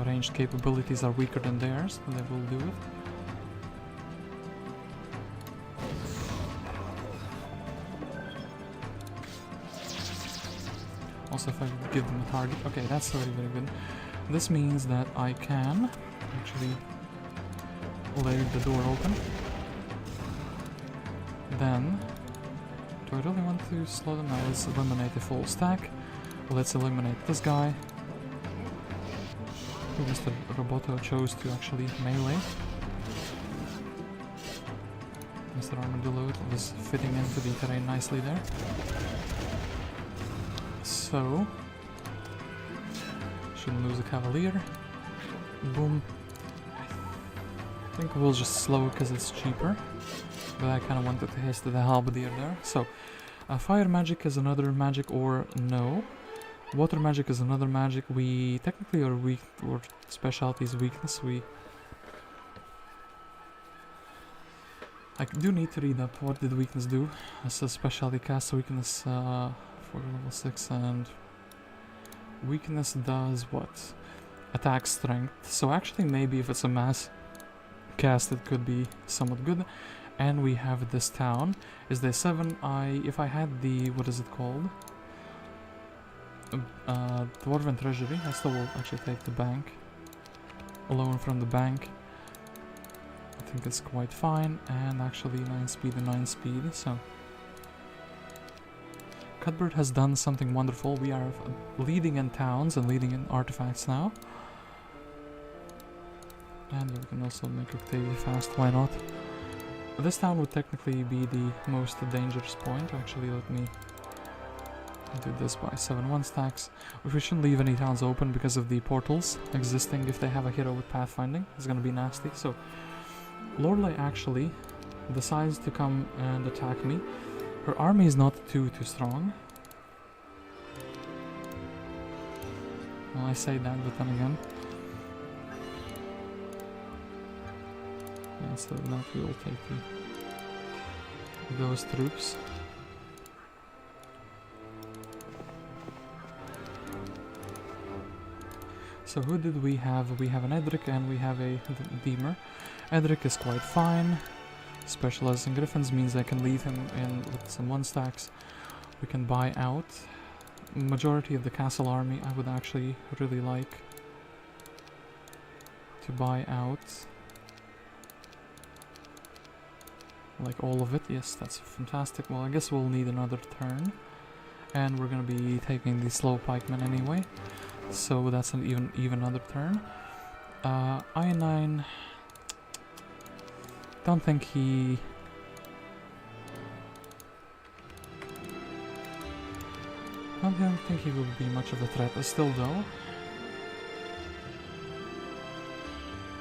ranged capabilities are weaker than theirs, they will do it. Also, if I give them a target. Okay, that's very, very good. This means that I can actually lay the door open. Then, do I really want to slow them? Now let's eliminate the full stack. Let's eliminate this guy. Mr. Roboto chose to actually melee. Mr. Armadillo was fitting into the terrain nicely there. So, shouldn't lose a Cavalier. Boom. I think we'll just slow it because it's cheaper. But I kind of wanted to haste the Halberdier there. So, Fire Magic is another magic or no. Water Magic is another magic. We technically are weak, or specialty is weakness. I do need to read up what did weakness do. As a specialty cast weakness for level 6, and weakness does what? Attack strength. So actually maybe if it's a mass cast it could be somewhat good. And we have this town. Is there 7? If I had the, what is it called? Dwarven Treasury, I still will actually take the bank. A loan from the bank. I think it's quite fine, and actually 9 speed and 9 speed, so... Cuthbert has done something wonderful. We are leading in towns and leading in artifacts now. And we can also make Octavia fast, why not? This town would technically be the most dangerous point. Actually, let me do this by 7 1-stacks. We shouldn't leave any towns open because of the portals existing. If they have a hero with pathfinding, it's gonna be nasty. So Lorelei actually decides to come and attack me. Her army is not too strong. Well, I say that, but then again, yeah, so that we will take those troops. So who did we have? We have an Edric and we have a Deemer. Edric is quite fine. Specializing Griffins means I can leave him in with some 1-stacks. We can buy out. Majority of the castle army I would actually really like to buy out. Like all of it. Yes, that's fantastic. Well, I guess we'll need another turn. And we're gonna be taking the slow pikeman anyway. So that's an even another turn. Aenain... Don't think he... I don't think he will be much of a threat. Still though,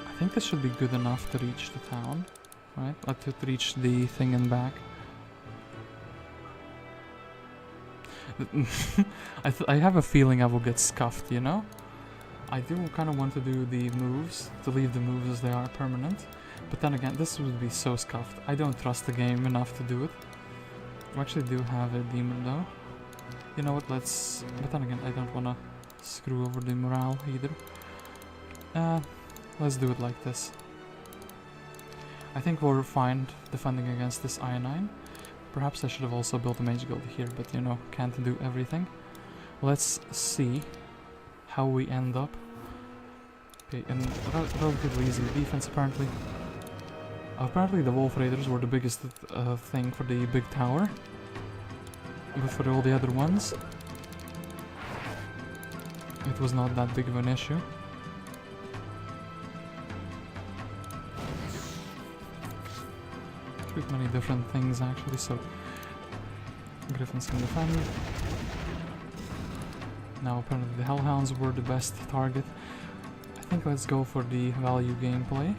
I think this should be good enough to reach the town, right? Like to reach the thing and back. I have a feeling I will get scuffed, you know? I do kind of want to do the moves, to leave the moves as they are permanent. But then again, this would be so scuffed. I don't trust the game enough to do it. We actually do have a demon though. You know what, let's... But then again, I don't want to screw over the morale either. Let's do it like this. I think we're fine defending against this Aenain. Perhaps I should have also built a mage guild here, but you know, can't do everything. Let's see how we end up. Okay, and relatively easy defense apparently. Apparently the Wolf Raiders were the biggest thing for the big tower. But for all the other ones, it was not that big of an issue. Quite many different things actually, so Griffins can defend. Now apparently the Hellhounds were the best target. I think let's go for the value gameplay,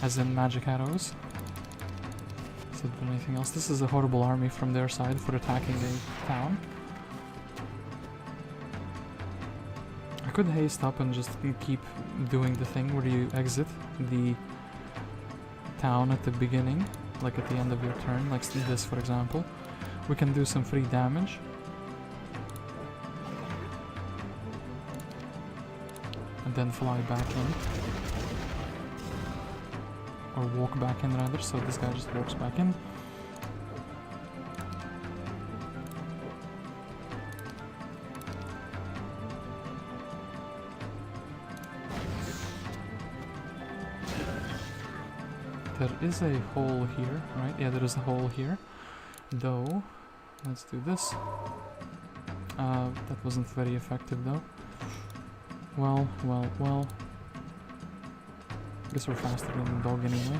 as in magic arrows. Instead of anything else. This is a horrible army from their side for attacking a town. I could haste up and just keep doing the thing where you exit the town at the beginning, like at the end of your turn, like this for example. We can do some free damage. And then fly back in. Or walk back in rather, so this guy just walks back in. There is a hole here, right? Yeah, there is a hole here. Though, let's do this. That wasn't very effective though. Well. Guess we're faster than the dog anyway.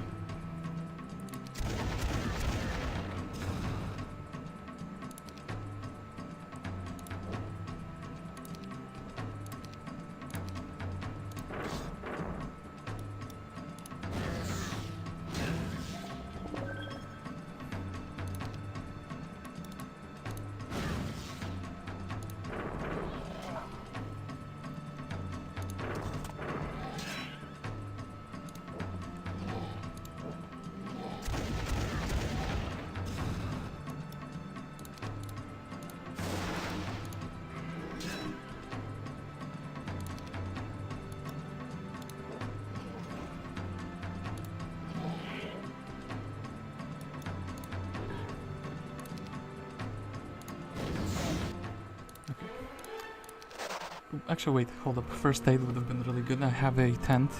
Actually, wait, hold up. First aid would have been really good. I have a tent,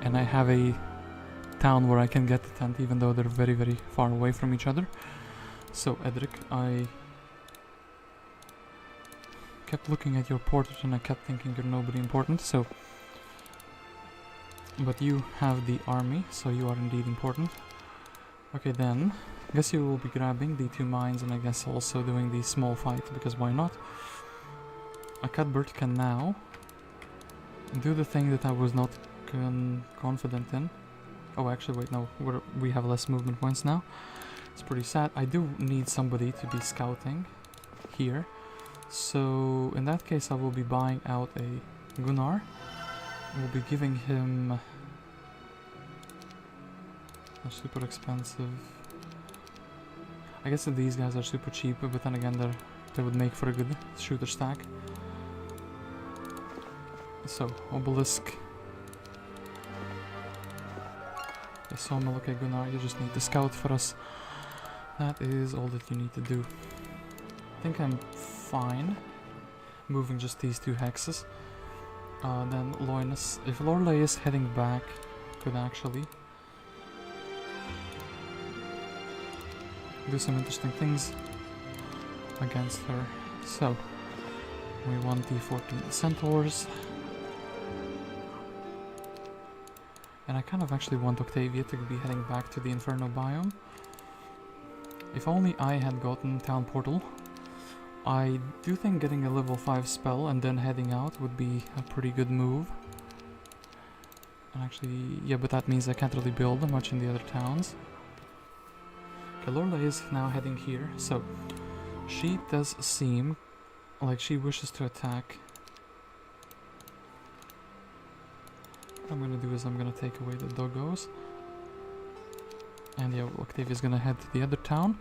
and I have a town where I can get the tent, even though they're very, very far away from each other. So, Edric, I kept looking at your portrait and I kept thinking you're nobody important, so... But you have the army, so you are indeed important. Okay, then, I guess you will be grabbing the 2 mines and I guess also doing the small fight, because why not? Cuthbert can now do the thing that I was not confident in. Oh, actually, wait, no, we have less movement points now. It's pretty sad. I do need somebody to be scouting here. So, in that case, I will be buying out a Gunnar. We'll be giving him a super expensive... I guess that these guys are super cheap, but then again, they would make for a good shooter stack. So, Obelisk. Sawmill, okay, Gunnar, you just need to scout for us. That is all that you need to do. I think I'm fine moving just these 2 hexes. Then Loynis. If Lorelei is heading back, could actually do some interesting things against her. So, we want the 14 centaurs. And I kind of actually want Octavia to be heading back to the Inferno biome. If only I had gotten Town Portal. I do think getting a level 5 spell and then heading out would be a pretty good move. And actually, yeah, but that means I can't really build much in the other towns. Okay, Lorelei is now heading here, so she does seem like she wishes to attack. What I'm gonna do is I'm gonna take away the doggos. And yeah, Octavia's gonna head to the other town.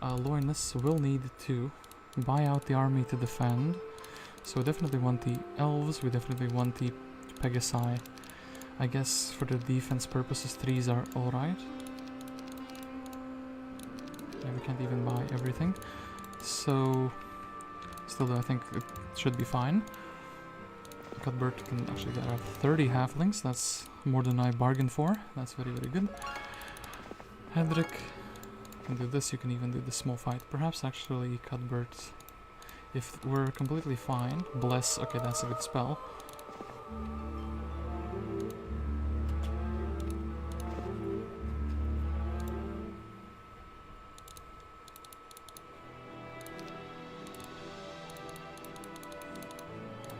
Loynis will need to buy out the army to defend. So we definitely want the elves, we definitely want the Pegasi. I guess for the defense purposes, 3s are alright. Yeah, we can't even buy everything. So, still though, I think it should be fine. Cuthbert can actually get 30 halflings, that's more than I bargained for. That's very, very good. Hedrick can do this, you can even do the small fight. Perhaps actually Cuthbert, if we're completely fine. Bless, okay, that's a good spell.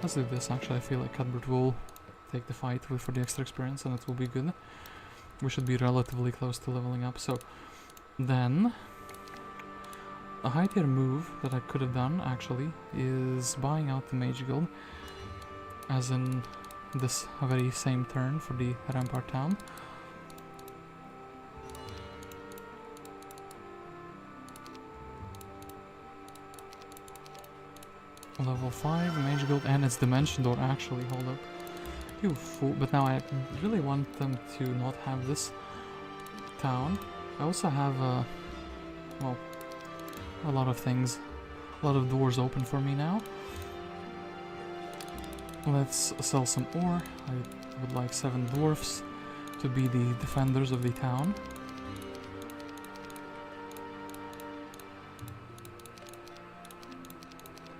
Let's do this, actually I feel like Cuthbert will take the fight for the extra experience and it will be good. We should be relatively close to leveling up, so then a high tier move that I could have done actually is buying out the Mage Guild, as in this very same turn for the Rampart town. Level 5 Mage Guild, and it's Dimension Door actually, hold up. You fool, but now I really want them to not have this town. I also have, well, a lot of things, a lot of doors open for me now. Let's sell some ore. I would like 7 dwarfs to be the defenders of the town.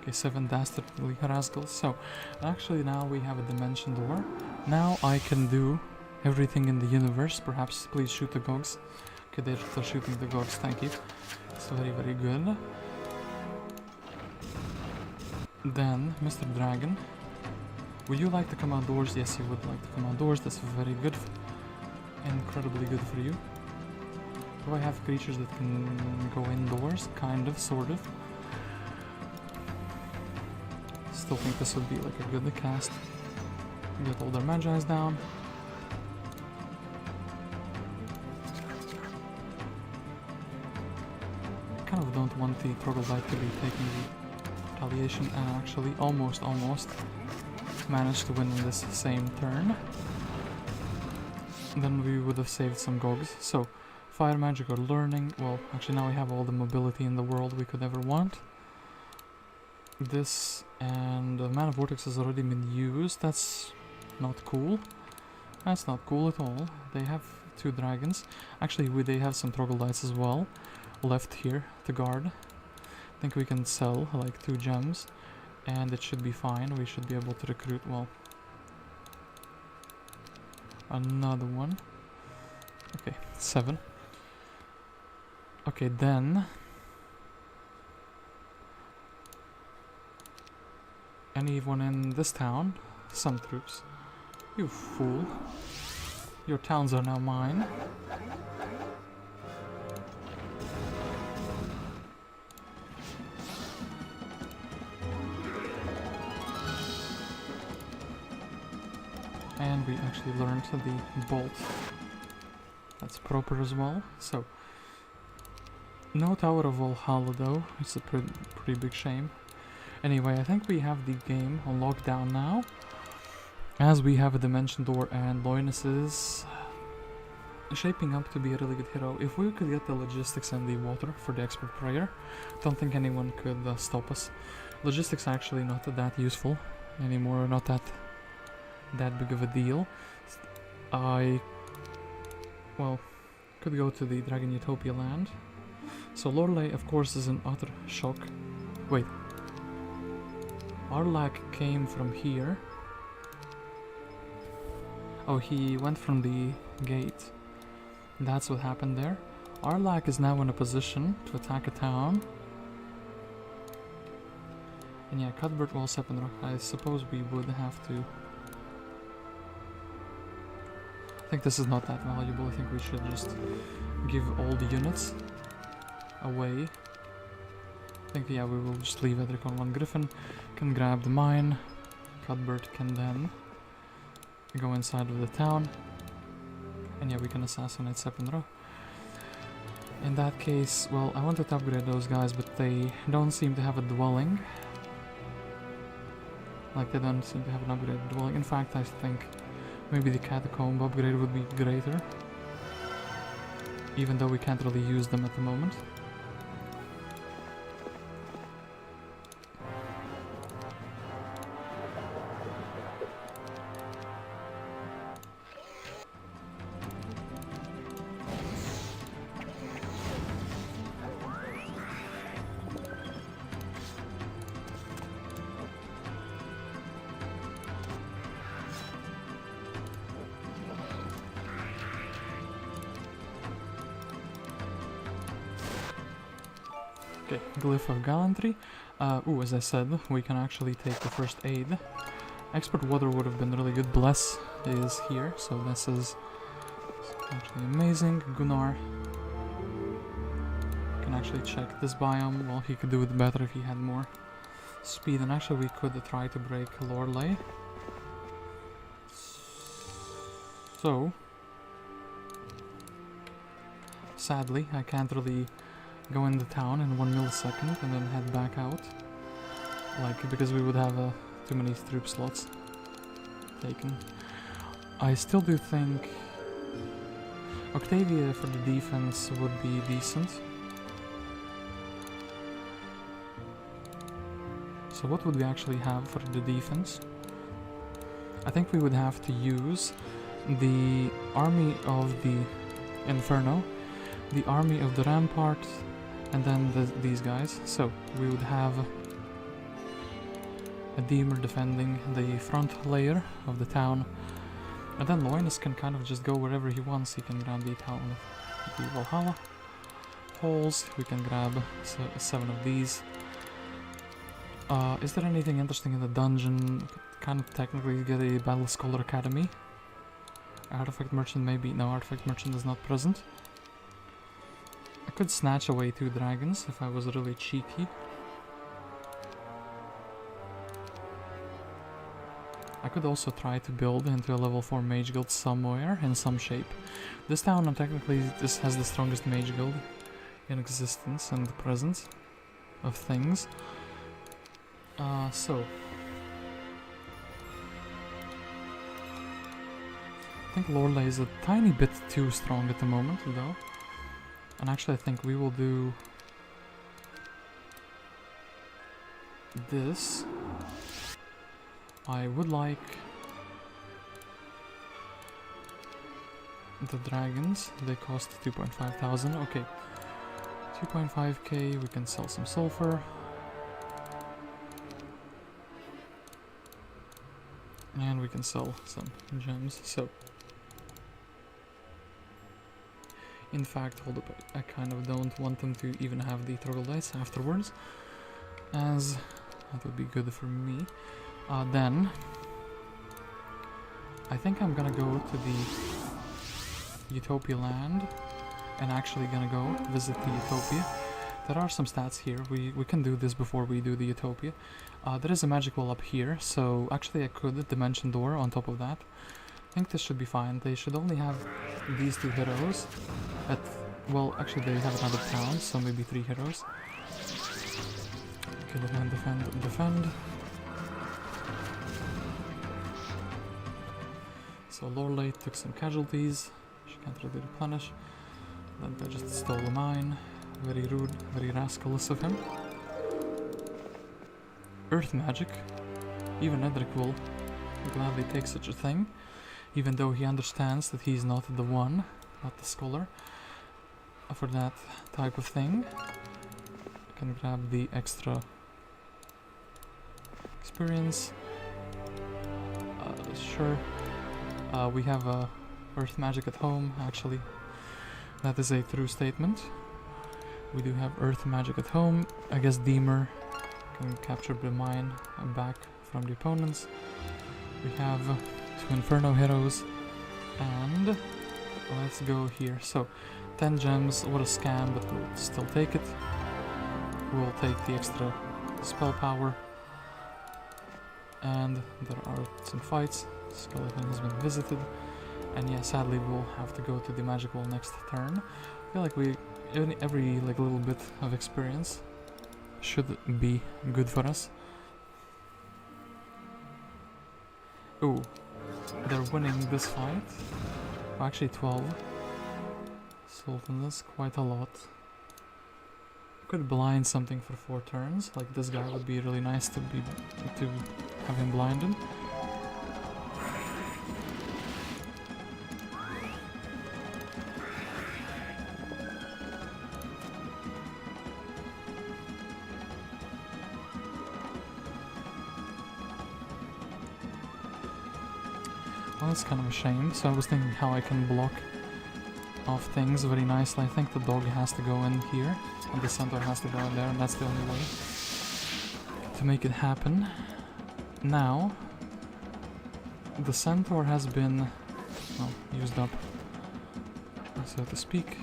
Okay, 7 dastardly rascals. So, actually now we have a dimension door. Now I can do everything in the universe. Perhaps please shoot the gogs. Okay, they're shooting the gogs, thank you. It's very, very good. Then, Mr. Dragon, would you like to come outdoors? Yes, you would like to come outdoors. That's very good. Incredibly good for you. Do I have creatures that can go indoors? Kind of, sort of. Still think this would be like a good cast. Get all their magi's down. I kind of don't want the troglodyte to be taking the retaliation, and actually almost managed to win in this same turn. Then we would have saved some gogs. So, fire magic or learning. Well, actually now we have all the mobility in the world we could ever want. This and Mana Vortex has already been used. That's not cool. That's not cool at all. They have 2 dragons. Actually, they have some troglodytes as well left here to guard. I think we can sell like 2 gems and it should be fine. We should be able to recruit, well, another one. Okay, 7. Okay, then anyone in this town? Some troops. You fool. Your towns are now mine. And we actually learned the bolt. That's proper as well. So, no Tower of Valhalla though. It's a pretty big shame. Anyway, I think we have the game on lockdown now, as we have a dimension door and Loynis is shaping up to be a really good hero. If we could get the logistics and the water for the expert prayer, don't think anyone could stop us. Logistics are actually not that useful anymore, not that big of a deal. I, well, could go to the Dragon Utopia land. So Lorelei, of course, is in utter shock. Wait. Arlach came from here. Oh, he went from the gate. That's what happened there. Arlach is now in a position to attack a town. And yeah, Cuthbert, well, Sephinroth. I suppose we would have to... I think this is not that valuable. I think we should just give all the units away. I think, yeah, we will just leave Edric on one Griffin. Can grab the mine. Cuthbert can then go inside of the town. And yeah, we can assassinate Sephinroth. In that case, well, I wanted to upgrade those guys, but they don't seem to have a dwelling. Like, they don't seem to have an upgraded dwelling. In fact, I think maybe the catacomb upgrade would be greater. Even though we can't really use them at the moment. Okay, Glyph of Gallantry. As I said, we can actually take the first aid. Expert Water would have been really good. Bless is here, so this is actually amazing. Gunnar can actually check this biome. Well, he could do it better if he had more speed, and actually we could try to break Lorelei. So, sadly, I can't really go in the town in 1 millisecond and then head back out, like, because we would have too many troop slots taken. I still do think Octavia for the defense would be decent. So what would we actually have for the defense? I think we would have to use the army of the Inferno, the army of the Rampart, and then these guys. So we would have a Deemer defending the front layer of the town, and then Loynis can kind of just go wherever he wants. He can grab the town of the Valhalla holes. We can grab 7 of these. Is there anything interesting in the dungeon? Kind of technically get a Battle Scholar Academy. Artifact Merchant maybe. No, Artifact Merchant is not present. I could snatch away 2 dragons if I was really cheeky. I could also try to build into a level 4 mage guild somewhere in some shape. This town technically has the strongest mage guild in existence and the presence of things. So I think Lorelei is a tiny bit too strong at the moment, though. And actually I think we will do this. I would like the dragons. They cost 2,500. Okay. 2.5k, we can sell some sulfur. And we can sell some gems. So in fact, hold up, I kind of don't want them to even have the troglodytes afterwards, as that would be good for me. Then I think I'm gonna go to the Utopia land and actually gonna go visit the Utopia. There are some stats here. We can do this before we do the Utopia. There is a magic wall up here, so actually I could dimension door on top of that. I think this should be fine. They should only have these 2 heroes. Well, actually they have another town, so maybe 3 heroes. Okay, defend, defend, defend. So Lorelei took some casualties. She can't really replenish. Then they just stole a mine. Very rude, very rascalous of him. Earth magic. Even Edric will gladly take such a thing, even though he understands that he's not the one, not the scholar. for that type of thing. I can grab the extra experience. Sure. We have earth magic at home, actually. That is a true statement. We do have earth magic at home. I guess Deemer can capture the mine back from the opponents. We have 2 Inferno heroes. And let's go here. So 10 gems, what a scam, but we'll still take it. We'll take the extra spell power. And there are some fights. Skeleton has been visited. And yeah, sadly we'll have to go to the magic wall next turn. I feel like every like little bit of experience should be good for us. Ooh, they're winning this fight. Oh, actually 12. Sultan, that's quite a lot. Could blind something for 4 turns. Like this guy would be really nice to have him blinded. Well, that's kind of a shame. So I was thinking how I can block off things very nicely. I think the dog has to go in here, and the centaur has to go in there, and that's the only way to make it happen. Now, the centaur has been, well, used up, so to speak.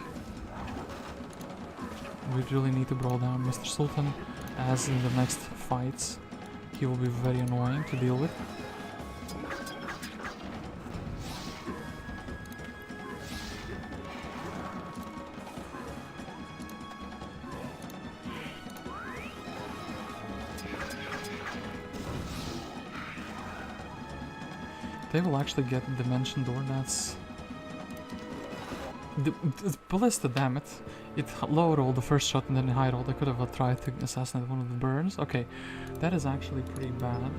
We really need to brawl down Mr. Sultan, as in the next fights he will be very annoying to deal with. They will actually get the dimension door. That's the ballista, damn it. It low rolled the first shot and then high rolled. I could have tried to assassinate one of the burns. Okay, that is actually pretty bad.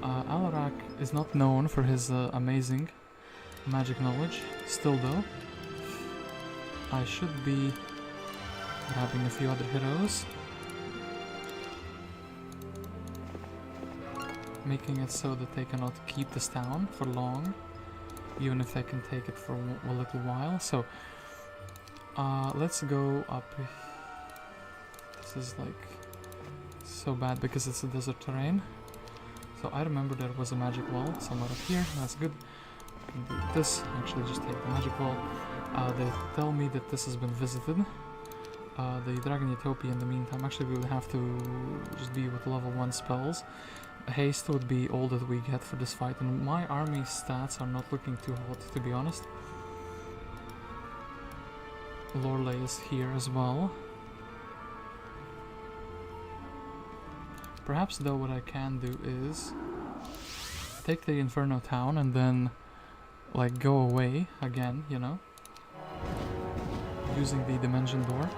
Arlach is not known for his amazing magic knowledge. Still though, I should be grabbing a few other heroes, making it so that they cannot keep this town for long, even if they can take it for a little while. So let's go up. This is like so bad because it's a desert terrain. So I remember there was a magic wall somewhere up here. That's good. I can do this. Actually, just take the magic wall. They tell me that this has been visited. The Dragon Utopia in the meantime. Actually, we would have to just be with level 1 spells. Haste would be all that we get for this fight, and my army stats are not looking too hot, to be honest. Lorelei is here as well. Perhaps though what I can do is take the Inferno town and then like go away again, you know, using the dimension door.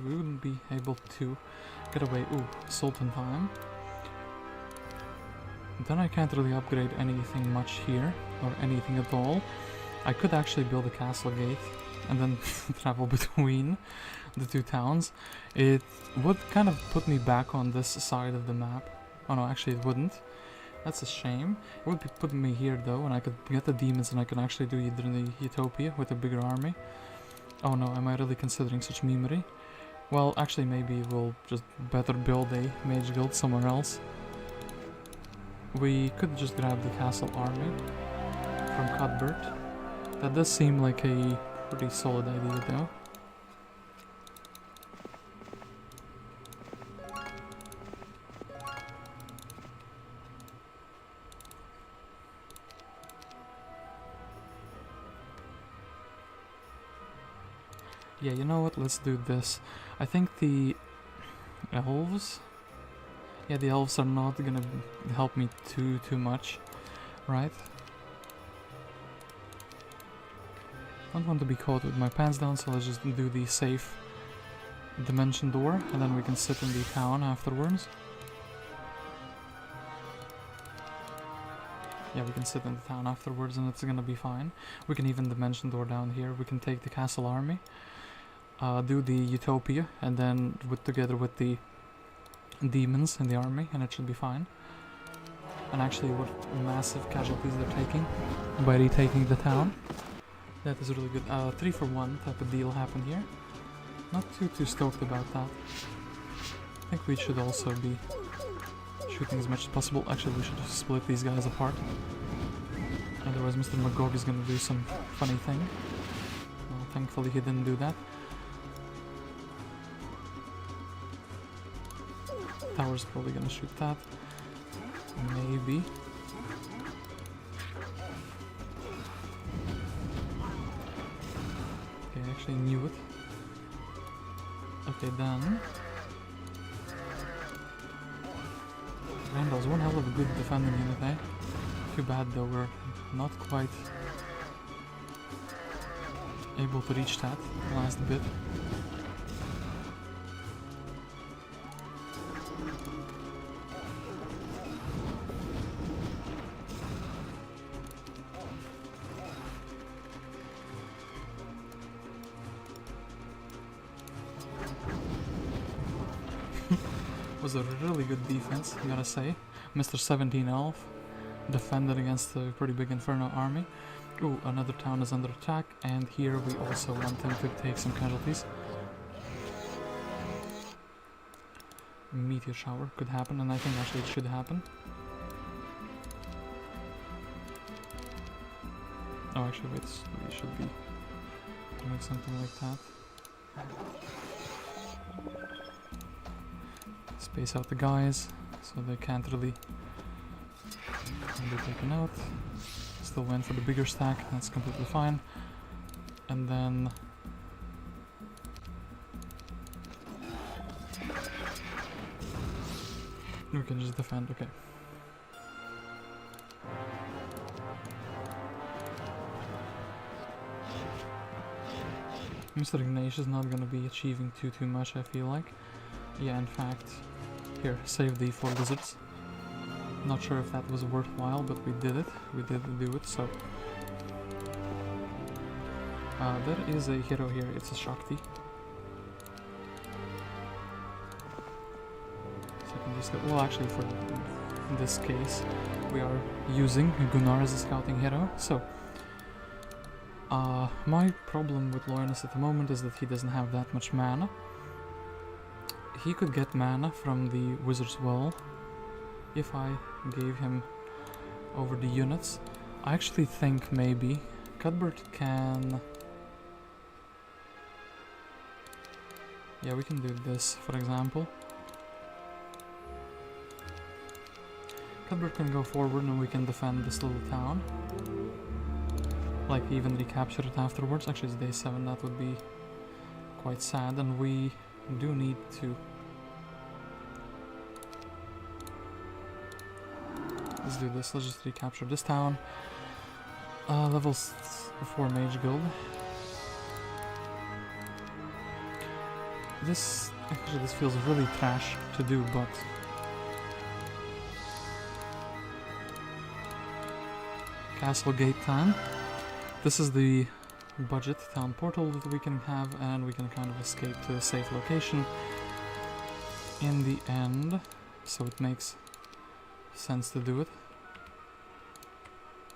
We wouldn't be able to get away. Ooh, Sultan time. Then I can't really upgrade anything much here, or anything at all. I could actually build a castle gate and then travel between the 2 towns. It would kind of put me back on this side of the map. Oh no, actually it wouldn't. That's a shame. It would be putting me here though, and I could get the demons and I could actually do either in the Utopia with a bigger army. Oh no, am I really considering such memery? Well, actually maybe we'll just better build a mage guild somewhere else. We could just grab the castle army from Cuthbert. That does seem like a pretty solid idea though. Yeah, you know what, let's do this. I think the elves... Yeah, the elves are not gonna help me too much, right? Don't want to be caught with my pants down, so let's just do the safe dimension door, and then we can sit in the town afterwards. Yeah, we can sit in the town afterwards and it's gonna be fine. We can even dimension door down here. We can take the castle army, do the Utopia, and then together with the demons in the army, and it should be fine. And actually, what massive casualties they're taking by retaking the town. That is really good. 3 for 1 type of deal happened here. Not too stoked about that. I think we should also be shooting as much as possible. Actually, we should just split these guys apart. Otherwise, Mr. Magog is gonna do some funny thing. Well, thankfully, he didn't do that. Tower's probably gonna shoot that. Maybe. Okay, I actually knew it. Okay, then. Andal's one hell of a good defending unit, eh? Too bad though, we're not quite able to reach that last bit. Was a really good defense, I gotta say. Mr. 17 Elf defended against a pretty big Inferno army. Ooh, another town is under attack, and here we also want him to take some casualties. Meteor shower could happen, and I think actually it should happen. Oh, actually, wait, we should be doing something like that. Space out the guys, so they can't really be taken out. Still went for the bigger stack, that's completely fine. And then we can just defend, okay. Mr. Ignatius is not gonna be achieving too much, I feel like. Yeah, in fact, here, save the 4 lizards. Not sure if that was worthwhile, but we did it. We did do it, so. There is a hero here, it's a Shakti. So I can just go, well actually for this case, we are using Gunnar as a scouting hero, so. My problem with Loynis at the moment is that he doesn't have that much mana. He could get mana from the Wizard's Well if I gave him over the units. I actually think maybe Cuthbert can... Yeah, we can do this, for example. Cuthbert can go forward and we can defend this little town. Like, even recapture it afterwards. Actually, it's day 7, that would be quite sad, and we do need to... Let's do this, let's just recapture this town. Level 4 mage guild. Actually this feels really trash to do, but... Castle gate time. This is the budget town portal that we can have, and we can kind of escape to a safe location in the end, so it makes sense to do it.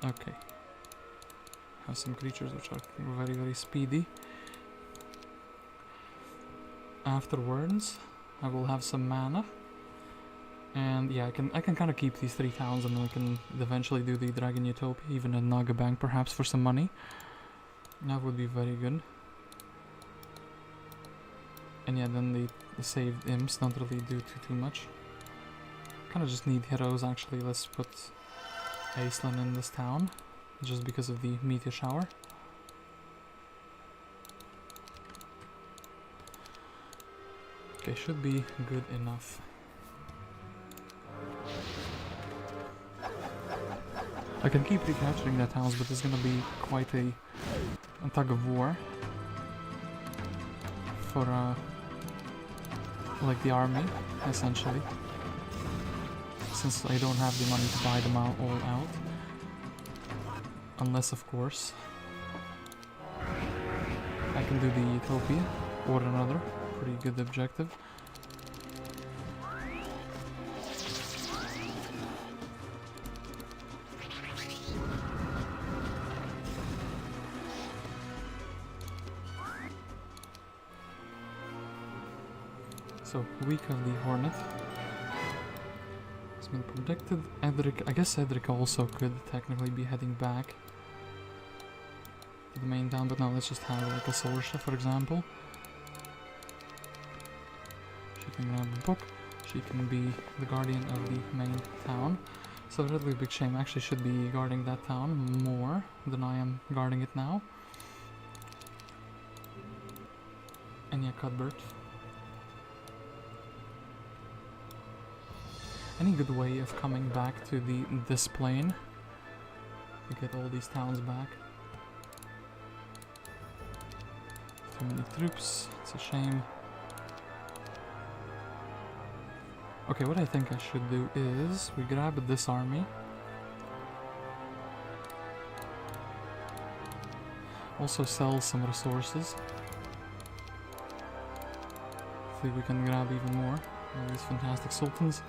Okay. Have some creatures which are very speedy. Afterwards, I will have some mana. And yeah, I can kind of keep these 3 towns, and then we can eventually do the Dragon Utopia, even a Naga Bank perhaps for some money. That would be very good. And yeah, then the saved imps don't really do too much. Kind of just need heroes actually. Let's put Aislinn in this town, just because of the meteor shower. Okay, should be good enough. I can keep recapturing that house, but it's gonna be quite a tug of war for like the army, essentially, since I don't have the money to buy them all out, unless of course I can do the Utopia or another pretty good objective. So, weak of the Hornet has been predicted. Edric, I guess Edric also could technically be heading back to the main town, but no, let's just have like a Sorsha, for example. She can grab a book, she can be the guardian of the main town. So really big shame, I actually should be guarding that town more than I am guarding it now. And yeah, Cuthbert. Any good way of coming back to this plane to get all these towns back? Too many troops, it's a shame. Okay, what I think I should do is we grab this army. Also sell some resources. See if we can grab even more of these fantastic sultans.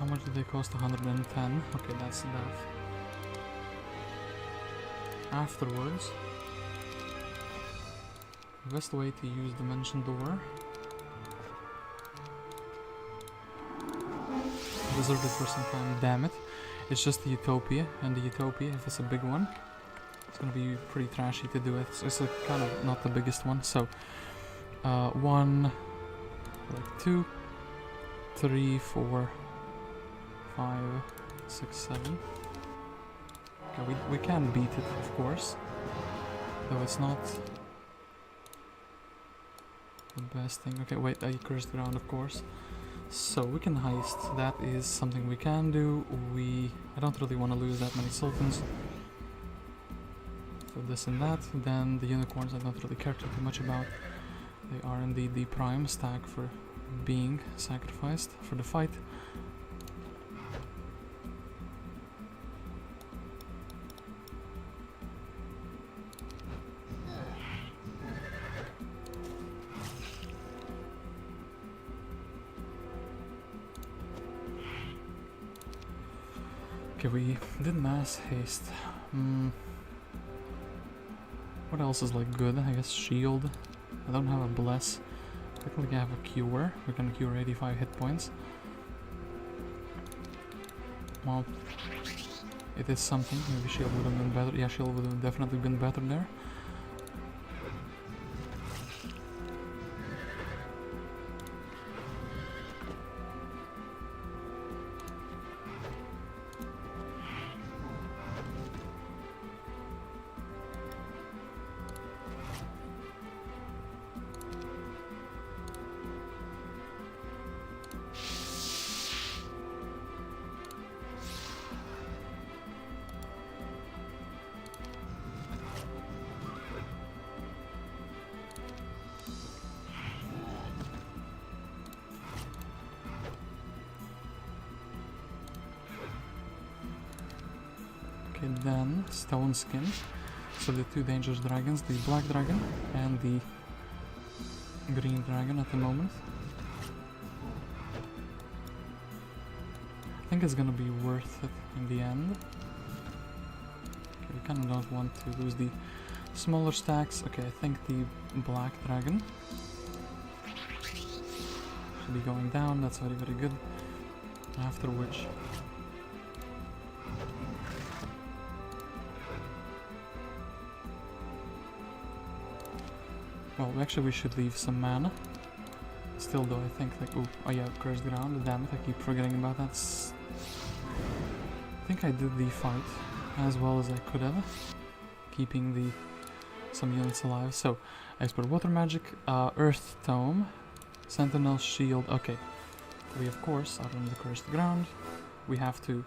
How much do they cost? 110. Okay, that's that. Afterwards, the best way to use Dimension Door. Reserved it for some time. Damn it! It's just the Utopia, and the Utopia, if it's a big one, it's gonna be pretty trashy to do it. It's like kind of not the biggest one. So, 1, like 2, 3, 4. 5, 6, 7. Okay, we can beat it, of course, though it's not the best thing. Okay, wait, I cursed ground, of course. So we can heist. That is something we can do. I don't really want to lose that many sultans. So this and that. Then the unicorns I don't really care too much about. They are indeed the prime stack for being sacrificed for the fight. Okay, we did mass haste. What else is like good? I guess shield. I don't have a bless. Technically I have a cure. We can cure 85 hit points. Well, it is something. Maybe shield would have been better. Yeah, shield would have definitely been better there. Then stone skin. So the two dangerous dragons, the black dragon and the green dragon at the moment. I think it's gonna be worth it in the end. Okay, we kinda don't want to lose the smaller stacks. Okay, I think the black dragon should be going down. That's very, very good. After which well, actually we should leave some mana. Still though, I think like, oh yeah, cursed ground, damn it, I keep forgetting about that. I think I did the fight as well as I could have, keeping some units alive. So, expert water magic, earth tome, sentinel shield, okay. We of course are on the cursed ground, we have to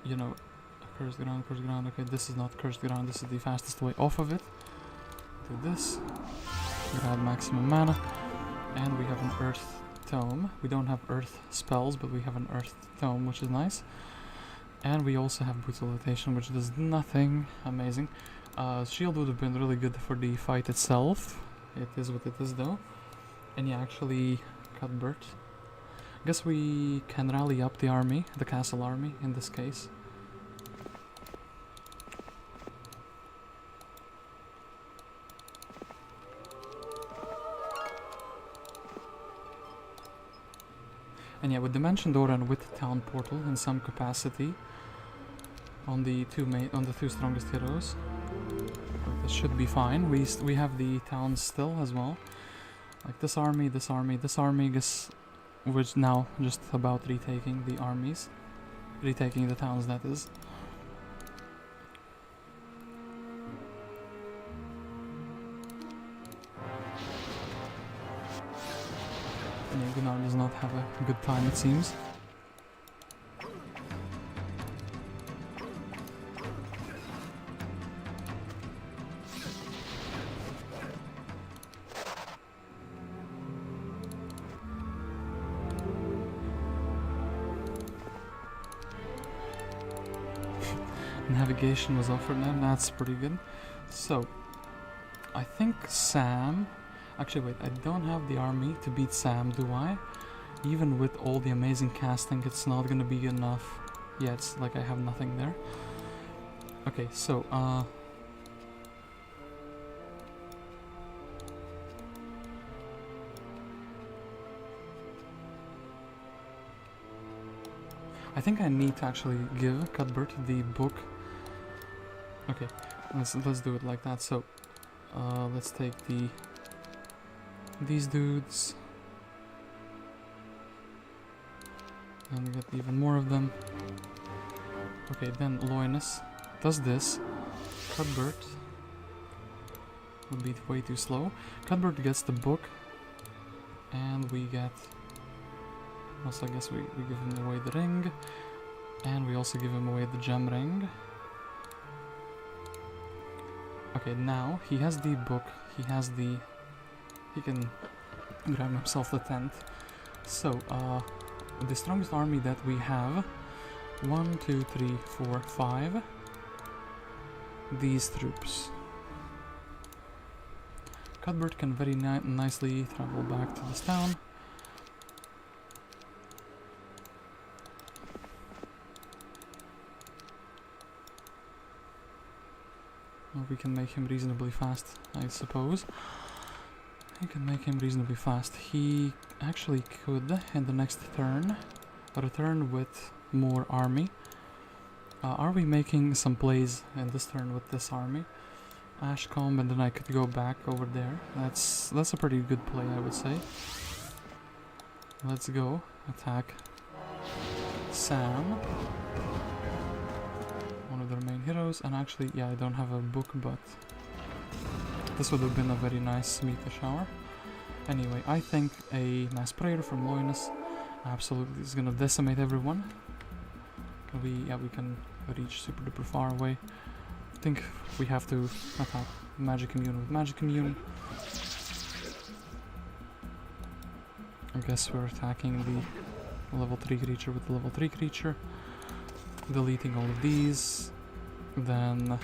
you know, cursed ground, cursed ground. Okay, this is not cursed ground, this is the fastest way off of it. Do this, grab maximum mana, and we have an earth tome. We don't have earth spells, but we have an earth tome, which is nice. And we also have brutalization, which does nothing amazing. Shield would have been really good for the fight itself. It is what it is though. And yeah, actually, Cuthbert. I guess we can rally up the army, the castle army in this case. And yeah, with Dimension Door and with Town Portal in some capacity on the two strongest heroes, this should be fine. We have the towns still as well, like this army, this army, this army. Guess we're now just about retaking the armies, retaking the towns. That is. Gunnar does not have a good time, it seems. Navigation was offered now, that's pretty good. So, I think Sam... Actually, wait, I don't have the army to beat Sam, do I? Even with all the amazing casting, it's not gonna be enough. Yeah, it's like I have nothing there. Okay, so, I think I need to actually give Cuthbert the book. Okay, let's do it like that. So, let's take these dudes and get even more of them. Okay, then Loynis does this. Cuthbert would be way too slow. Cuthbert gets the book, and we get... Also, I guess we give him away the ring, and we also give him away the gem ring. Okay, now he has the book, he can grab himself the tent. So, the strongest army that we have, 1, 2, 3, 4, 5, these troops. Cuthbert can very nicely travel back to this town. Well, we can make him reasonably fast, I suppose. We can make him reasonably fast. He actually could, in the next turn, return with more army. Are we making some plays in this turn with this army? Ashcombe, and then I could go back over there. That's a pretty good play, I would say. Let's go attack Sam, one of their main heroes. And actually, yeah, I don't have a book, but this would have been a very nice meteor shower. Anyway, I think a mass prayer from Loynis absolutely is gonna decimate everyone. We can reach super duper far away. I think we have to attack magic immune with magic immune. I guess we're attacking the level 3 creature with the level 3 creature. Deleting all of these. Then...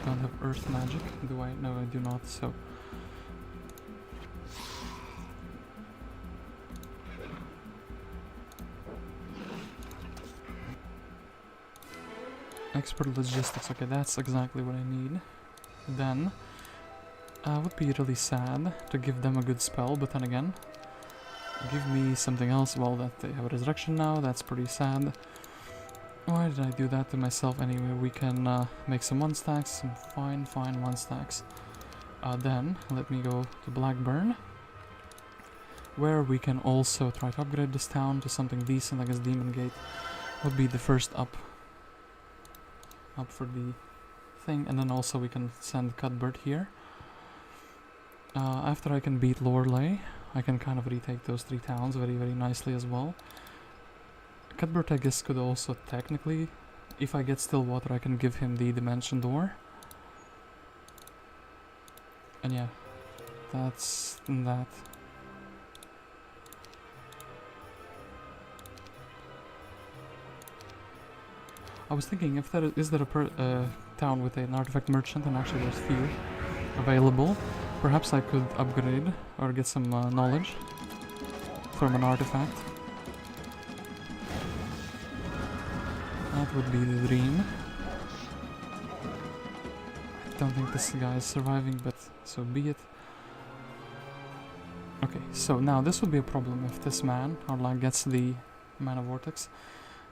don't have earth magic, do I? No, I do not, so... Expert logistics, okay, that's exactly what I need. Then, would be really sad to give them a good spell, but then again, give me something else. Well, that they have a resurrection now, that's pretty sad. Why did I do that to myself? Anyway, we can make some 1-stacks, some fine 1-stacks. Then, let me go to Blackburn, where we can also try to upgrade this town to something decent. I guess Demon Gate would be the first up for the thing, and then also we can send Cuthbert here. After I can beat Lorelei, I can kind of retake those 3 towns very, very nicely as well. Cuthbert, I guess, could also technically, if I get still water, I can give him the dimension door. And yeah, that's that. I was thinking, if there is there a town with an artifact merchant, and actually there's few available, perhaps I could upgrade or get some knowledge from an artifact. That would be the dream. I don't think this guy is surviving, but so be it. Okay, so now this would be a problem if this man, Arlach, gets the mana vortex.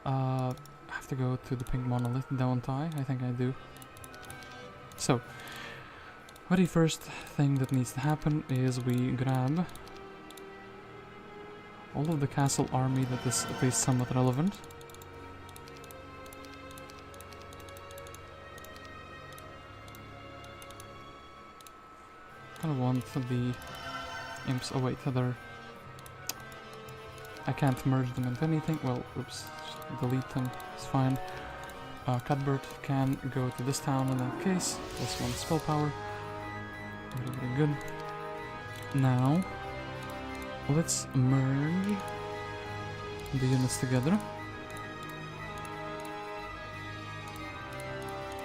I have to go to the pink monolith, don't I? I think I do. So, very first thing that needs to happen is we grab all of the castle army that is at least somewhat relevant. I kind of want the imps. Oh wait, I can't merge them into anything. Well, oops, just delete them. It's fine. Cuthbert can go to this town in that case. Plus 1 spell power. Very, very good. Now, let's merge the units together.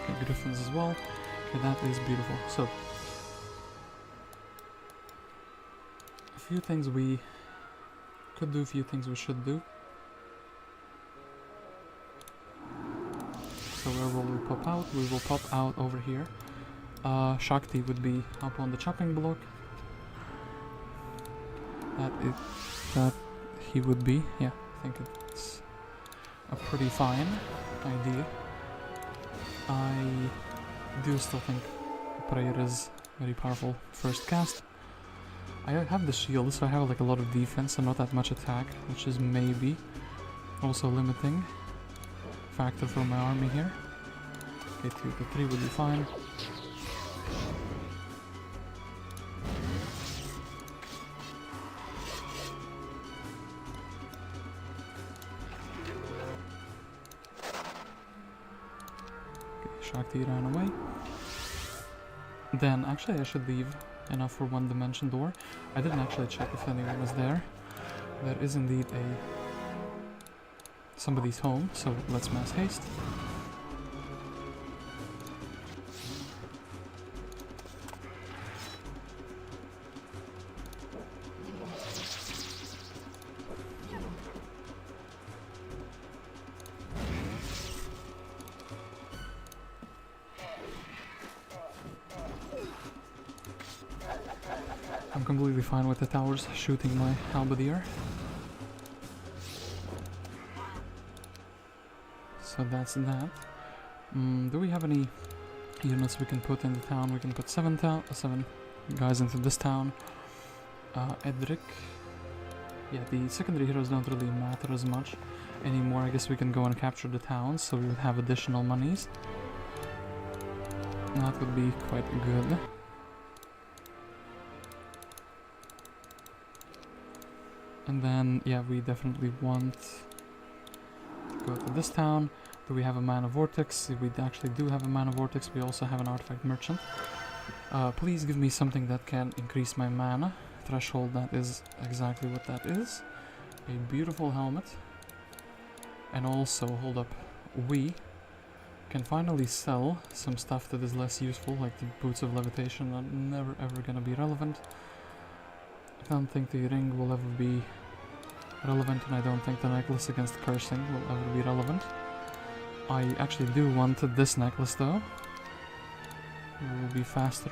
Okay, griffins as well. Okay, that is beautiful. So, a few things we could do, a few things we should do. So where will we pop out? We will pop out over here. Shakti would be up on the chopping block. That he would be. Yeah, I think it's a pretty fine idea. I do still think prayer is very powerful first cast. I have the shield, so I have like a lot of defense and not that much attack, which is maybe also limiting factor for my army here. Okay, 2 to 3 would be fine. Okay, Shakti ran away. Then actually I should leave enough for 1 dimension door. I didn't actually check if anyone was there. There is indeed somebody's home, so let's mass haste. I'm completely fine with the towers shooting my halberdier. So that's that. Do we have any units we can put in the town? We can put 7 guys into this town. Edric. Yeah, the secondary heroes don't really matter as much anymore. I guess we can go and capture the towns, so we would have additional monies. That would be quite good. And then, yeah, we definitely want to go to this town. Do we have a mana vortex? We actually do have a mana vortex. We also have an artifact merchant. Please give me something that can increase my mana threshold. That is exactly what that is. A beautiful helmet. And also, hold up, we can finally sell some stuff that is less useful, like the boots of levitation are never ever gonna be relevant. I don't think the ring will ever be relevant, and I don't think the necklace against cursing will ever be relevant. I actually do want this necklace though. It will be faster.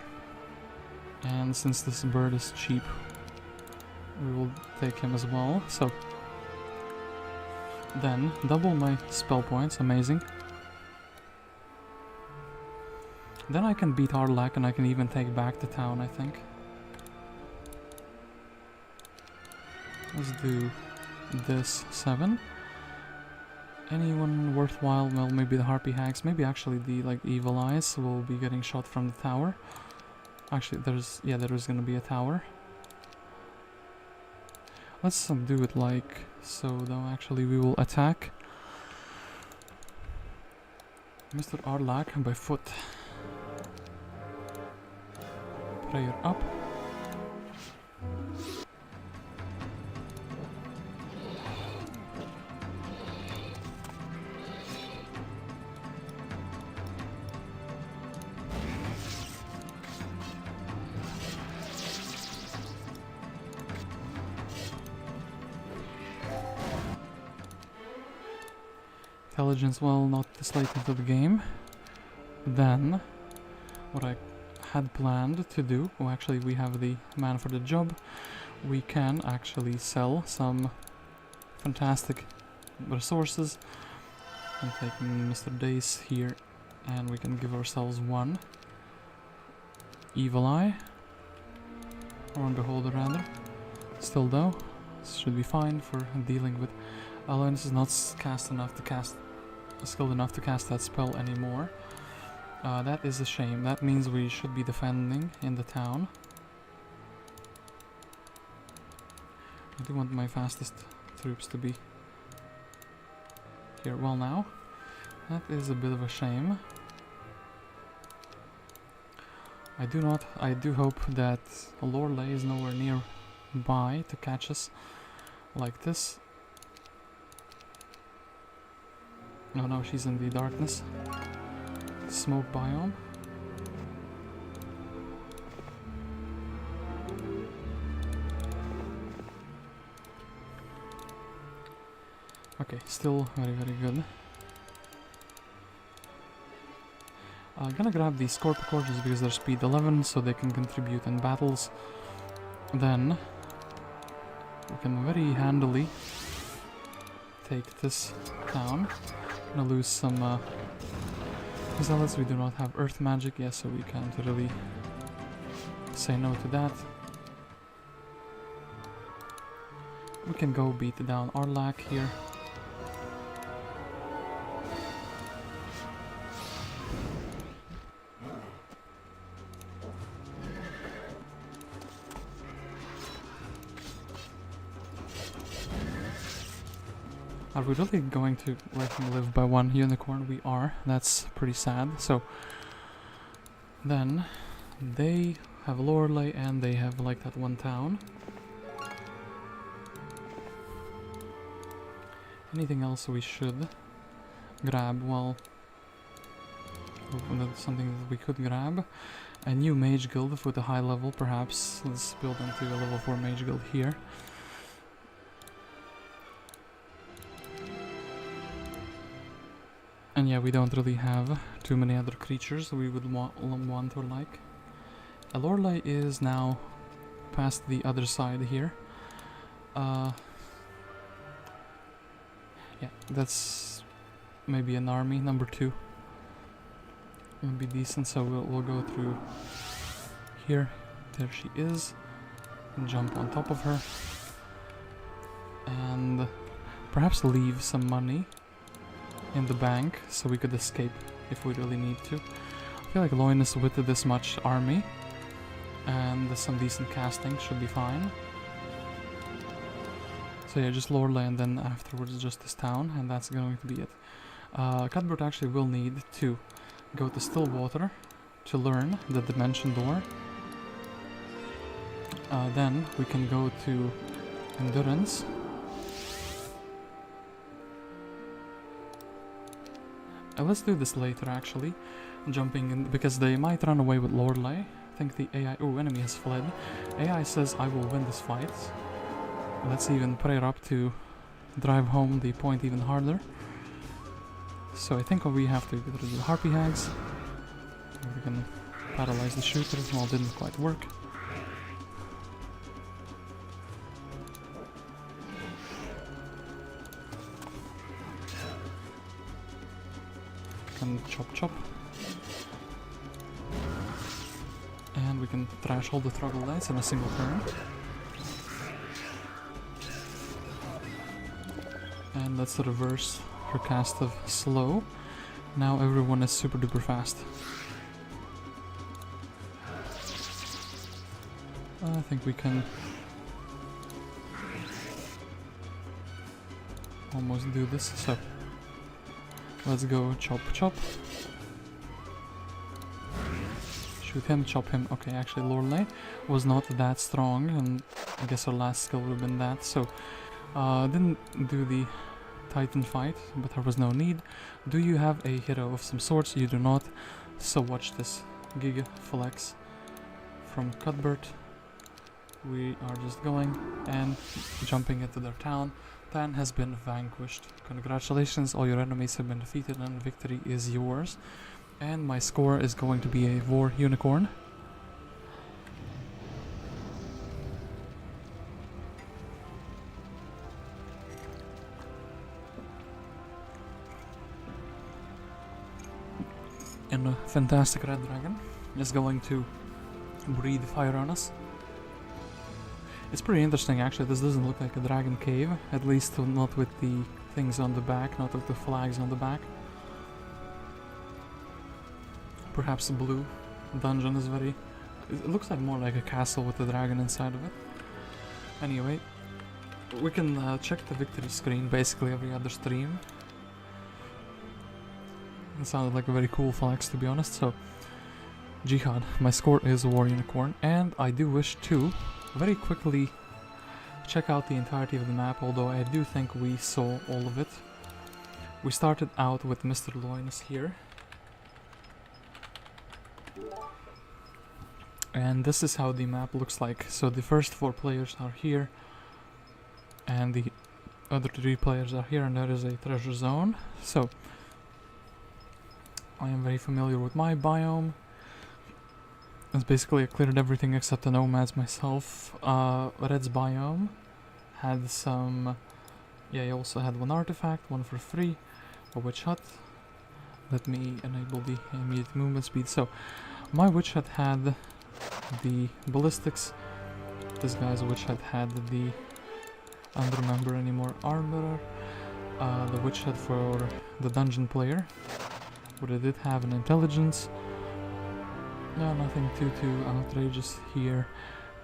And since this bird is cheap, we will take him as well. So then, double my spell points, amazing. Then I can beat Arlach and I can even take back the town, I think. Let's do this 7. anyone worthwhile? Well, maybe the Harpy Hags. Maybe actually the like Evil Eyes will be getting shot from the tower. Actually, there's gonna be a tower. Let's do it like so though. Actually, we will attack Mr. Arlach by foot. Prayer up. Intelligence, well, not this late into the game. Then, what I had planned to do, oh actually we have the man for the job, we can actually sell some fantastic resources. I'm taking Mr. Dace here, and we can give ourselves one Evil Eye, or Beholder rather. Still though, this should be fine for dealing with. Loynis is not skilled enough to cast that spell anymore. That is a shame. That means we should be defending in the town. I do want my fastest troops to be here. Well now, that is a bit of a shame. I do hope that Lorelei is nowhere nearby to catch us like this. No, she's in the darkness. Smoke biome. Okay, still very, very good. I'm gonna grab the Scorpicore just because they're speed 11, so they can contribute in battles. Then we can very handily take this town. Gonna lose some zealots. We do not have earth magic, yes, so we can't really say no to that. We can go beat down Arlach here. Are we really going to let him live by one unicorn? We are. That's pretty sad. So then they have Lorelei and they have like that one town. Anything else we should grab? Well, that's something that we could grab. A new mage guild with a high level, perhaps. Let's build into a level 4 mage guild here. And yeah, we don't really have too many other creatures we would want or like. Lorelei is now past the other side here. Yeah, that's maybe an army, number 2. Would be decent, so we'll go through here. There she is. And jump on top of her. And perhaps leave some money in the bank so we could escape if we really need to. I feel like Loynis with this much army and some decent casting should be fine. So yeah, just Lorelei and then afterwards just this town, and that's going to be it. Cuthbert actually will need to go to Stillwater to learn the Dimension Door. Then we can go to Endurance. Let's do this later actually, jumping in, because they might run away with Lorelei. I think the AI, oh, enemy has fled. AI says I will win this fight. Let's even pray up to drive home the point even harder. So I think we have to get rid of the Harpy Hags. We can paralyze the shooter, well, didn't quite work. Can chop chop. And we can trash all the troglodytes in a single turn. And let's reverse quicker cast of slow. Now everyone is super duper fast. I think we can almost do this, so let's go chop chop. Shoot him, chop him. Okay, actually Lorelei was not that strong, and I guess her last skill would have been that, so didn't do the Titan fight, but there was no need. Do you have a hero of some sorts? You do not, so watch this Giga Flex from Cuthbert. We are just going and jumping into their town. Tan has been vanquished. Congratulations, all your enemies have been defeated and victory is yours. And my score is going to be a War Unicorn. And a fantastic red dragon is going to breathe fire on us. It's pretty interesting actually, this doesn't look like a dragon cave, at least not with the things on the back, not with the flags on the back. Perhaps the blue dungeon is very... it looks like more like a castle with a dragon inside of it. Anyway, we can check the victory screen basically every other stream. It sounded like a very cool flex, to be honest. So, Jihad, my score is War Unicorn, and I do wish to very quickly check out the entirety of the map, although I do think we saw all of it. We started out with Mr. Loynis here. And this is how the map looks like. So the first 4 players are here, and the other 3 players are here, and there is a treasure zone. So, I am very familiar with my biome. It's basically I cleared everything except the nomads myself. Red's biome had some... yeah, he also had 1 artifact, 1 for free, a witch hut. Let me enable the immediate movement speed. So, my witch hut had the ballistics. This guy's witch hut had the... I don't remember anymore, armor. The witch hut for the dungeon player. But it did have an intelligence. No, nothing too outrageous here.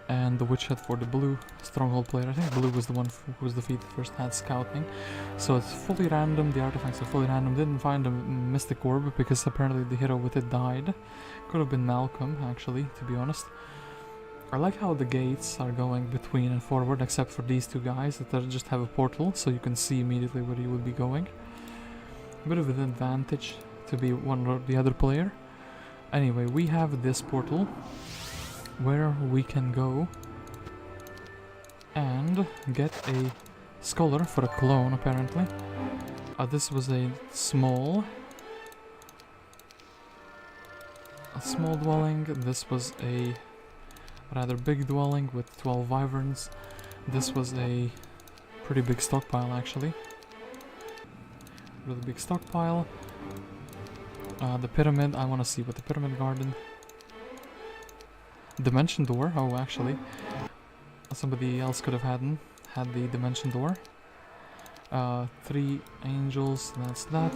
And the witch hut for the blue stronghold player. I think blue was the one who was defeated first, had scouting. So it's fully random, the artifacts are fully random. Didn't find a mystic orb because apparently the hero with it died. Could have been Malcolm, actually, to be honest. I like how the gates are going between and forward, except for these 2 guys that just have a portal, so you can see immediately where you would be going. A bit of an advantage to be one or the other player. Anyway, we have this portal where we can go and get a scholar for a clone, apparently. This was a small dwelling. This was a rather big dwelling with 12 wyverns. This was a pretty big stockpile, actually. Really big stockpile. The pyramid, I want to see what the pyramid garden... Dimension door, oh actually. Somebody else could have had the dimension door. 3 angels, that's that.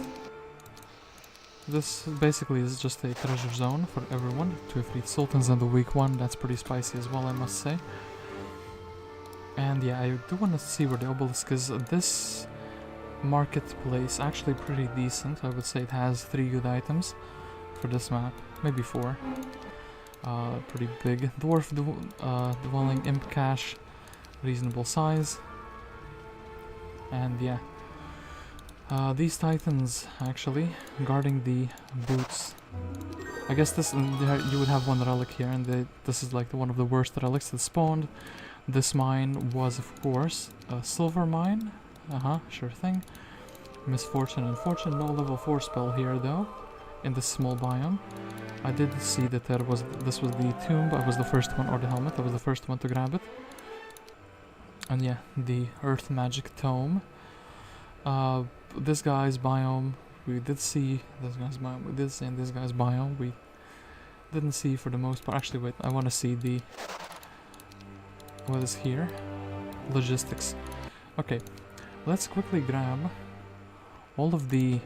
This basically is just a treasure zone for everyone. 2 Ifrit Sultans and the weak one, that's pretty spicy as well, I must say. And yeah, I do want to see where the obelisk is. This marketplace actually pretty decent. I would say it has 3 good items for this map, maybe 4. Pretty big dwarf dwelling, imp cache, reasonable size. And yeah, these titans actually guarding the boots. I guess this you would have 1 relic here, and this is like one of the worst relics that spawned. This mine was of course a silver mine. Sure thing. Misfortune and fortune, no level 4 spell here though, in this small biome. I did see that this was the tomb. I was the first one, or the helmet, I was the first one to grab it. And yeah, the earth magic tome. This guy's biome, we did see this guy's biome, we did see in this guy's biome, we didn't see for the most part. Actually wait, I want to see the... what is here? Logistics. Okay, let's quickly grab all of the...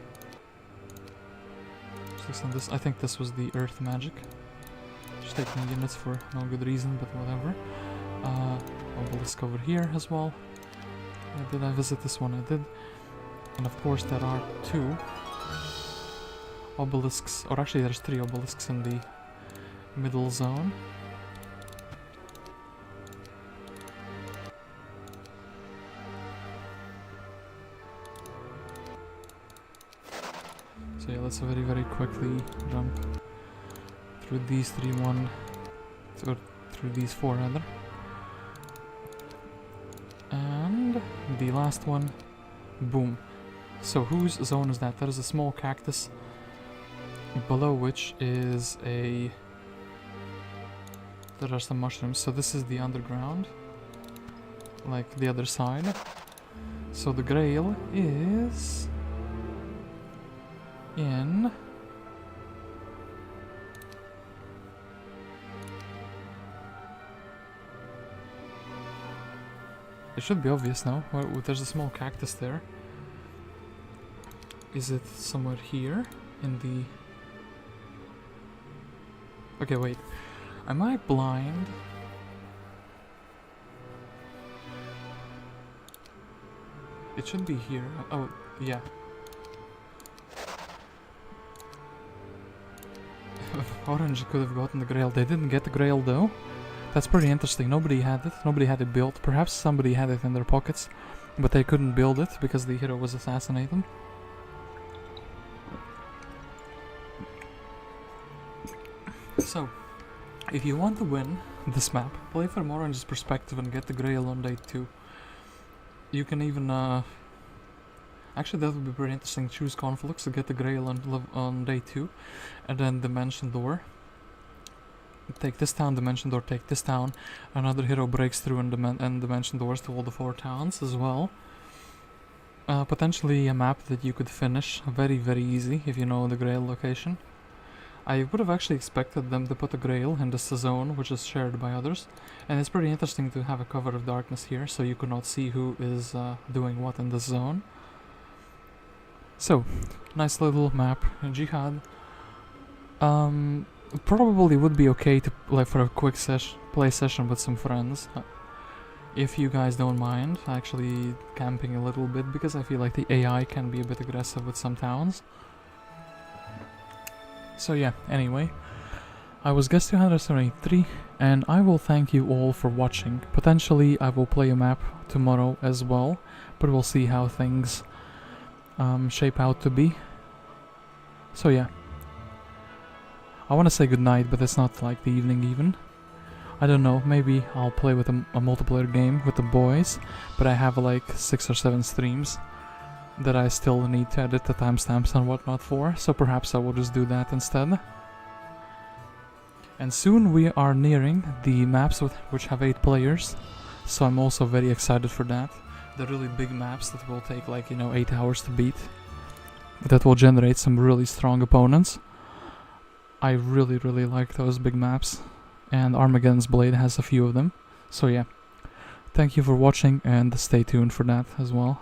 I think this was the earth magic. Just taking units for no good reason, but whatever. Obelisk over here as well. Did I visit this one? I did. And of course there are 2 obelisks, or actually there's 3 obelisks in the middle zone. So yeah, let's very, very quickly jump through these 3 these 4 rather. And the last one, boom. So whose zone is that? That is a small cactus, below which is a... there are some mushrooms. So this is the underground, like the other side. So the grail is... in... it should be obvious now. Well, there's a small cactus there. Is it somewhere here in the... okay, wait. Am I blind? It should be here. Oh, yeah. Orange could have gotten the grail. They didn't get the grail though. That's pretty interesting. Nobody had it. Nobody had it built. Perhaps somebody had it in their pockets, but they couldn't build it because the hero was assassinated. So, if you want to win this map, play from Orange's perspective and get the grail on day 2. You can even, actually that would be pretty interesting. Choose conflicts to get the grail on day 2, and then Dimension Door. Take this town, Dimension Door, take this town. Another hero breaks through and Dimension Doors to all the 4 towns as well. Potentially a map that you could finish very, very easy if you know the grail location. I would have actually expected them to put a grail in this zone, which is shared by others. And it's pretty interesting to have a cover of darkness here, so you could not see who is doing what in this zone. So, nice little map, Jihad. Probably would be okay to play for a quick play session with some friends. If you guys don't mind actually camping a little bit, because I feel like the AI can be a bit aggressive with some towns. So yeah, anyway, I was guest 273, and I will thank you all for watching. Potentially I will play a map tomorrow as well, but we'll see how things shape out to be. So yeah, I want to say goodnight, but it's not like the evening even. I don't know, maybe I'll play with a multiplayer game with the boys, but I have like 6 or 7 streams that I still need to edit the timestamps and whatnot for, so perhaps I will just do that instead. And soon we are nearing the maps which have 8 players, so I'm also very excited for that. The really big maps that will take like, you know, 8 hours to beat, that will generate some really strong opponents. I really, really like those big maps, and Armageddon's Blade has a few of them, so yeah. Thank you for watching, and stay tuned for that as well.